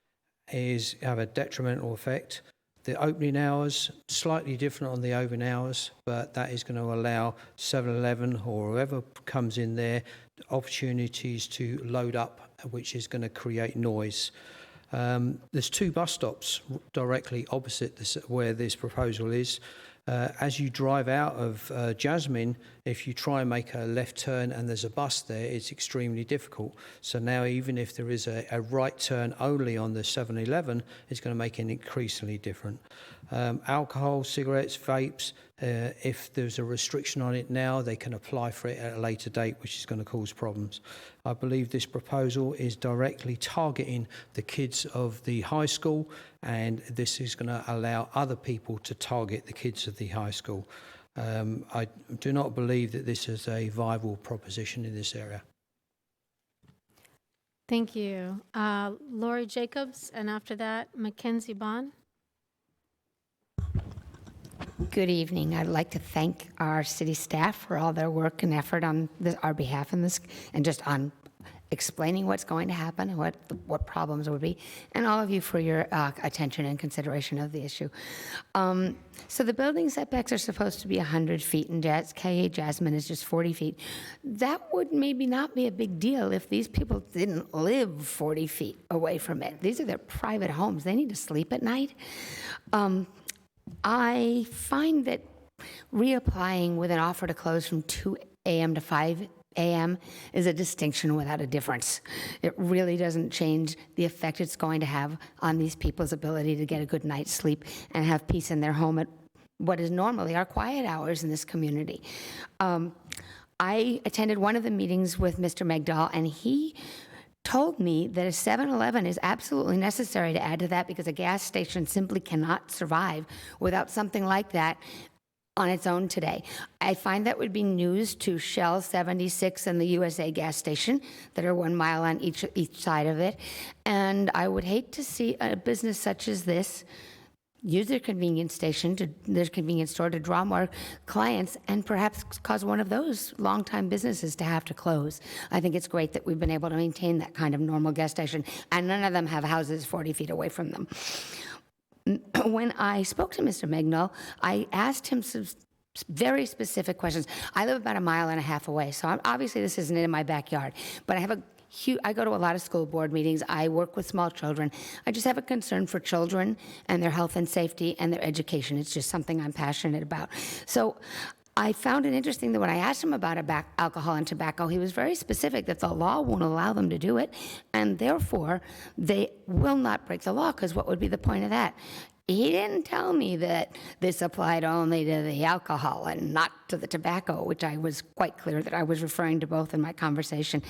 have a detrimental effect. The opening hours, slightly different on the open hours, but that is going to allow 7-Eleven or whoever comes in there opportunities to load up, which is going to create noise. There's 2 bus stops directly opposite where this proposal is. As you drive out of Jasmine, if you try and make a left turn and there's a bus there, it's extremely difficult. So now even if there is a right turn only on the 7-Eleven, it's going to make it increasingly different. Alcohol, cigarettes, vapes, if there's a restriction on it now, they can apply for it at a later date, which is going to cause problems. I believe this proposal is directly targeting the kids of the high school, and this is going to allow other people to target the kids of the high school. I do not believe that this is a viable proposition in this area. Thank you. Lori Jacobs, and after that, Mackenzie Bond. Good evening. I'd like to thank our city staff for all their work and effort on our behalf in this, and just on explaining what's going to happen and what problems would be, and all of you for your attention and consideration of the issue. So the building setbacks are supposed to be 100 feet, and KA Jasmine is just 40 feet. That would maybe not be a big deal if these people didn't live 40 feet away from it. These are their private homes. They need to sleep at night. I find that reapplying with an offer to close from 2 a.m. to 5 a.m. is a distinction without a difference. It really doesn't change the effect it's going to have on these people's ability to get a good night's sleep and have peace in their home at what is normally our quiet hours in this community. I attended one of the meetings with Mr. Megdal, and he told me that a 7-Eleven is absolutely necessary to add to that, because a gas station simply cannot survive without something like that on its own today. I find that would be news to Shell 76 and the USA gas station that are 1 mile on each side of it. And I would hate to see a business such as this use their convenience store to draw more clients and perhaps cause one of those longtime businesses to have to close. I think it's great that we've been able to maintain that kind of normal gas station, and none of them have houses 40 feet away from them. When I spoke to Mr. Megdal, I asked him some very specific questions. I live about 1.5 miles away, so obviously this isn't in my backyard, but I go to a lot of school board meetings. I work with small children. I just have a concern for children and their health and safety and their education. It's just something I'm passionate about. So I found it interesting that when I asked him about alcohol and tobacco, he was very specific that the law won't allow them to do it, and therefore they will not break the law, because what would be the point of that? He didn't tell me that this applied only to the alcohol and not to the tobacco, which I was quite clear that I was referring to both in my conversation.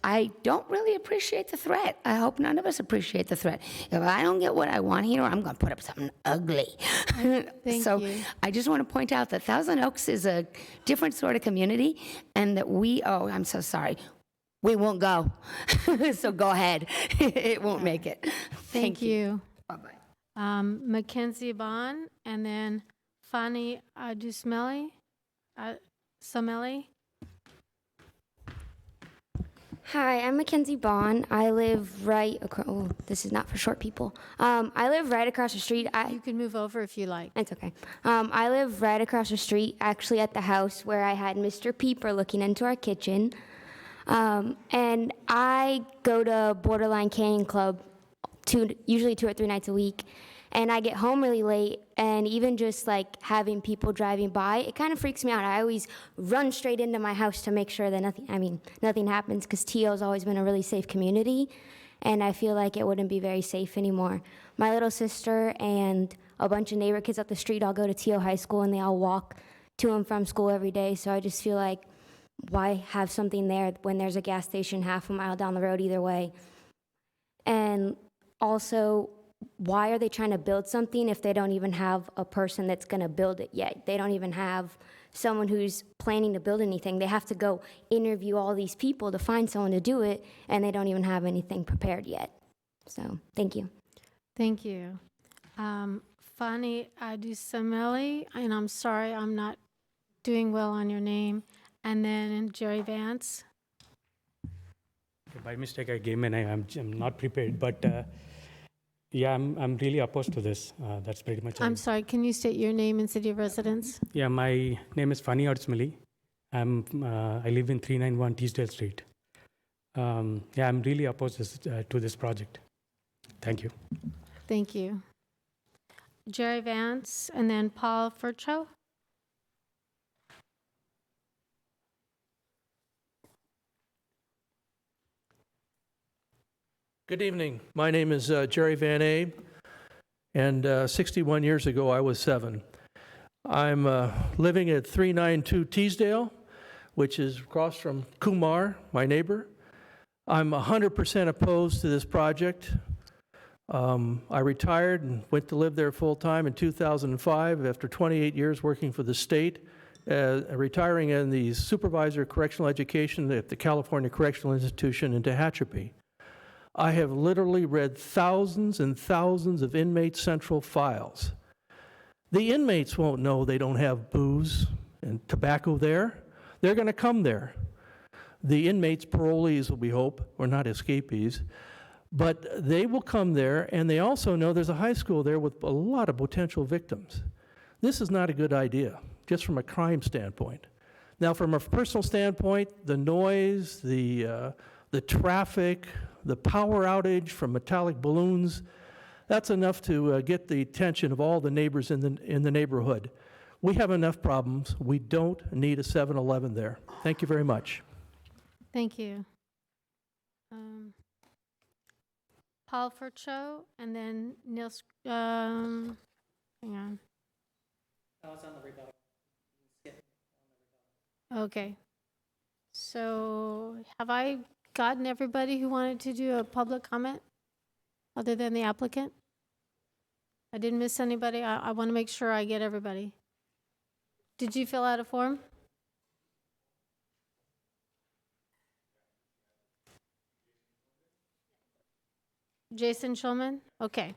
I don't really appreciate the threat. I hope none of us appreciate the threat. If I don't get what I want here, I'm going to put up something ugly. Thank you. I just want to point out that Thousand Oaks is a different sort of community, and that I'm so sorry. We won't go. So go ahead. It won't make it. Thank you. Bye-bye. Mackenzie Bond, and then Fani Adusmeli. Sameli. Hi, I'm Mackenzie Bond. I live right across. Oh, this is not for short people. I live right across the street. You can move over if you like. It's okay. I live right across the street, actually at the house where I had Mr. Peeper looking into our kitchen. And I go to Borderline Canyon Club usually 2 or 3 nights a week. And I get home really late, and even just like having people driving by, it kind of freaks me out. I always run straight into my house to make sure that nothing happens, because TO's always been a really safe community, and I feel like it wouldn't be very safe anymore. My little sister and a bunch of neighbor kids up the street all go to TO High School, and they all walk to and from school every day, so I just feel like, why have something there when there's a gas station half a mile down the road either way? And also, why are they trying to build something if they don't even have a person that's going to build it yet? They don't even have someone who's planning to build anything. They have to go interview all these people to find someone to do it, and they don't even have anything prepared yet. So, thank you. Thank you. Fani Adusmeli, and I'm sorry I'm not doing well on your name. And then Jerry Vance. By mistake, I gave my name. I'm not prepared, but yeah, I'm really opposed to this. That's pretty much. I'm sorry. Can you state your name and city of residence? Yeah, my name is Fani Adusmeli. I live in 391 Teasdale Street. Yeah, I'm really opposed to this project. Thank you. Thank you. Jerry Vance, and then Paul Furcho. Good evening. My name is Jerry Van Abe, and 61 years ago I was 7. I'm living at 392 Teesdale, which is across from Kumar, my neighbor. I'm 100% opposed to this project. I retired and went to live there full-time in 2005 after 28 years working for the state, retiring as the supervisor of correctional education at the California Correctional Institution in Tehachapi. I have literally read thousands and thousands of inmate central files. The inmates won't know they don't have booze and tobacco there. They're going to come there. The inmates, parolees, we hope, or not escapees, but they will come there, and they also know there's a high school there with a lot of potential victims. This is not a good idea, just from a crime standpoint. Now, from a personal standpoint, the noise, the traffic, the power outage from metallic balloons, that's enough to get the attention of all the neighbors in the neighborhood. We have enough problems. We don't need a 7-Eleven there. Thank you very much. Thank you. Paul Furcho, and then Neil, hang on. Okay. So have I gotten everybody who wanted to do a public comment other than the applicant? I didn't miss anybody. I want to make sure I get everybody. Did you fill out a form? Jason Schulman? Okay.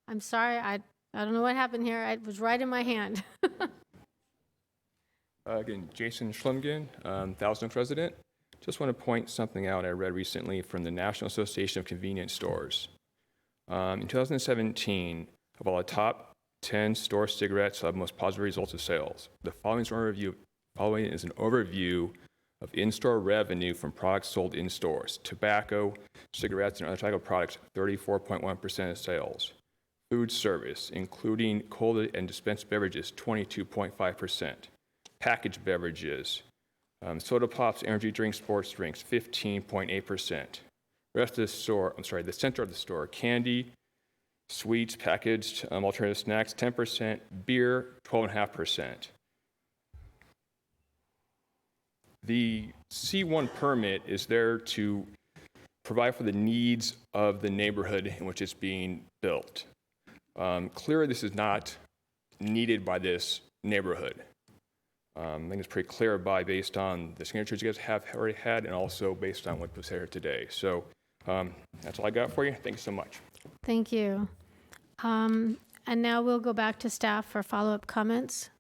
I'm sorry, I don't know what happened here. It was right in my hand. Again, Jason Schlumgen, Thousand Oaks resident. Just want to point something out I read recently from the National Association of Convenience Stores. In 2017, of all the top 10 store cigarettes that have most positive results of sales, the following is an overview of in-store revenue from products sold in stores. Tobacco, cigarettes, and other tobacco products, 34.1% of sales. Food service, including cold and dispensed beverages, 22.5%. Packaged beverages, soda pops, energy drinks, sports drinks, 15.8%. Rest of the store, the center of the store, candy, sweets, packaged alternative snacks, 10%. Beer, 12.5%. The C1 permit is there to provide for the needs of the neighborhood in which it's being built. Clearly, this is not needed by this neighborhood. I think it's pretty clear based on the signatures you guys have already had and also based on what was here today. So that's all I got for you. Thank you so much. Thank you. And now we'll go back to staff for follow-up comments.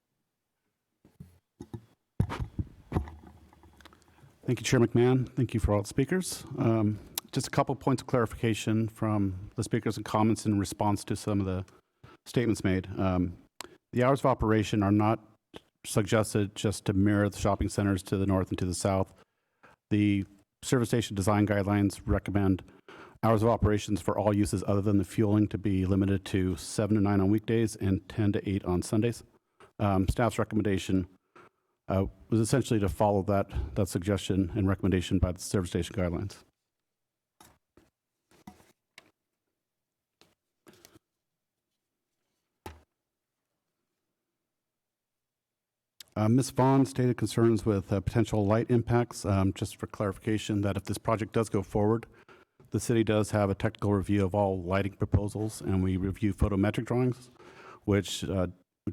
Thank you, Chair McMahon. Thank you for all the speakers. Just a couple points of clarification from the speakers and comments in response to some of the statements made. The hours of operation are not suggested just to mirror the shopping centers to the north and to the south. The service station design guidelines recommend hours of operations for all uses other than the fueling to be limited to 7 to 9 on weekdays and 10 to 8 on Sundays. Staff's recommendation was essentially to follow that suggestion and recommendation by the service station guidelines. Ms. Vaughn stated concerns with potential light impacts. Just for clarification, that if this project does go forward, the city does have a technical review of all lighting proposals, and we review photometric drawings, which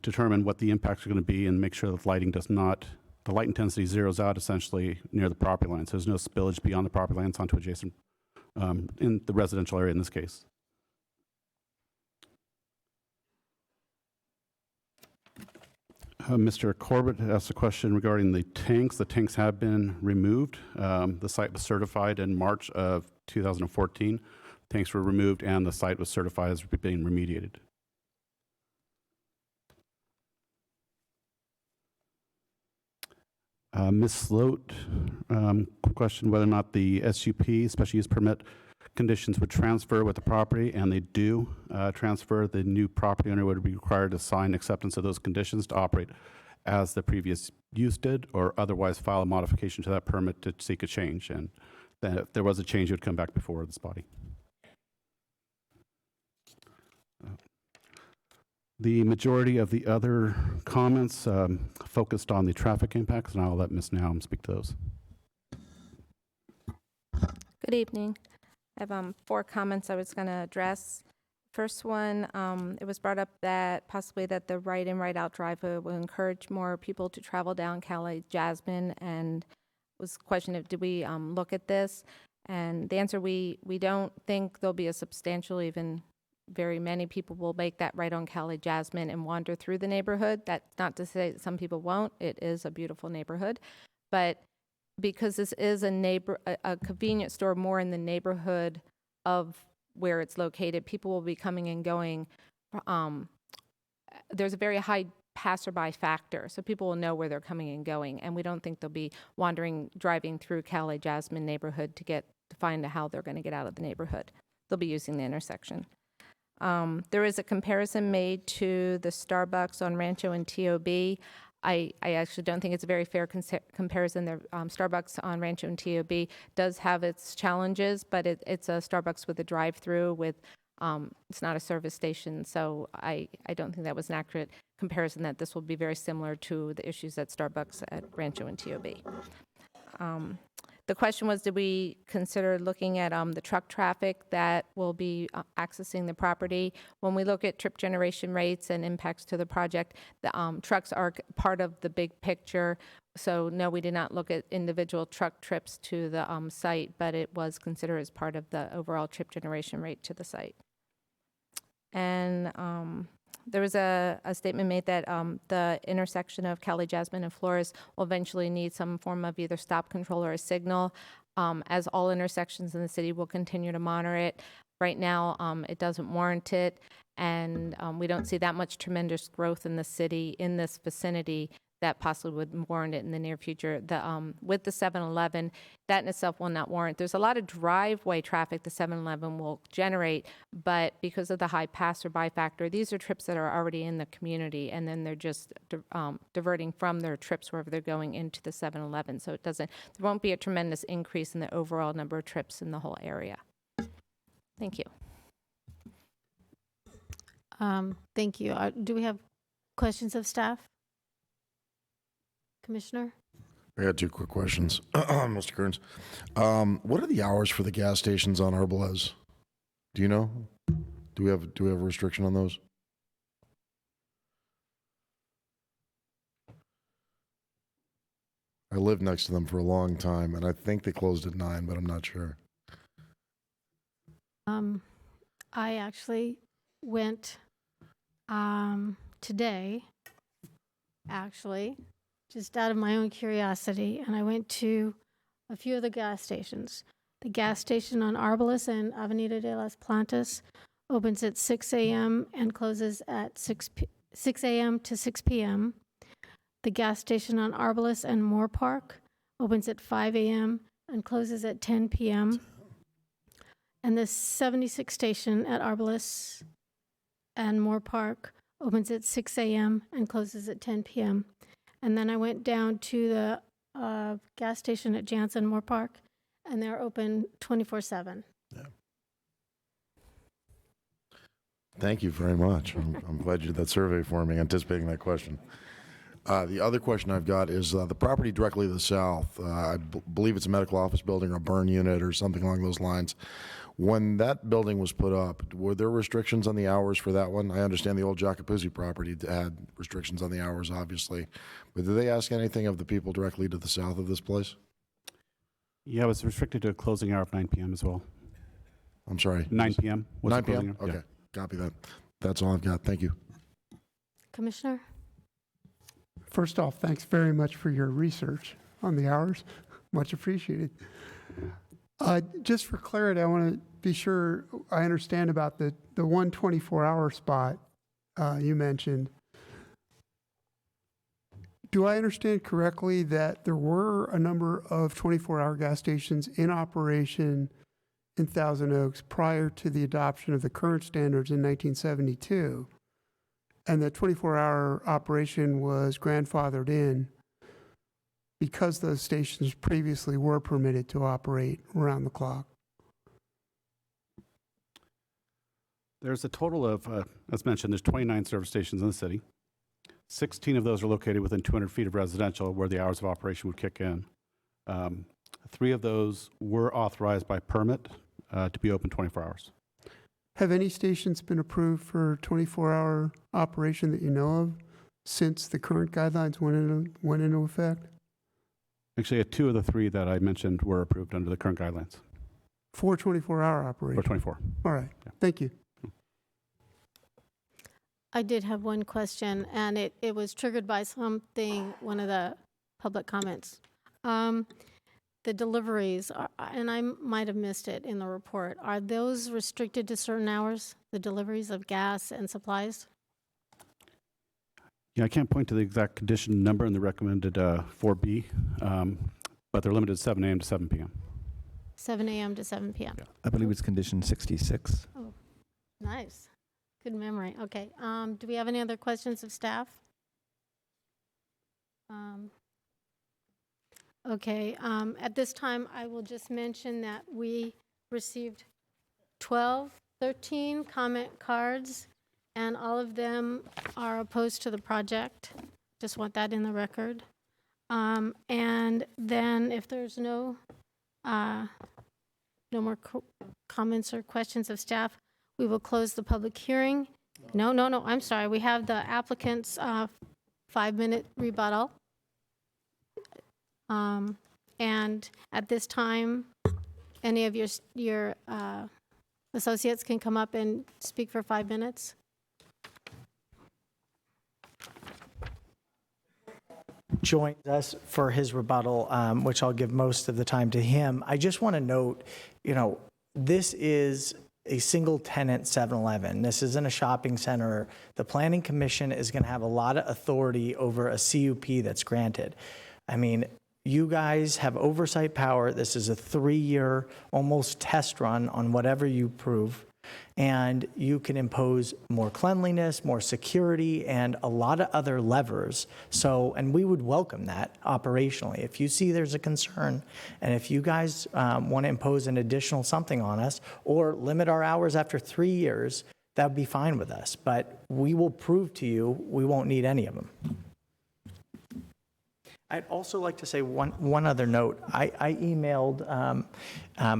determine what the impacts are going to be and make sure that lighting does not, the light intensity zeroes out essentially near the property line. So there's no spillage beyond the property lines onto adjacent, in the residential area in this case. Mr. Corbett asked a question regarding the tanks. The tanks have been removed. The site was certified in March of 2014. Tanks were removed and the site was certified as being remediated. Ms. Sloat questioned whether or not the SUP, special use permit, conditions would transfer with the property, and they do transfer. The new property owner would be required to sign acceptance of those conditions to operate as the previous use did, or otherwise file a modification to that permit to seek a change. And then if there was a change, it would come back before this body. The majority of the other comments focused on the traffic impacts, and I'll let Ms. Naum speak to those. Good evening. I have 4 comments I was going to address. First one, it was brought up that possibly that the right-in, right-out driveway will encourage more people to travel down Cali Jasmine, and was questioned if did we look at this, and the answer we don't think there'll be a substantial, even very many people will make that right on Cali Jasmine and wander through the neighborhood. That's not to say that some people won't. It is a beautiful neighborhood, but because this is a convenience store more in the neighborhood of where it's located, people will be coming and going. There's a very high passerby factor, so people will know where they're coming and going, and we don't think they'll be driving through Cali Jasmine neighborhood to find out how they're going to get out of the neighborhood. They'll be using the intersection. There is a comparison made to the Starbucks on Rancho and TOB. I actually don't think it's a very fair comparison. The Starbucks on Rancho and TOB does have its challenges, but it's a Starbucks with a drive-through with, it's not a service station, so I don't think that was an accurate comparison, that this will be very similar to the issues at Starbucks at Rancho and TOB. The question was, did we consider looking at the truck traffic that will be accessing the property? When we look at trip generation rates and impacts to the project, the trucks are part of the big picture. So no, we did not look at individual truck trips to the site, but it was considered as part of the overall trip generation rate to the site. And there was a statement made that the intersection of Cali Jasmine and Flores will eventually need some form of either stop control or a signal. As all intersections in the city, will continue to monitor it. Right now, it doesn't warrant it, and we don't see that much tremendous growth in the city in this vicinity that possibly would warrant it in the near future. With the 7-Eleven, that in itself will not warrant. There's a lot of driveway traffic the 7-Eleven will generate, but because of the high passerby factor, these are trips that are already in the community, and then they're just diverting from their trips wherever they're going into the 7-Eleven. So there won't be a tremendous increase in the overall number of trips in the whole area. Thank you. Thank you. Do we have questions of staff? Commissioner? I got 2 quick questions, Mr. Kearns. What are the hours for the gas stations on Arbalez? Do you know? Do we have a restriction on those? I lived next to them for a long time, and I think they closed at 9, but I'm not sure. I actually went today, just out of my own curiosity, and I went to a few of the gas stations. The gas station on Arbalez and Avenida de las Plantas opens at 6 a.m. and closes at 6 a.m. to 6 p.m. The gas station on Arbalez and Moore Park opens at 5 a.m. and closes at 10 p.m. And the 76 station at Arbalez and Moore Park opens at 6 a.m. and closes at 10 p.m. And then I went down to the gas station at Jansen Moore Park, and they're open 24/7. Yeah. Thank you very much. I'm glad you did that survey for me, anticipating that question. The other question I've got is the property directly to the south. I believe it's a medical office building or a burn unit or something along those lines. When that building was put up, were there restrictions on the hours for that one? I understand the old Jacopuzzi property had restrictions on the hours, obviously. But did they ask anything of the people directly to the south of this place? Yeah, it was restricted to a closing hour of 9 p.m. as well. I'm sorry? 9 p.m. was 9 the closing p.m.? hour. Okay, Yeah. copy that. That's all I've got. Thank you. Commissioner? First off, thanks very much for your research on the hours. Much appreciated. Just for clarity, I want to be sure I understand about the 124-hour spot you mentioned. do I understand correctly that there were a number of 24-hour gas stations in operation in Thousand Oaks prior to the adoption of the current standards in 1972, and that 24-hour operation was grandfathered in because those stations previously were permitted to operate around the clock? There's a total of, as mentioned, there's 29 service stations in the city. 16 of those are located within 200 feet of residential where the hours of operation would kick in. 3 of those were authorized by permit to be open 24 hours. Have any stations been approved for 24-hour operation that you know of since the current guidelines went into effect? Actually, 2 of the 3 that I mentioned were approved under the current guidelines. For 24-hour operation? For 24. All right. Yeah. Thank you. I did have one question, and it was triggered by something, one of the public comments. The deliveries, and I might have missed it in the report, are those restricted to certain hours, the deliveries of gas and supplies? Yeah, I can't point to the exact condition number in the recommended 4B, but they're limited 7 a.m. to 7 p.m. 7 a.m. to 7 p.m. Yeah. I believe it's condition 66. Oh, nice. Good memory. Okay. Do we have any other questions of staff? Okay. At this time, I will just mention that we received 13 comment cards, and all of them are opposed to the project. Just want that in the record. And then if there's no more comments or questions of staff, we will close the public hearing. No, I'm sorry. We have the applicant's 5-minute rebuttal. And at this time, any of your associates can come up and speak for 5 minutes. Joins us for his rebuttal, which I'll give most of the time to him. I just want to note, this is a single tenant 7-Eleven. This isn't a shopping center. The Planning Commission is going to have a lot of authority over a CUP that's granted. I mean, you guys have oversight power. This is a 3-year almost test run on whatever you approve. And you can impose more cleanliness, more security, and a lot of other levers. So, and we would welcome that operationally. If you see there's a concern, and if you guys want to impose an additional something on us, or limit our hours after 3 years, that would be fine with us. But we will prove to you we won't need any of them. I'd also like to say one other note. I emailed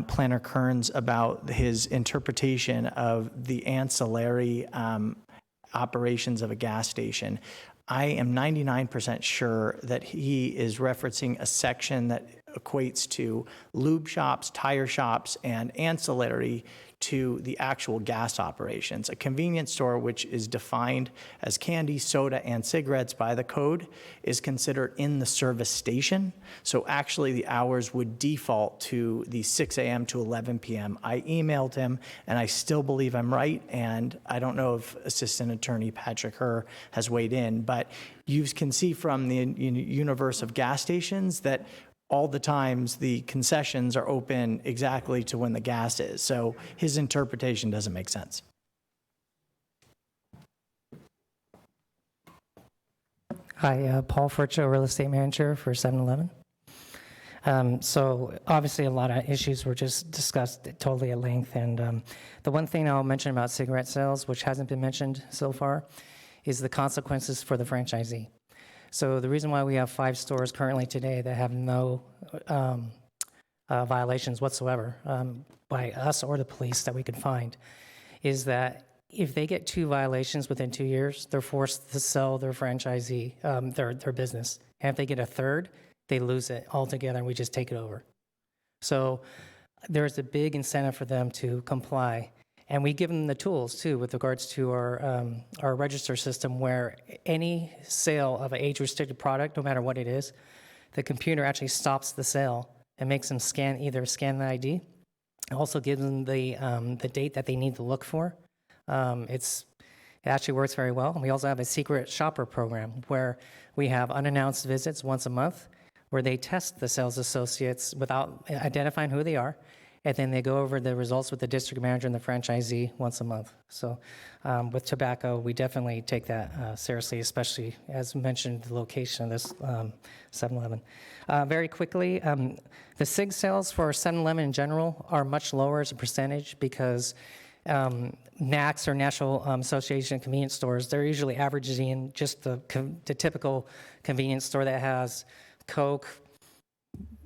Planner Kearns about his interpretation of the ancillary operations of a gas station. I am 99% sure that he is referencing a section that equates to lube shops, tire shops, and ancillary to the actual gas operations. A convenience store, which is defined as candy, soda, and cigarettes by the code, is considered in the service station. So actually the hours would default to the 6 a.m. to 11 p.m. I emailed him, and I still believe I'm right, and I don't know if Assistant Attorney Patrick Herr has weighed in, but you can see from the universe of gas stations that all the times the concessions are open exactly to when the gas is. So his interpretation doesn't make sense. Hi, Paul Furcho, real estate manager for 7-Eleven. So obviously a lot of issues were just discussed totally at length. And the one thing I'll mention about cigarette sales, which hasn't been mentioned so far, is the consequences for the franchisee. So the reason why we have 5 stores currently today that have no violations whatsoever by us or the police that we could find is that if they get 2 violations within 2 years, they're forced to sell their franchisee, their business. And if they get a third, they lose it altogether and we just take it over. So there's a big incentive for them to comply. And we give them the tools, too, with regards to our register system, where any sale of an age-restricted product, no matter what it is, the computer actually stops the sale and makes them scan the ID. It also gives them the date that they need to look for. It's It actually works very well. And we also have a secret shopper program where we have unannounced visits once a month where they test the sales associates without identifying who they are. And then they go over the results with the district manager and the franchisee once a month. So with tobacco, we definitely take that seriously, especially as mentioned, the location of this 7-Eleven. Very quickly, the SIG sales for 7-Eleven in general are much lower as a percentage because NACS, or National Association of Convenience Stores, they're usually averaging just the typical convenience store that has Coke,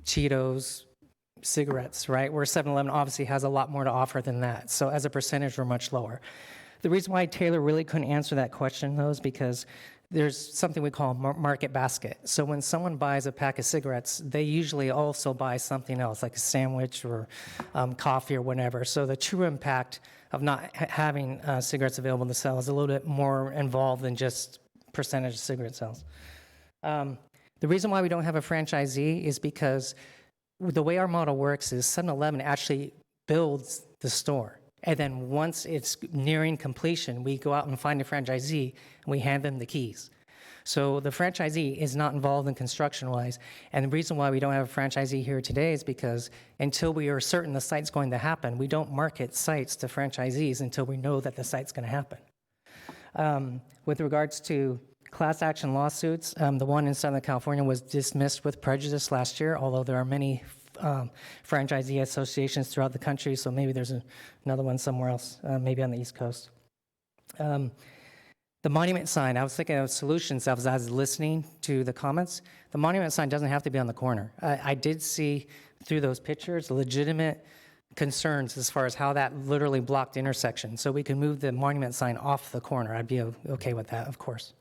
Cheetos, cigarettes, right? Where 7-Eleven obviously has a lot more to offer than that. So as a percentage, we're much lower. The reason why Taylor really couldn't answer that question, though, is because there's something we call market basket. So when someone buys a pack of cigarettes, they usually also buy something else, like a sandwich or coffee or whatever. So the true impact of not having cigarettes available to sell is a little bit more involved than just percentage of cigarette sales. The reason why we don't have a franchisee is because the way our model works is 7-Eleven actually builds the store. And then once it's nearing completion, we go out and find a franchisee and we hand them the keys. So the franchisee is not involved in construction-wise. And the reason why we don't have a franchisee here today is because until we are certain the site's going to happen, we don't market sites to franchisees until we know that the site's going to happen. With regards to class action lawsuits, the one in Southern California was dismissed with prejudice last year, although there are many franchisee associations throughout the country, so maybe there's another one somewhere else, maybe on the East Coast. The monument sign, I was thinking of solutions as I was listening to the comments. The monument sign doesn't have to be on the corner. I did see through those pictures legitimate concerns as far as how that literally blocked the intersection, so we can move the monument sign off the corner. I'd be okay with that, of course.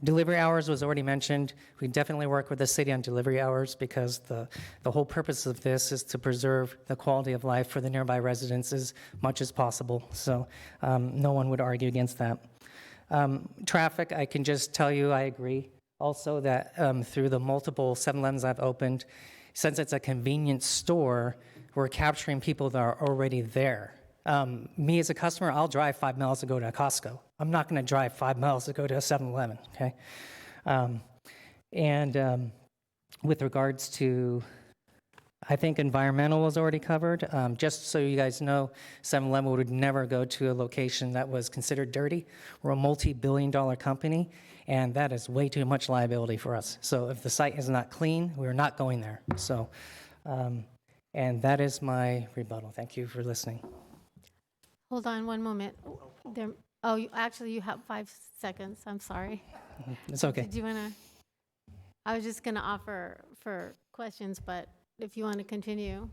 Delivery hours was already mentioned. We definitely work with the city on delivery hours because the whole purpose of this is to preserve the quality of life for the nearby residents as much as possible. So no one would argue against that. Traffic, I can just tell you I agree. Also that through the multiple 7-Elevens I've opened, since it's a convenience store, we're capturing people that are already there. Me as a customer, I'll drive 5 miles to go to a Costco. I'm not going to drive 5 miles to go to a 7-Eleven, okay? With regards to, I think environmental was already covered. Just so you guys know, 7-Eleven would never go to a location that was considered dirty. We're a multi-billion-dollar company, and that is way too much liability for us. So if the site is not clean, we're not going there. So, and that is my rebuttal. Thank you for listening. Hold on one moment. Actually, you have 5 seconds. I'm sorry. It's okay. Did you want to? I was just going to offer for questions, but if you want to continue.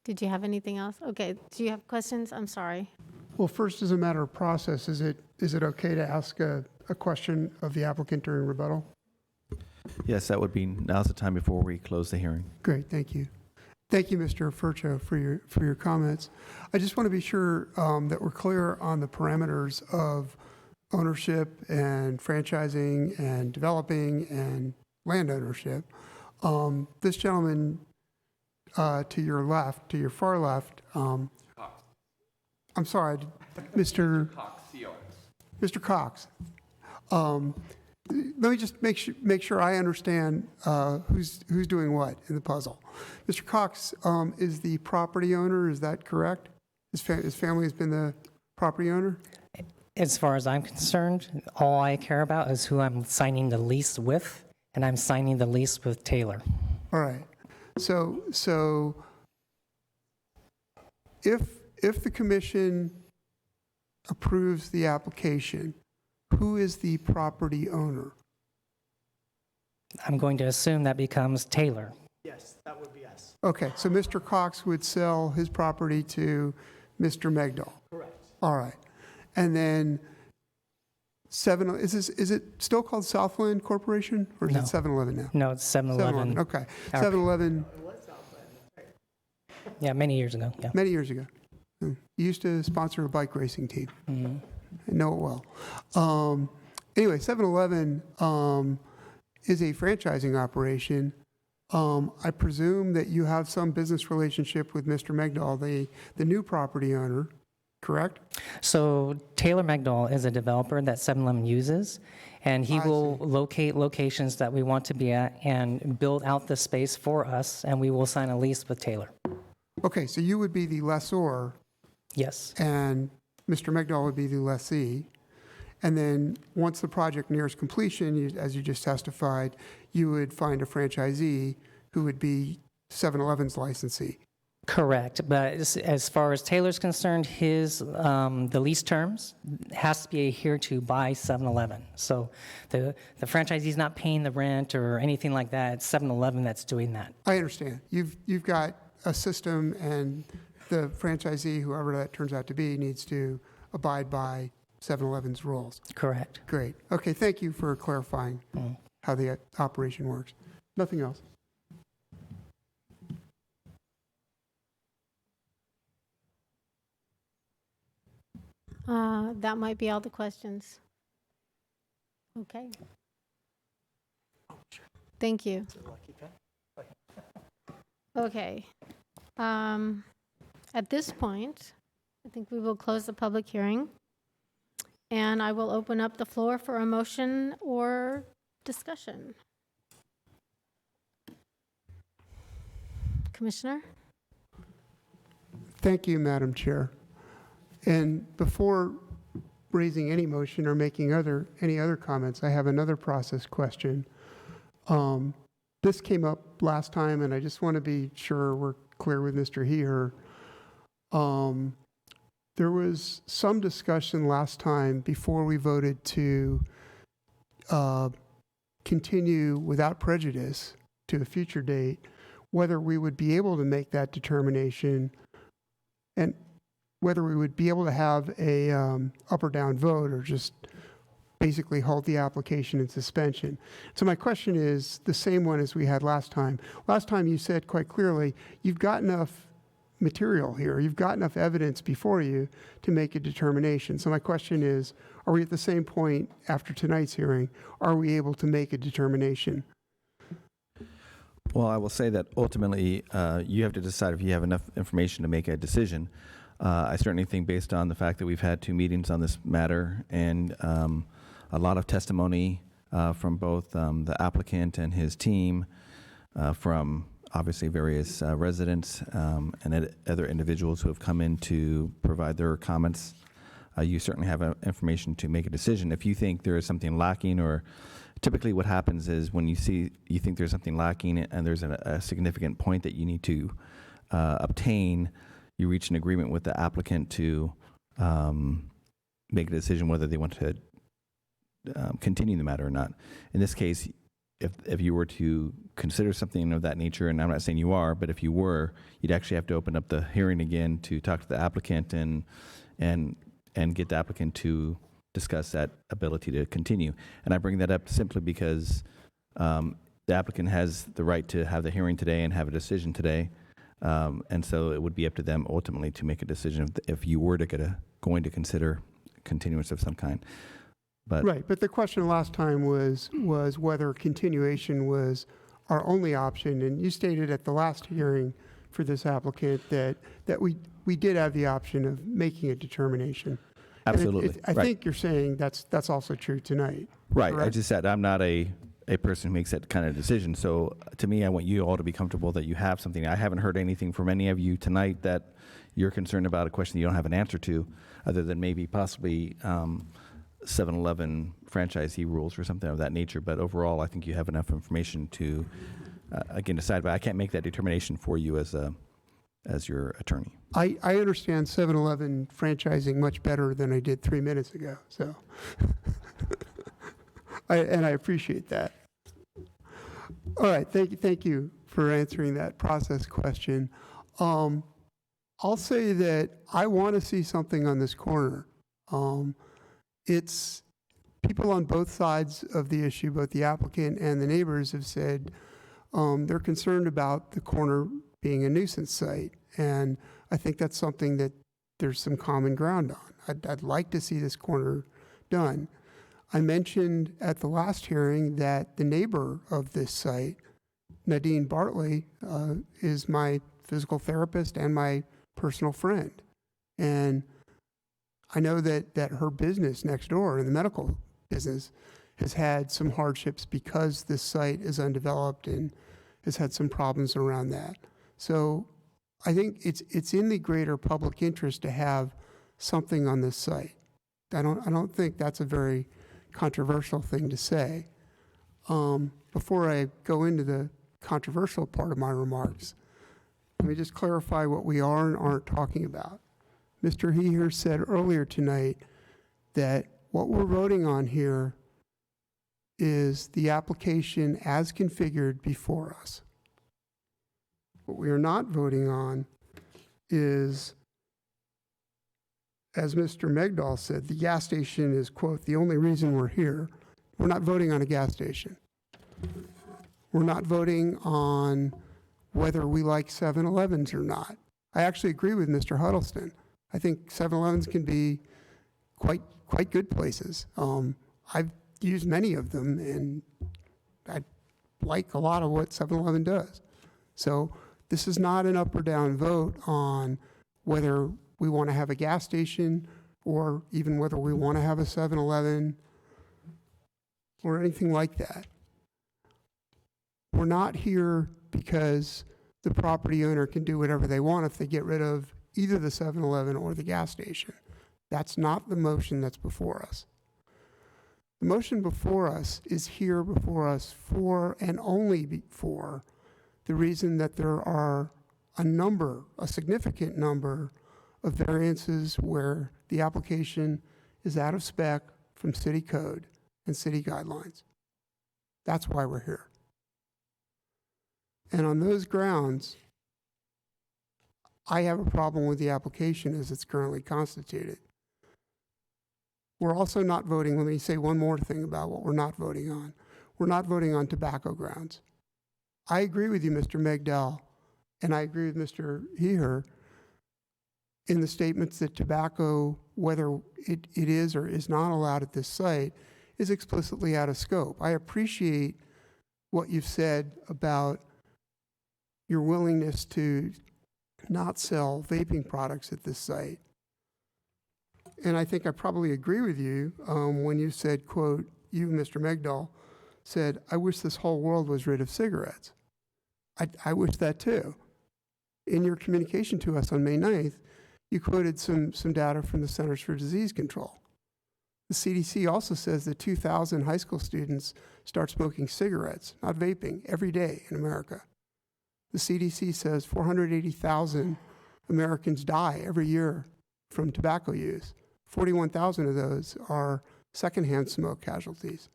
Did you have anything else? Okay. Do you have questions? I'm sorry. Well, first, as a matter of process, is it okay to ask a question of the applicant during rebuttal? Yes, that would be, now's the time before we close the hearing. Great, thank you. Thank you, Mr. Furcho, for your comments. I just want to be sure that we're clear on the parameters of ownership and franchising and developing and land ownership. This gentleman to your left, to your far left, I'm sorry, Mr. Cox. Let me just make sure I understand who's doing what in the puzzle. Mr. Cox is the property owner, is that correct? His family has been the property owner? As far as I'm concerned, all I care about is who I'm signing the lease with, and I'm signing the lease with Taylor. All right. So if the commission approves the application, who is the property owner? I'm going to assume that becomes Taylor. Yes, that would be us. Okay, so Mr. Cox would sell his property to Mr. Megdal? Correct. All right. And then is it still called Southland Corporation, or is it 7-Eleven now? No, it's 7-Eleven. Okay. 7-Eleven. Yeah, many years ago. Yeah. Many years ago. You used to sponsor a bike racing team. Mm-hmm. I know it well. Anyway, 7-Eleven is a franchising operation I presume that you have some business relationship with Mr. Megdal, the new property owner, correct? So Taylor Megdal is a developer that 7-Eleven uses, and he will locate locations that we want to be at and build out the space for us, and we will sign a lease with Taylor. Okay, so you would be the lessor. Yes. And Mr. Megdal would be the lessee. And then once the project nears completion, as you just testified, you would find a franchisee who would be 7-Eleven's licensee. Correct, but as far as Taylor's concerned, the lease terms has to be adhered to by 7-Eleven. So the franchisee's not paying the rent or anything like that. It's 7-Eleven that's doing that. I understand. You've got a system, and the franchisee, whoever that turns out to be, needs to abide by 7-Eleven's rules. Correct. Great. Okay, thank you for clarifying how the operation works. Nothing else. That might be all the questions. Okay. Thank you. Okay. At this point, I think we will close the public hearing, and I will open up the floor for a motion or discussion. Commissioner? Thank you, Madam Chair. And before raising any motion or making any other comments, I have another process question. This came up last time, and I just want to be sure we're clear with Mr. Heer. There was some discussion last time before we voted to continue without prejudice to a future date, whether we would be able to make that determination and whether we would be able to have a up or down vote or just basically hold the application in suspension. So my question is the same one as we had last time. Last time you said quite clearly, you've got enough material here, you've got enough evidence before you to make a determination. So my question is, are we at the same point after tonight's hearing? Are we able to make a determination? Well, I will say that ultimately you have to decide if you have enough information to make a decision. I certainly think based on the fact that we've had 2 meetings on this matter and a lot of testimony from both the applicant and his team, from obviously various residents and other individuals who have come in to provide their comments, you certainly have information to make a decision. If you think there is something lacking, or typically what happens is when you think there's something lacking and there's a significant point that you need to obtain, you reach an agreement with the applicant to make a decision whether they want to continue the matter or not. In this case, if you were to consider something of that nature, and I'm not saying you are, but if you were, you'd actually have to open up the hearing again to talk to the applicant and get the applicant to discuss that ability to continue. And I bring that up simply because the applicant has the right to have the hearing today and have a decision today. And so it would be up to them ultimately to make a decision if you were going to consider continuance of some kind. But right, but the question last time was whether continuation was our only option, and you stated at the last hearing for this applicant that we did have the option of making a determination. Absolutely. I think you're saying that's also true tonight. Right. Correct? I just said I'm not a person who makes that kind of decision. So to me, I want you all to be comfortable that you have something. I haven't heard anything from any of you tonight that you're concerned about a question you don't have an answer to, other than maybe possibly 7-Eleven franchisee rules or something of that nature. But overall, I think you have enough information to, again, decide. But I can't make that determination for you as your attorney. I understand 7-Eleven franchising much better than I did 3 minutes ago. So, I appreciate that. All right, thank you for answering that process question. I'll say that I want to see something on this corner. It's people on both sides of the issue, both the applicant and the neighbors have said they're concerned about the corner being a nuisance site. And I think that's something that there's some common ground on. I'd like to see this corner done. I mentioned at the last hearing that the neighbor of this site Nadine Bartley is my physical therapist and my personal friend. And I know that her business next door in the medical business has had some hardships because this site is undeveloped and has had some problems around that. So I think it's in the greater public interest to have something on this site. I don't think that's a very controversial thing to say. Before I go into the controversial part of my remarks, let me just clarify what we are and aren't talking about. Mr. Heher said earlier tonight that what we're voting on here is the application as configured before us. What we are not voting on is, as Mr. Megdal said, the gas station is, quote, the only reason we're here. We're not voting on a gas station. We're not voting on whether we like 7-Elevens or not. I actually agree with Mr. Huddleston. I think 7-Elevens can be quite good places. I've used many of them, and I like a lot of what 7-Eleven does. So this is not an up or down vote on whether we want to have a gas station or even whether we want to have a 7-Eleven or anything like that. We're not here because the property owner can do whatever they want if they get rid of either the 7-Eleven or the gas station. That's not the motion that's before us. The motion before us is here before us for and only for the reason that there are a significant number of variances where the application is out of spec from city code and city guidelines. That's why we're here. And on those grounds, I have a problem with the application as it's currently constituted. We're also not voting, let me say one more thing about what we're not voting on. We're not voting on tobacco grounds. I agree with you, Mr. Megdal, and I agree with Mr. Heher in the statements that tobacco, whether it is or is not allowed at this site, is explicitly out of scope. I appreciate what you've said about your willingness to not sell vaping products at this site. And I think I probably agree with you when you said, quote, you, Mr. Megdal, said, I wish this whole world was rid of cigarettes. I wish that too. In your communication to us on May 9th, you quoted some data from the Centers for Disease Control. The CDC also says that 2,000 high school students start smoking cigarettes, not vaping, every day in America. The CDC says 480,000 Americans die every year from tobacco use. 41,000 of those are secondhand smoke casualties.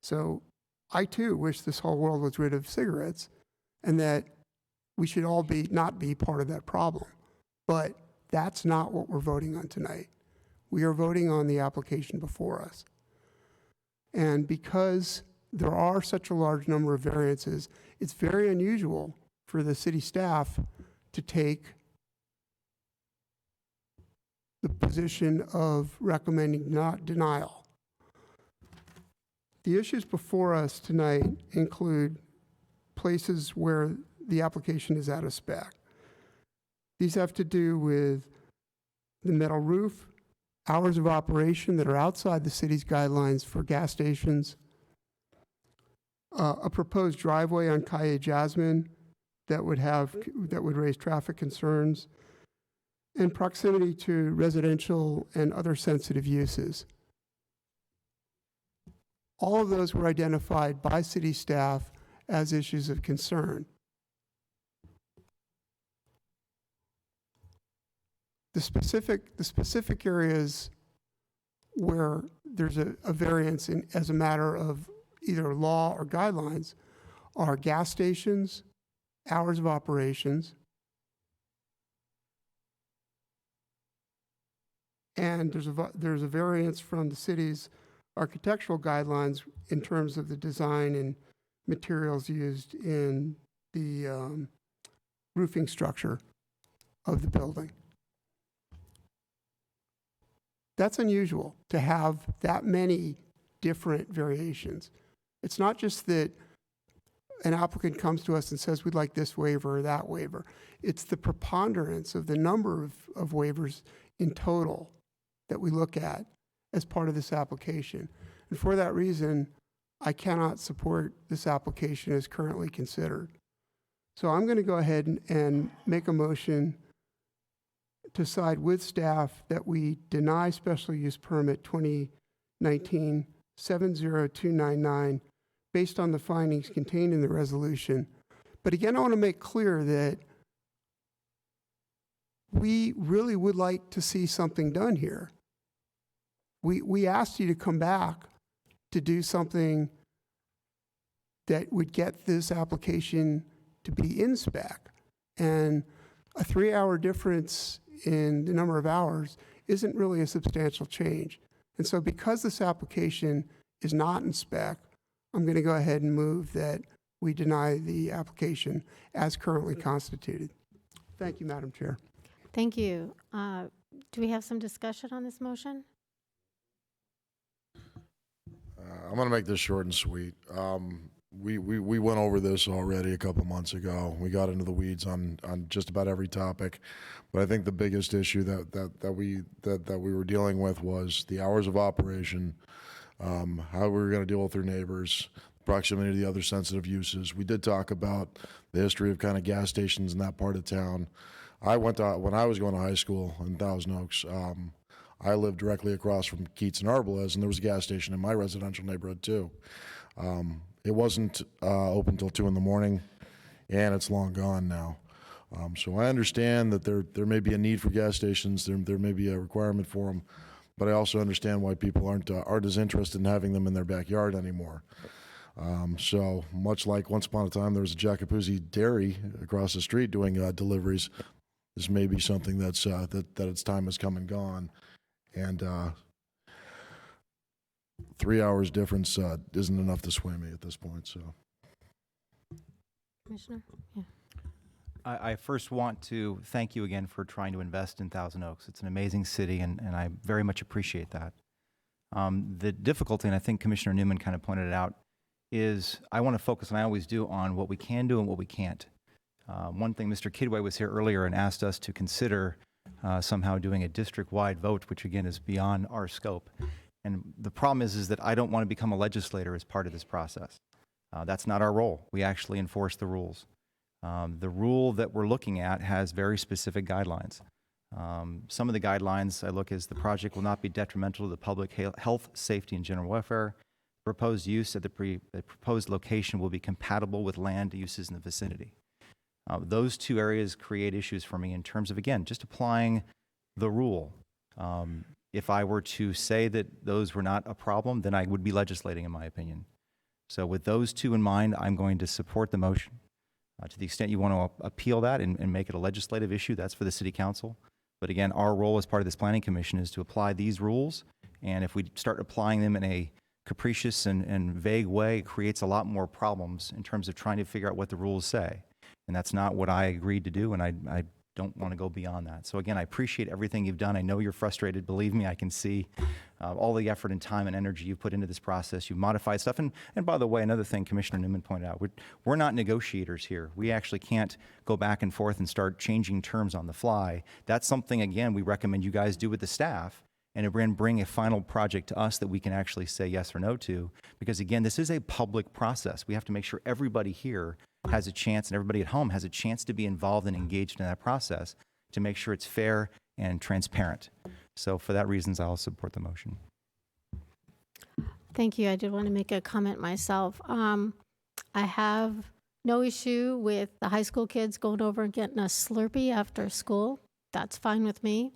So I too wish this whole world was rid of cigarettes and that we should all not be part of that problem. But that's not what we're voting on tonight. We are voting on the application before us. And because there are such a large number of variances, it's very unusual for the city staff to take the position of recommending not denial. The issues before us tonight include places where the application is out of spec. These have to do with the metal roof, hours of operation that are outside the city's guidelines for gas stations, a proposed driveway on Calle Jasmine that would raise traffic concerns, and proximity to residential and other sensitive uses. All of those were identified by city staff as issues of concern. The specific areas where there's a variance as a matter of either law or guidelines are gas stations, hours of operations, and there's a variance from the city's architectural guidelines in terms of the design and materials used in the roofing structure of the building. That's unusual to have that many different variations. It's not just that an applicant comes to us and says, we'd like this waiver or that waiver. It's the preponderance of the number of waivers in total that we look at as part of this application. And for that reason, I cannot support this application as currently considered. So I'm going to go ahead and make a motion to side with staff that we deny special use permit 2019-70299 based on the findings contained in the resolution. But again, I want to make clear that we really would like to see something done here. We asked you to come back to do something that would get this application to be in spec. And a 3-hour difference in the number of hours isn't really a substantial change. And so because this application is not in spec, I'm going to go ahead and move that we deny the application as currently constituted. Thank you, Madam Chair. Thank you. Do we have some discussion on this motion? I'm going to make this short and sweet. We went over this already a couple months ago. We got into the weeds on just about every topic, but I think the biggest issue that we were dealing with was the hours of operation, how we were going to deal with their neighbors, proximity to the other sensitive uses. We did talk about the history of kind of gas stations in that part of town. When I was going to high school in Thousand Oaks, I lived directly across from Keats and Arbalez, and there was a gas station in my residential neighborhood too. It wasn't open till 2 in the morning, and it's long gone now. So I understand that there may be a need for gas stations. There may be a requirement for them, but I also understand why people aren't as interested in having them in their backyard anymore. So much like once upon a time there was a Jacopuzzi Dairy across the street doing deliveries, this may be something that's that its time has come and gone, and 3 hours difference isn't enough to sway me at this point. So, Commissioner? Yeah. I first want to thank you again for trying to invest in Thousand Oaks. It's an amazing city, and I very much appreciate that. The difficulty, and I think Commissioner Newman kind of pointed it out, is I want to focus, and I always do, on what we can do and what we can't. One thing, Mr. Kidway was here earlier and asked us to consider somehow doing a district-wide vote, which again is beyond our scope. And the problem is that I don't want to become a legislator as part of this process. That's not our role. We actually enforce the rules. The rule that we're looking at has very specific guidelines. Some of the guidelines I look is the project will not be detrimental to the public health, safety, and general welfare. Proposed use at the proposed location will be compatible with land uses in the vicinity. Those two areas create issues for me in terms of, again, just applying the rule. If I were to say that those were not a problem, then I would be legislating, in my opinion. So with those two in mind, I'm going to support the motion. To the extent you want to appeal that and make it a legislative issue, that's for the City Council. But again, our role as part of this Planning Commission is to apply these rules, and if we start applying them in a capricious and vague way, it creates a lot more problems in terms of trying to figure out what the rules say. And that's not what I agreed to do, and I don't want to go beyond that. So again, I appreciate everything you've done. I know you're frustrated. Believe me, I can see all the effort and time and energy you've put into this process. You've modified stuff. And by the way, another thing Commissioner Newman pointed out, we're not negotiators here. We actually can't go back and forth and start changing terms on the fly. That's something, again, we recommend you guys do with the staff, and bring a final project to us that we can actually say yes or no to. Because again, this is a public process. We have to make sure everybody here has a chance, and everybody at home has a chance to be involved and engaged in that process to make sure it's fair and transparent. So for that reasons, I'll support the motion. Thank you. I did want to make a comment myself. I have no issue with the high school kids going over and getting a Slurpee after school. That's fine with me.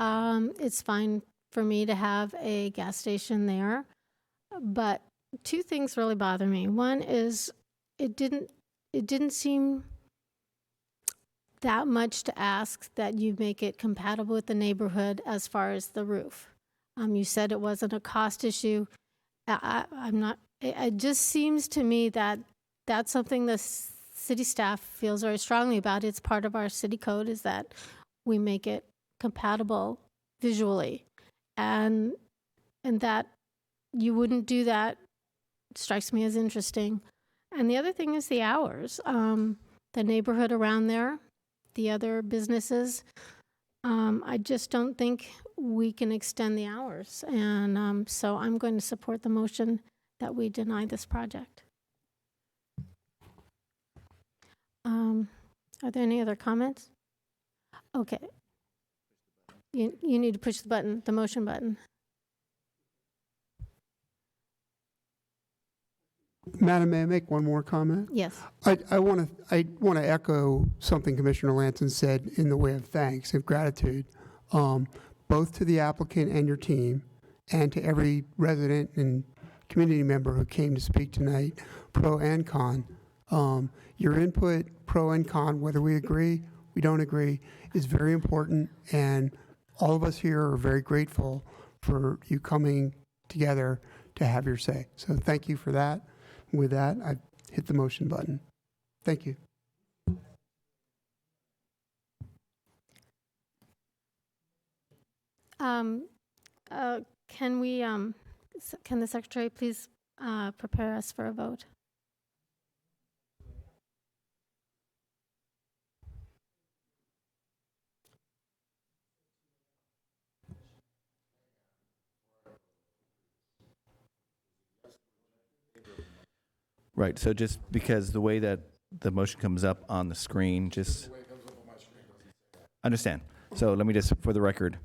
It's fine for me to have a gas station there. But two things really bother me. One is it didn't seem that much to ask that you make it compatible with the neighborhood as far as the roof. You said it wasn't a cost issue. I'm not. It just seems to me that that's something the city staff feels very strongly about. It's part of our city code is that we make it compatible visually, and that you wouldn't do that strikes me as interesting. And the other thing is the hours. The neighborhood around there, the other businesses, I just don't think we can extend the hours. And so I'm going to support the motion that we deny this project. Are there any other comments? Okay. You need to push the button, the motion button. Madam, may I make one more comment? Yes. I want to echo something Commissioner Lanson said in the way of thanks and gratitude, both to the applicant and your team, and to every resident and community member who came to speak tonight, pro and con. Your input, pro and con, whether we agree, we don't agree, is very important, and all of us here are very grateful for you coming together to have your say. So thank you for that. With that, I hit the motion button. Thank you. Can the secretary please prepare us for a vote? Right, so just because the way that the motion comes up on the screen, just understand. So let me just, for the record,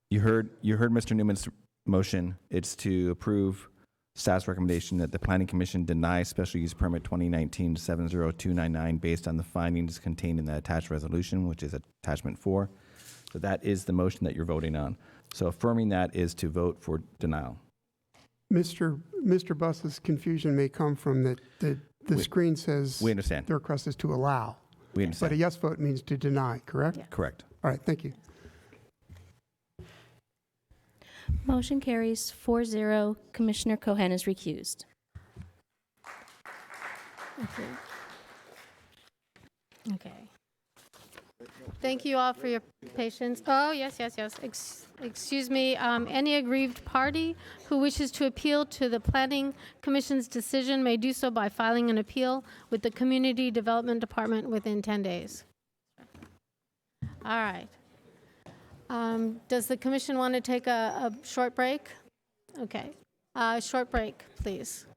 you heard Mr. Newman's motion. It's to approve staff's recommendation that the Planning Commission deny special use permit 2019-70299 based on the findings contained in the attached resolution, which is attachment 4. So that is the motion that you're voting on. So affirming that is to vote for denial. Mr. Buss's confusion may come from that the screen says We understand. the request is to allow. We understand. But a yes vote means to deny, correct? Yeah. Correct. All right, thank you. Motion carries 4-0. Commissioner Cohen is recused. Okay. Thank you all for your patience. Oh, yes. Excuse me. Any aggrieved party who wishes to appeal to the Planning Commission's decision may do so by filing an appeal with the Community Development Department within 10 days. All right. Does the commission want to take a short break? Okay. Short break, please.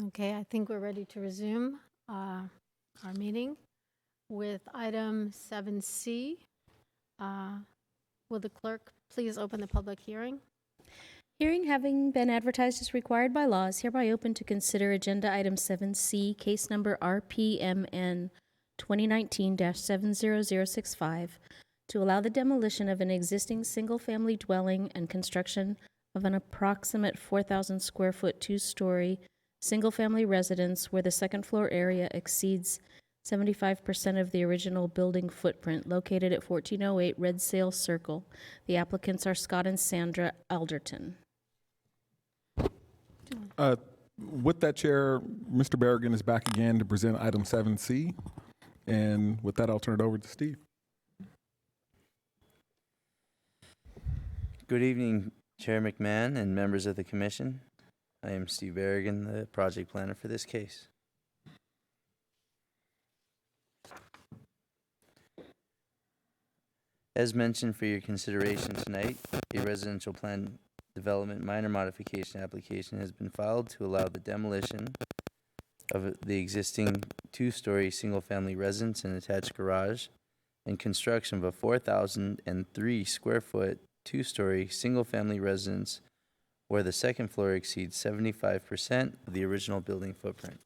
Okay, I think we're ready to resume our meeting with item 7C. Will the clerk please open the public hearing? Hearing having been advertised as required by law is hereby open to consider agenda item 7C, case number RPMN 2019-70065, to allow the demolition of an existing single-family dwelling and construction of an approximate 4,000 square foot, two-story, single-family residence where the second floor area exceeds 75% of the original building footprint, located at 1408 Red Sail Circle. The applicants are Scott and Sandra Alderton. With that, Chair, Mr. Berrigan is back again to present item 7C. And with that, I'll turn it over to Steve. Good evening, Chair McMahon and members of the Commission. I am Steve Berrigan, the project planner for this case. As mentioned for your consideration tonight, a residential plan development minor modification application has been filed to allow the demolition of the existing two-story single-family residence and attached garage and construction of a 4,003 square foot two-story single-family residence where the second floor exceeds 75% of the original building footprint.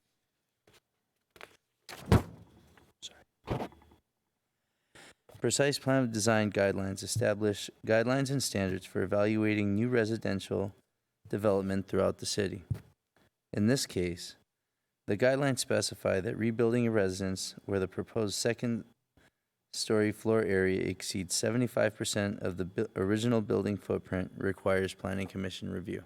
Precise plan of design guidelines establish guidelines and standards for evaluating new residential development throughout the city. In this case, the guidelines specify that rebuilding a residence where the proposed second-story floor area exceeds 75% of the original building footprint requires Planning Commission review.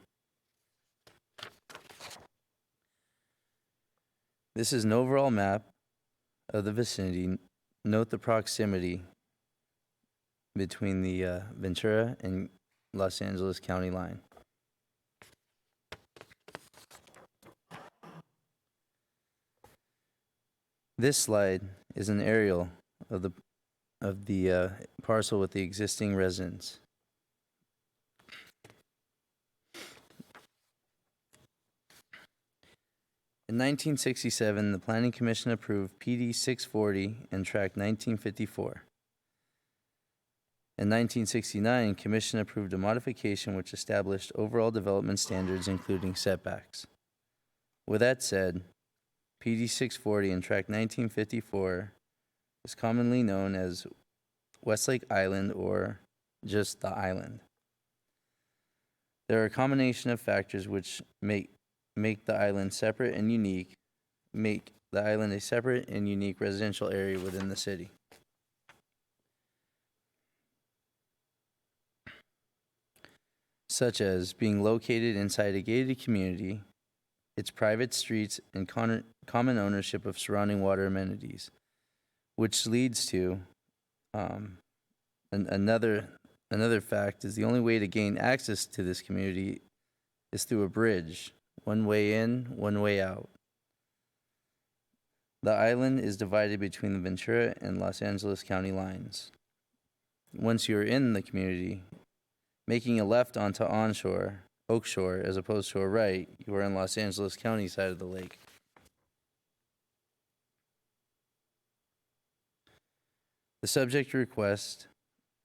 This is an overall map of the vicinity. Note the proximity between the Ventura and Los Angeles County line. This slide is an aerial of the parcel with the existing residence. In 1967, the Planning Commission approved PD 640 and Tract 1954. In 1969, Commission approved a modification which established overall development standards, including setbacks. With that said, PD 640 and Tract 1954 is commonly known as Westlake Island or just the island. There are a combination of factors which make the island separate and unique, make the island a separate and unique residential area within the city. Such as being located inside a gated community, its private streets, and common ownership of surrounding water amenities, which leads to another fact is the only way to gain access to this community is through a bridge, one way in, one way out. The island is divided between the Ventura and Los Angeles County lines. Once you're in the community, making a left onto onshore, Oak Shore, as opposed to a right, you are in Los Angeles County side of the lake. The subject request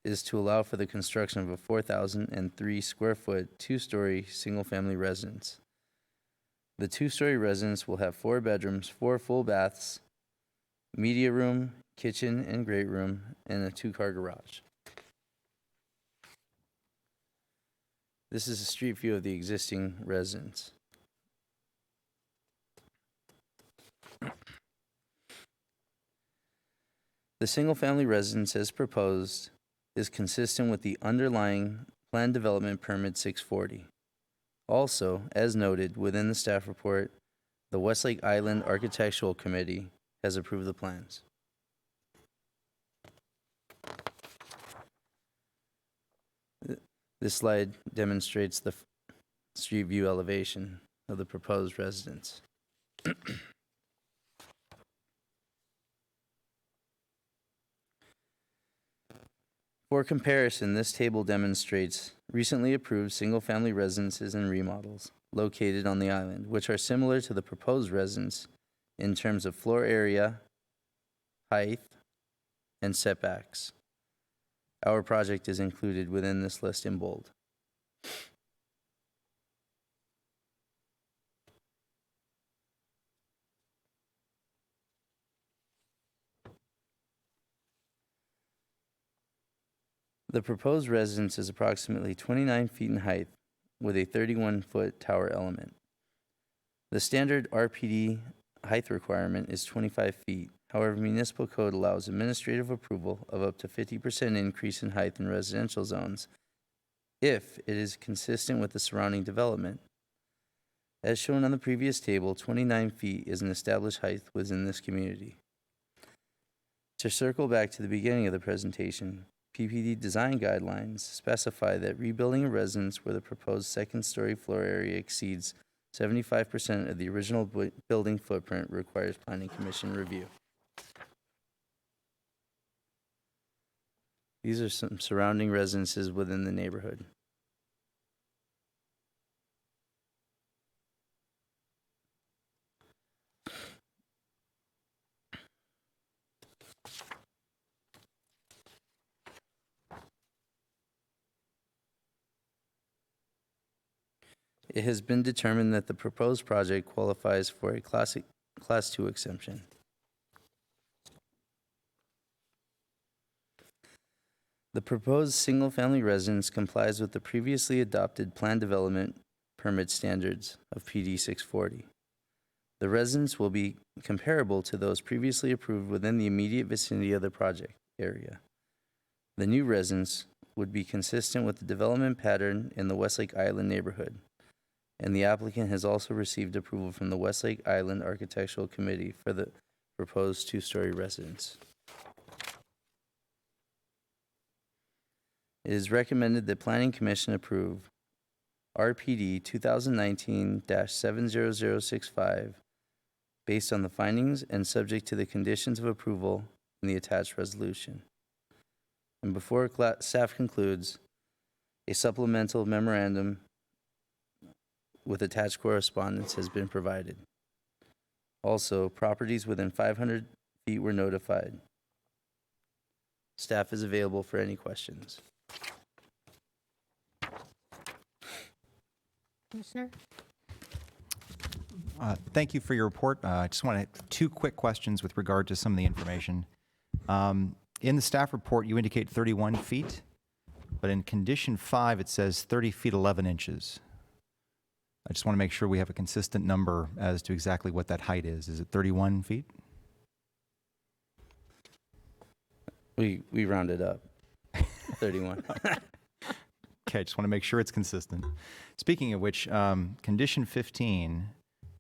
is to allow for the construction of a 4,003 square foot, two-story single-family residence. The two-story residence will have 4 bedrooms, 4 full baths, media room, kitchen and great room, and a 2-car garage. This is a street view of the existing residence. The single-family residence as proposed is consistent with the underlying Plan Development Permit 640. Also, as noted within the staff report, the Westlake Island Architectural Committee has approved the plans. This slide demonstrates the street view elevation of the proposed residence. For comparison, this table demonstrates recently approved single-family residences and remodels located on the island, which are similar to the proposed residence in terms of floor area, height, and setbacks. Our project is included within this list in bold. The proposed residence is approximately 29 feet in height with a 31-foot tower element. The standard RPD height requirement is 25 feet. However, municipal code allows administrative approval of up to 50% increase in height in residential zones if it is consistent with the surrounding development. As shown on the previous table, 29 feet is an established height within this community. To circle back to the beginning of the presentation, PPD design guidelines specify that rebuilding a residence where the proposed second-story floor area exceeds 75% of the original building footprint requires Planning Commission review. These are some surrounding residences within the neighborhood. It has been determined that the proposed project qualifies for a Class 2 exemption. The proposed single-family residence complies with the previously adopted plan development permit standards of PD 640. The residence will be comparable to those previously approved within the immediate vicinity of the project area. The new residence would be consistent with the development pattern in the Westlake Island neighborhood, and the applicant has also received approval from the Westlake Island Architectural Committee for the proposed two-story residence. It is recommended that Planning Commission approve RPD 2019-70065 based on the findings and subject to the conditions of approval in the attached resolution. And before staff concludes, a supplemental memorandum with attached correspondence has been provided. Also, properties within 500 feet were notified. Staff is available for any questions. Commissioner? Thank you for your report. I just want to two quick questions with regard to some of the information. In the staff report, you indicate 31 feet, but in condition 5, it says 30 feet 11 inches. I just want to make sure we have a consistent number as to exactly what that height is. Is it 31 feet? We rounded up. 31. Okay, just want to make sure it's consistent. Speaking of which, condition 15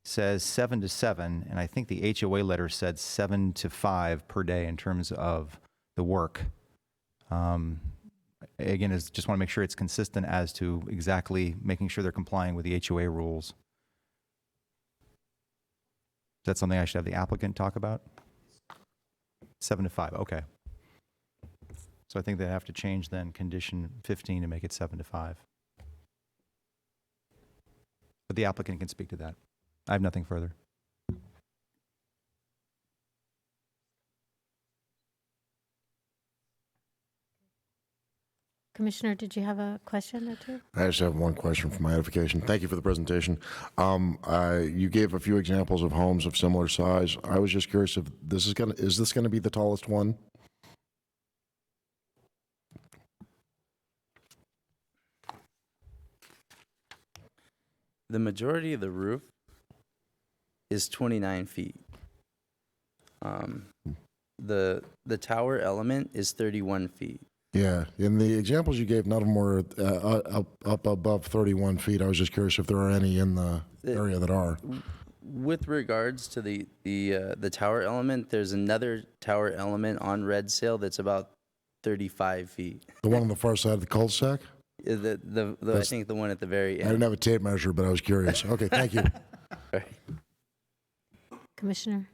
says 7 to 7, and I think the HOA letter said 7 to 5 per day in terms of the work. Again, just want to make sure it's consistent as to exactly making sure they're complying with the HOA rules. Is that something I should have the applicant talk about? 7 to 5, okay. So I think they have to change then condition 15 to make it 7 to 5. But the applicant can speak to that. I have nothing further. Commissioner, did you have a question or two? I just have one question for my edification. Thank you for the presentation. You gave a few examples of homes of similar size. I was just curious if this is this gonna be the tallest one? The majority of the roof is 29 feet. The tower element is 31 feet. Yeah, in the examples you gave, none of them were up above 31 feet. I was just curious if there are any in the area that are. With regards to the tower element, there's another tower element on Red Sail that's about 35 feet. The one on the far side of the cul-de-sac? I think the one at the very end. I didn't have a tape measure, but I was curious. Okay, thank you. Right. Commissioner?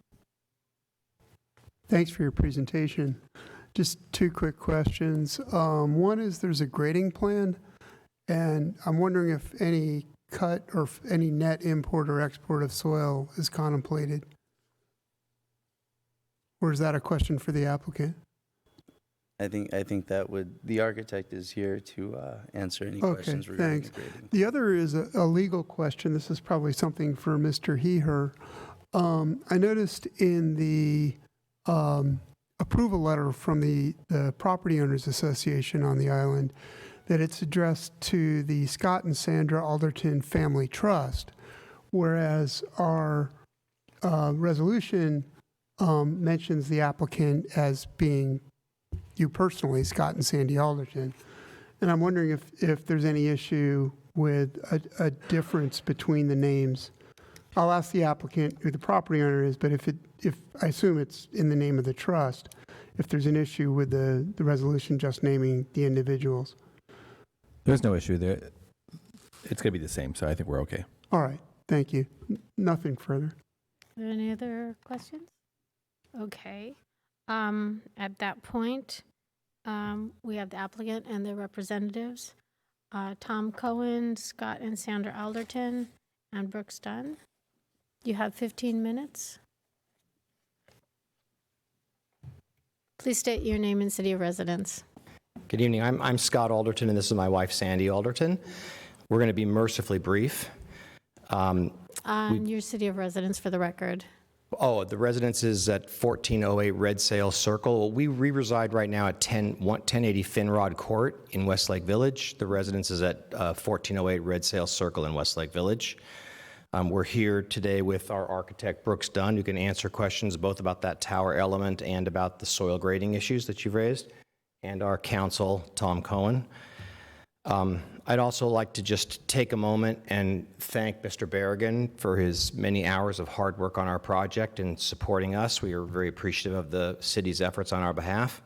Thanks for your presentation. Just two quick questions. One is there's a grading plan, and I'm wondering if any cut or any net import or export of soil is contemplated? Or is that a question for the applicant? I think that would, the architect is here to answer any Okay, questions regarding thanks. the grading. The other is a legal question. This is probably something for Mr. He/Her. I noticed in the approval letter from the Property Owners Association on the island that it's addressed to the Scott and Sandra Alderton Family Trust, whereas our resolution mentions the applicant as being you personally, Scott and Sandy Alderton. And I'm wondering if there's any issue with a difference between the names. I'll ask the applicant who the property owner is, but if I assume it's in the name of the trust, if there's an issue with the resolution just naming the individuals. There's no issue there. It's going to be the same, so I think we're okay. All right, thank you. Nothing further. Are there any other questions? Okay. At that point, we have the applicant and the representatives, Tom Cohen, Scott and Sandra Alderton, and Brooks Dunn. You have 15 minutes. Please state your name and city of residence. Good evening. I'm Scott Alderton, and this is my wife, Sandy Alderton. We're going to be mercifully brief. Your city of residence for the record. Oh, the residence is at 1408 Red Sail Circle. We reside right now at 1080 Finrod Court in Westlake Village. The residence is at 1408 Red Sail Circle in Westlake Village. We're here today with our architect, Brooks Dunn, who can answer questions both about that tower element and about the soil grading issues that you've raised, and our counsel, Tom Cohen. I'd also like to just take a moment and thank Mr. Berrigan for his many hours of hard work on our project and supporting us. We are very appreciative of the city's efforts on our behalf.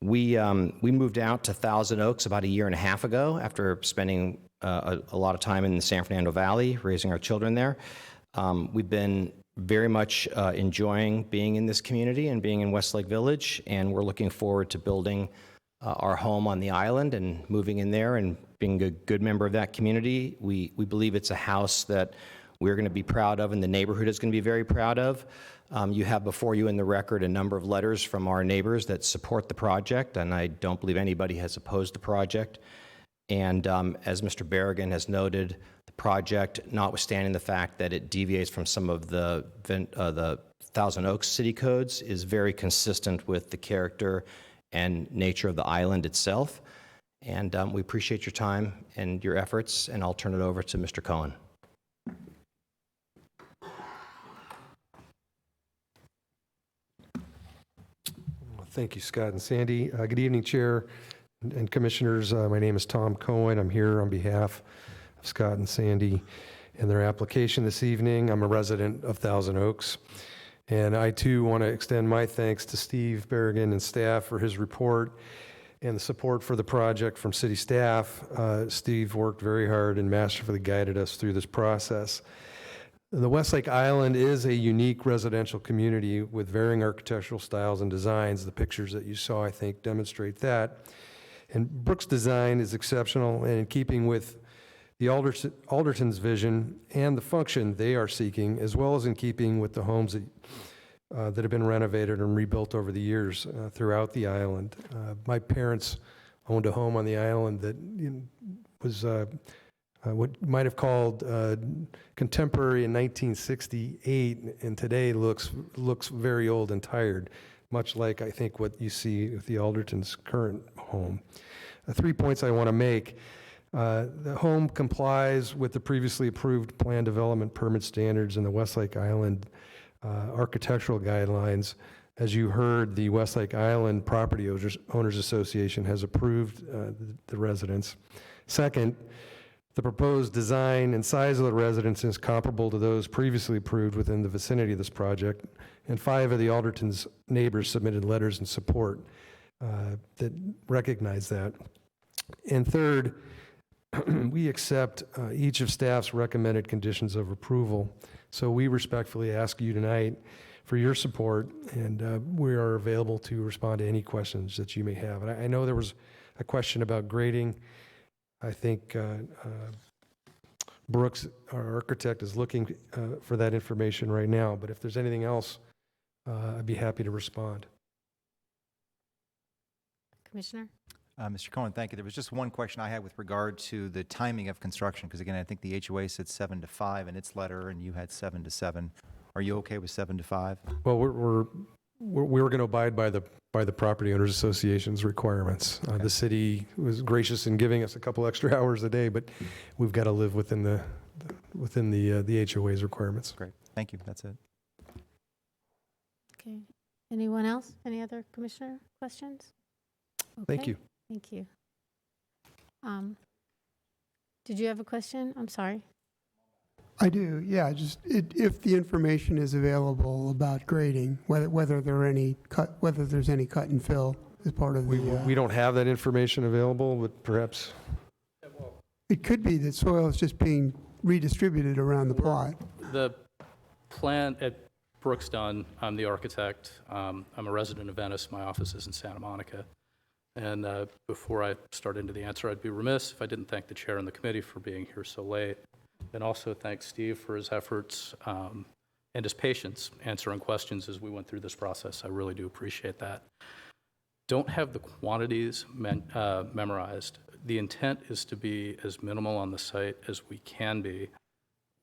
We moved out to Thousand Oaks about a year and a half ago after spending a lot of time in the San Fernando Valley, raising our children there. We've been very much enjoying being in this community and being in Westlake Village, and we're looking forward to building our home on the island and moving in there and being a good member of that community. We believe it's a house that we're going to be proud of and the neighborhood is going to be very proud of. You have before you in the record a number of letters from our neighbors that support the project, and I don't believe anybody has opposed the project. And as Mr. Berrigan has noted, the project, notwithstanding the fact that it deviates from some of the Thousand Oaks city codes, is very consistent with the character and nature of the island itself. And we appreciate your time and your efforts, and I'll turn it over to Mr. Cohen. Thank you, Scott and Sandy. Good evening, Chair and Commissioners. My name is Tom Cohen. I'm here on behalf of Scott and Sandy and their application this evening. I'm a resident of Thousand Oaks. And I, too, want to extend my thanks to Steve Berrigan and staff for his report and the support for the project from city staff. Steve worked very hard and masterfully guided us through this process. The Westlake Island is a unique residential community with varying architectural styles and designs. The pictures that you saw, I think, demonstrate that. And Brooks' design is exceptional and in keeping with the Alderton's vision and the function they are seeking, as well as in keeping with the homes that have been renovated and rebuilt over the years throughout the island. My parents owned a home on the island that was what might have called contemporary in 1968, and today looks very old and tired, much like I think what you see with the Alderton's current home. 3 points I want to make. The home complies with the previously approved plan development permit standards and the Westlake Island architectural guidelines. As you heard, the Westlake Island Property Owners Association has approved the residence. Second, the proposed design and size of the residence is comparable to those previously approved within the vicinity of this project, and 5 of the Alderton's neighbors submitted letters in support that recognize that. And third, we accept each of staff's recommended conditions of approval. So we respectfully ask you tonight for your support, and we are available to respond to any questions that you may have. And I know there was a question about grading. I think Brooks, our architect, is looking for that information right now, but if there's anything else, I'd be happy to respond. Commissioner? Mr. Cohen, thank you. There was just one question I had with regard to the timing of construction, because again, I think the HOA said 7 to 5 in its letter, and you had 7 to 7. Are you okay with 7 to 5? Well, we're going to abide by the Property Owners Association's requirements. The city was gracious in giving us a couple extra hours a day, but we've got to live within the HOA's requirements. Great. Thank you. That's it. Okay. Anyone else? Any other commissioner questions? Thank Okay. you. Thank you. Did you have a question? I'm sorry. I do, yeah, just if the information is available about grading, whether there's any cut and fill as part of the. We don't have that information available, but perhaps. It could be that soil is just being redistributed around the plot. The plan at Brooks Dunn, I'm the architect. I'm a resident of Venice. My office is in Santa Monica. And before I start into the answer, I'd be remiss if I didn't thank the chair and the committee for being here so late. And also thank Steve for his efforts and his patience answering questions as we went through this process. I really do appreciate that. Don't have the quantities memorized. The intent is to be as minimal on the site as we can be.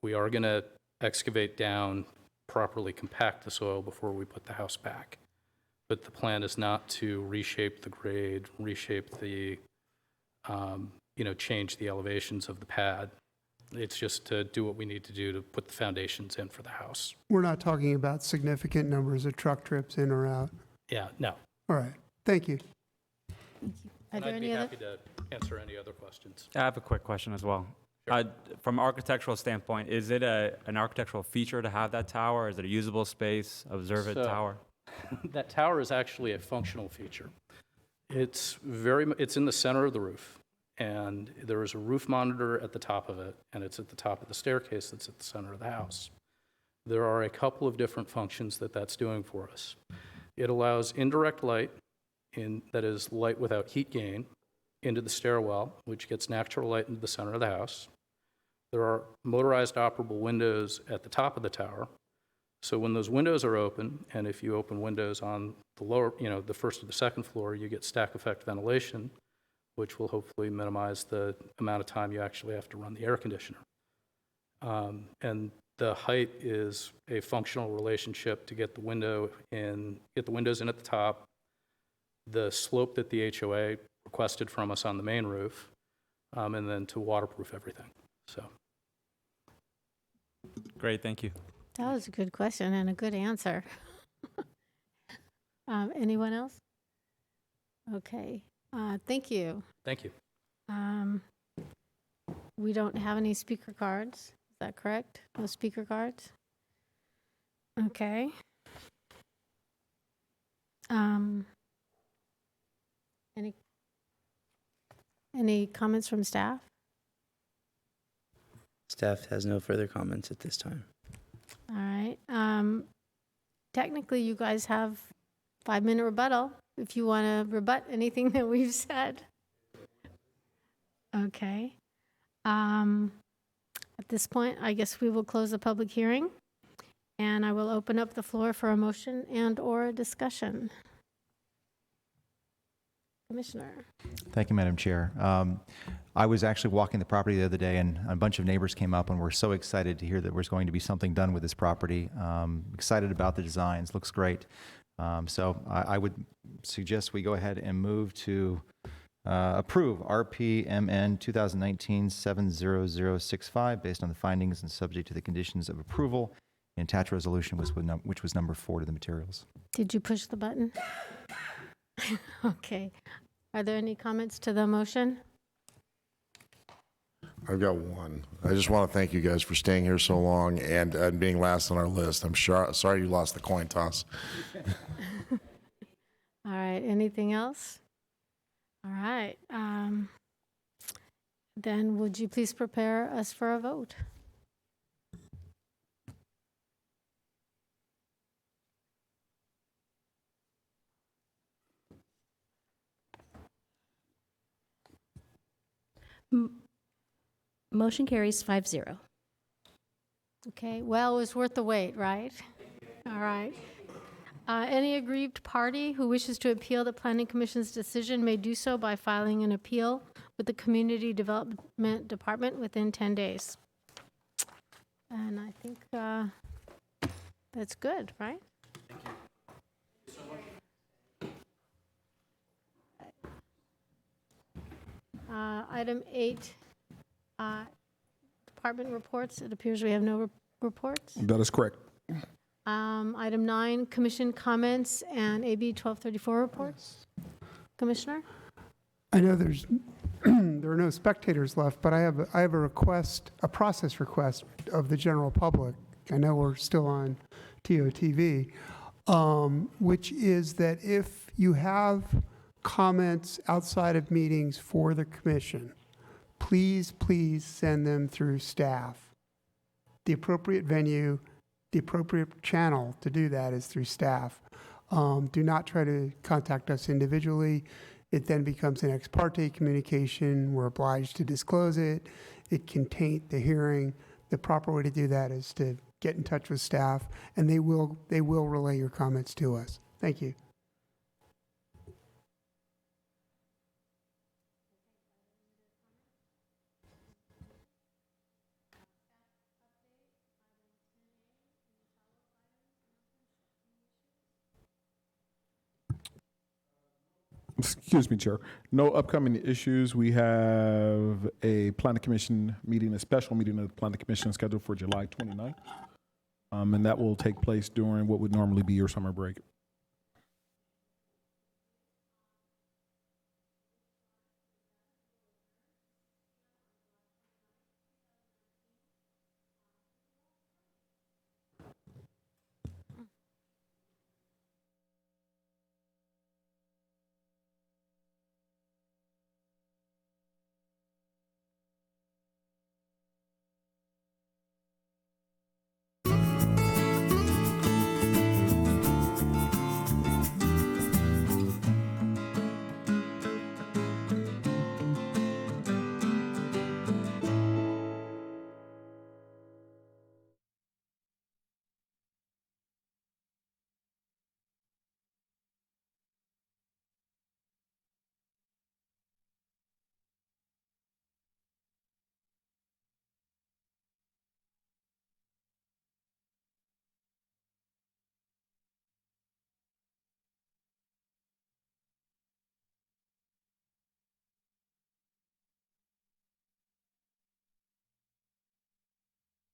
We are going to excavate down, properly compact the soil before we put the house back. But the plan is not to reshape the grade, reshape the, change the elevations of the pad. It's just to do what we need to do to put the foundations in for the house. We're not talking about significant numbers of truck trips in or out. Yeah, no. All right, thank you. Are And there I'd be any other? happy to answer any other questions. I have a quick question as well. From an architectural standpoint, is it an architectural feature to have that tower? Is it a usable space, observant So- tower? That tower is actually a functional feature. It's in the center of the roof, and there is a roof monitor at the top of it, and it's at the top of the staircase that's at the center of the house. There are a couple of different functions that's doing for us. It allows indirect light, that is light without heat gain, into the stairwell, which gets natural light into the center of the house. There are motorized operable windows at the top of the tower. So when those windows are open, and if you open windows on the lower, the first or the second floor, you get stack effect ventilation, which will hopefully minimize the amount of time you actually have to run the air conditioner. And the height is a functional relationship to get the windows in at the top, the slope that the HOA requested from us on the main roof, and then to waterproof everything. So. Great, thank you. That was a good question and a good answer. Anyone else? Okay, thank you. Thank you. We don't have any speaker cards. Is that correct? No speaker cards? Okay. Any comments from staff? Staff has no further comments at this time. All right. Technically, you guys have 5-minute rebuttal if you want to rebut anything that we've said. Okay. At this point, I guess we will close the public hearing, and I will open up the floor for a motion and/or a discussion. Commissioner. Thank you, Madam Chair. I was actually walking the property the other day, and a bunch of neighbors came up and were so excited to hear that there's going to be something done with this property. Excited about the designs, looks great. So I would suggest we go ahead and move to approve RPMN 2019-70065 based on the findings and subject to the conditions of approval. And attached resolution which was number 4 to the materials. Did you push the button? Okay. Are there any comments to the motion? I've got one. I just want to thank you guys for staying here so long and being last on our list. I'm sorry you lost the coin toss. All right. Anything else? All right. Then would you please prepare us for a vote? Motion carries 5-0. Okay, well, it was worth the wait, right? All right. Any aggrieved party who wishes to appeal the Planning Commission's decision may do so by filing an appeal with the Community Development Department within 10 days. And I think that's good, right? Item 8, department reports. It appears we have no reports. That is correct. Item 9, commission comments and AB 1234 reports. Commissioner? I know there's there are no spectators left, but I have a request, a process request of the general public. I know we're still on TOTV, which is that if you have comments outside of meetings for the commission, please send them through staff. The appropriate venue, the appropriate channel to do that is through staff. Do not try to contact us individually. It then becomes an ex parte communication. We're obliged to disclose it. It can taint the hearing. The proper way to do that is to get in touch with staff, and they will relay your comments to us. Thank you. Excuse me, Chair. No upcoming issues. We have a Planning Commission meeting, a special meeting of the Planning Commission scheduled for July 29th. And that will take place during what would normally be your summer break.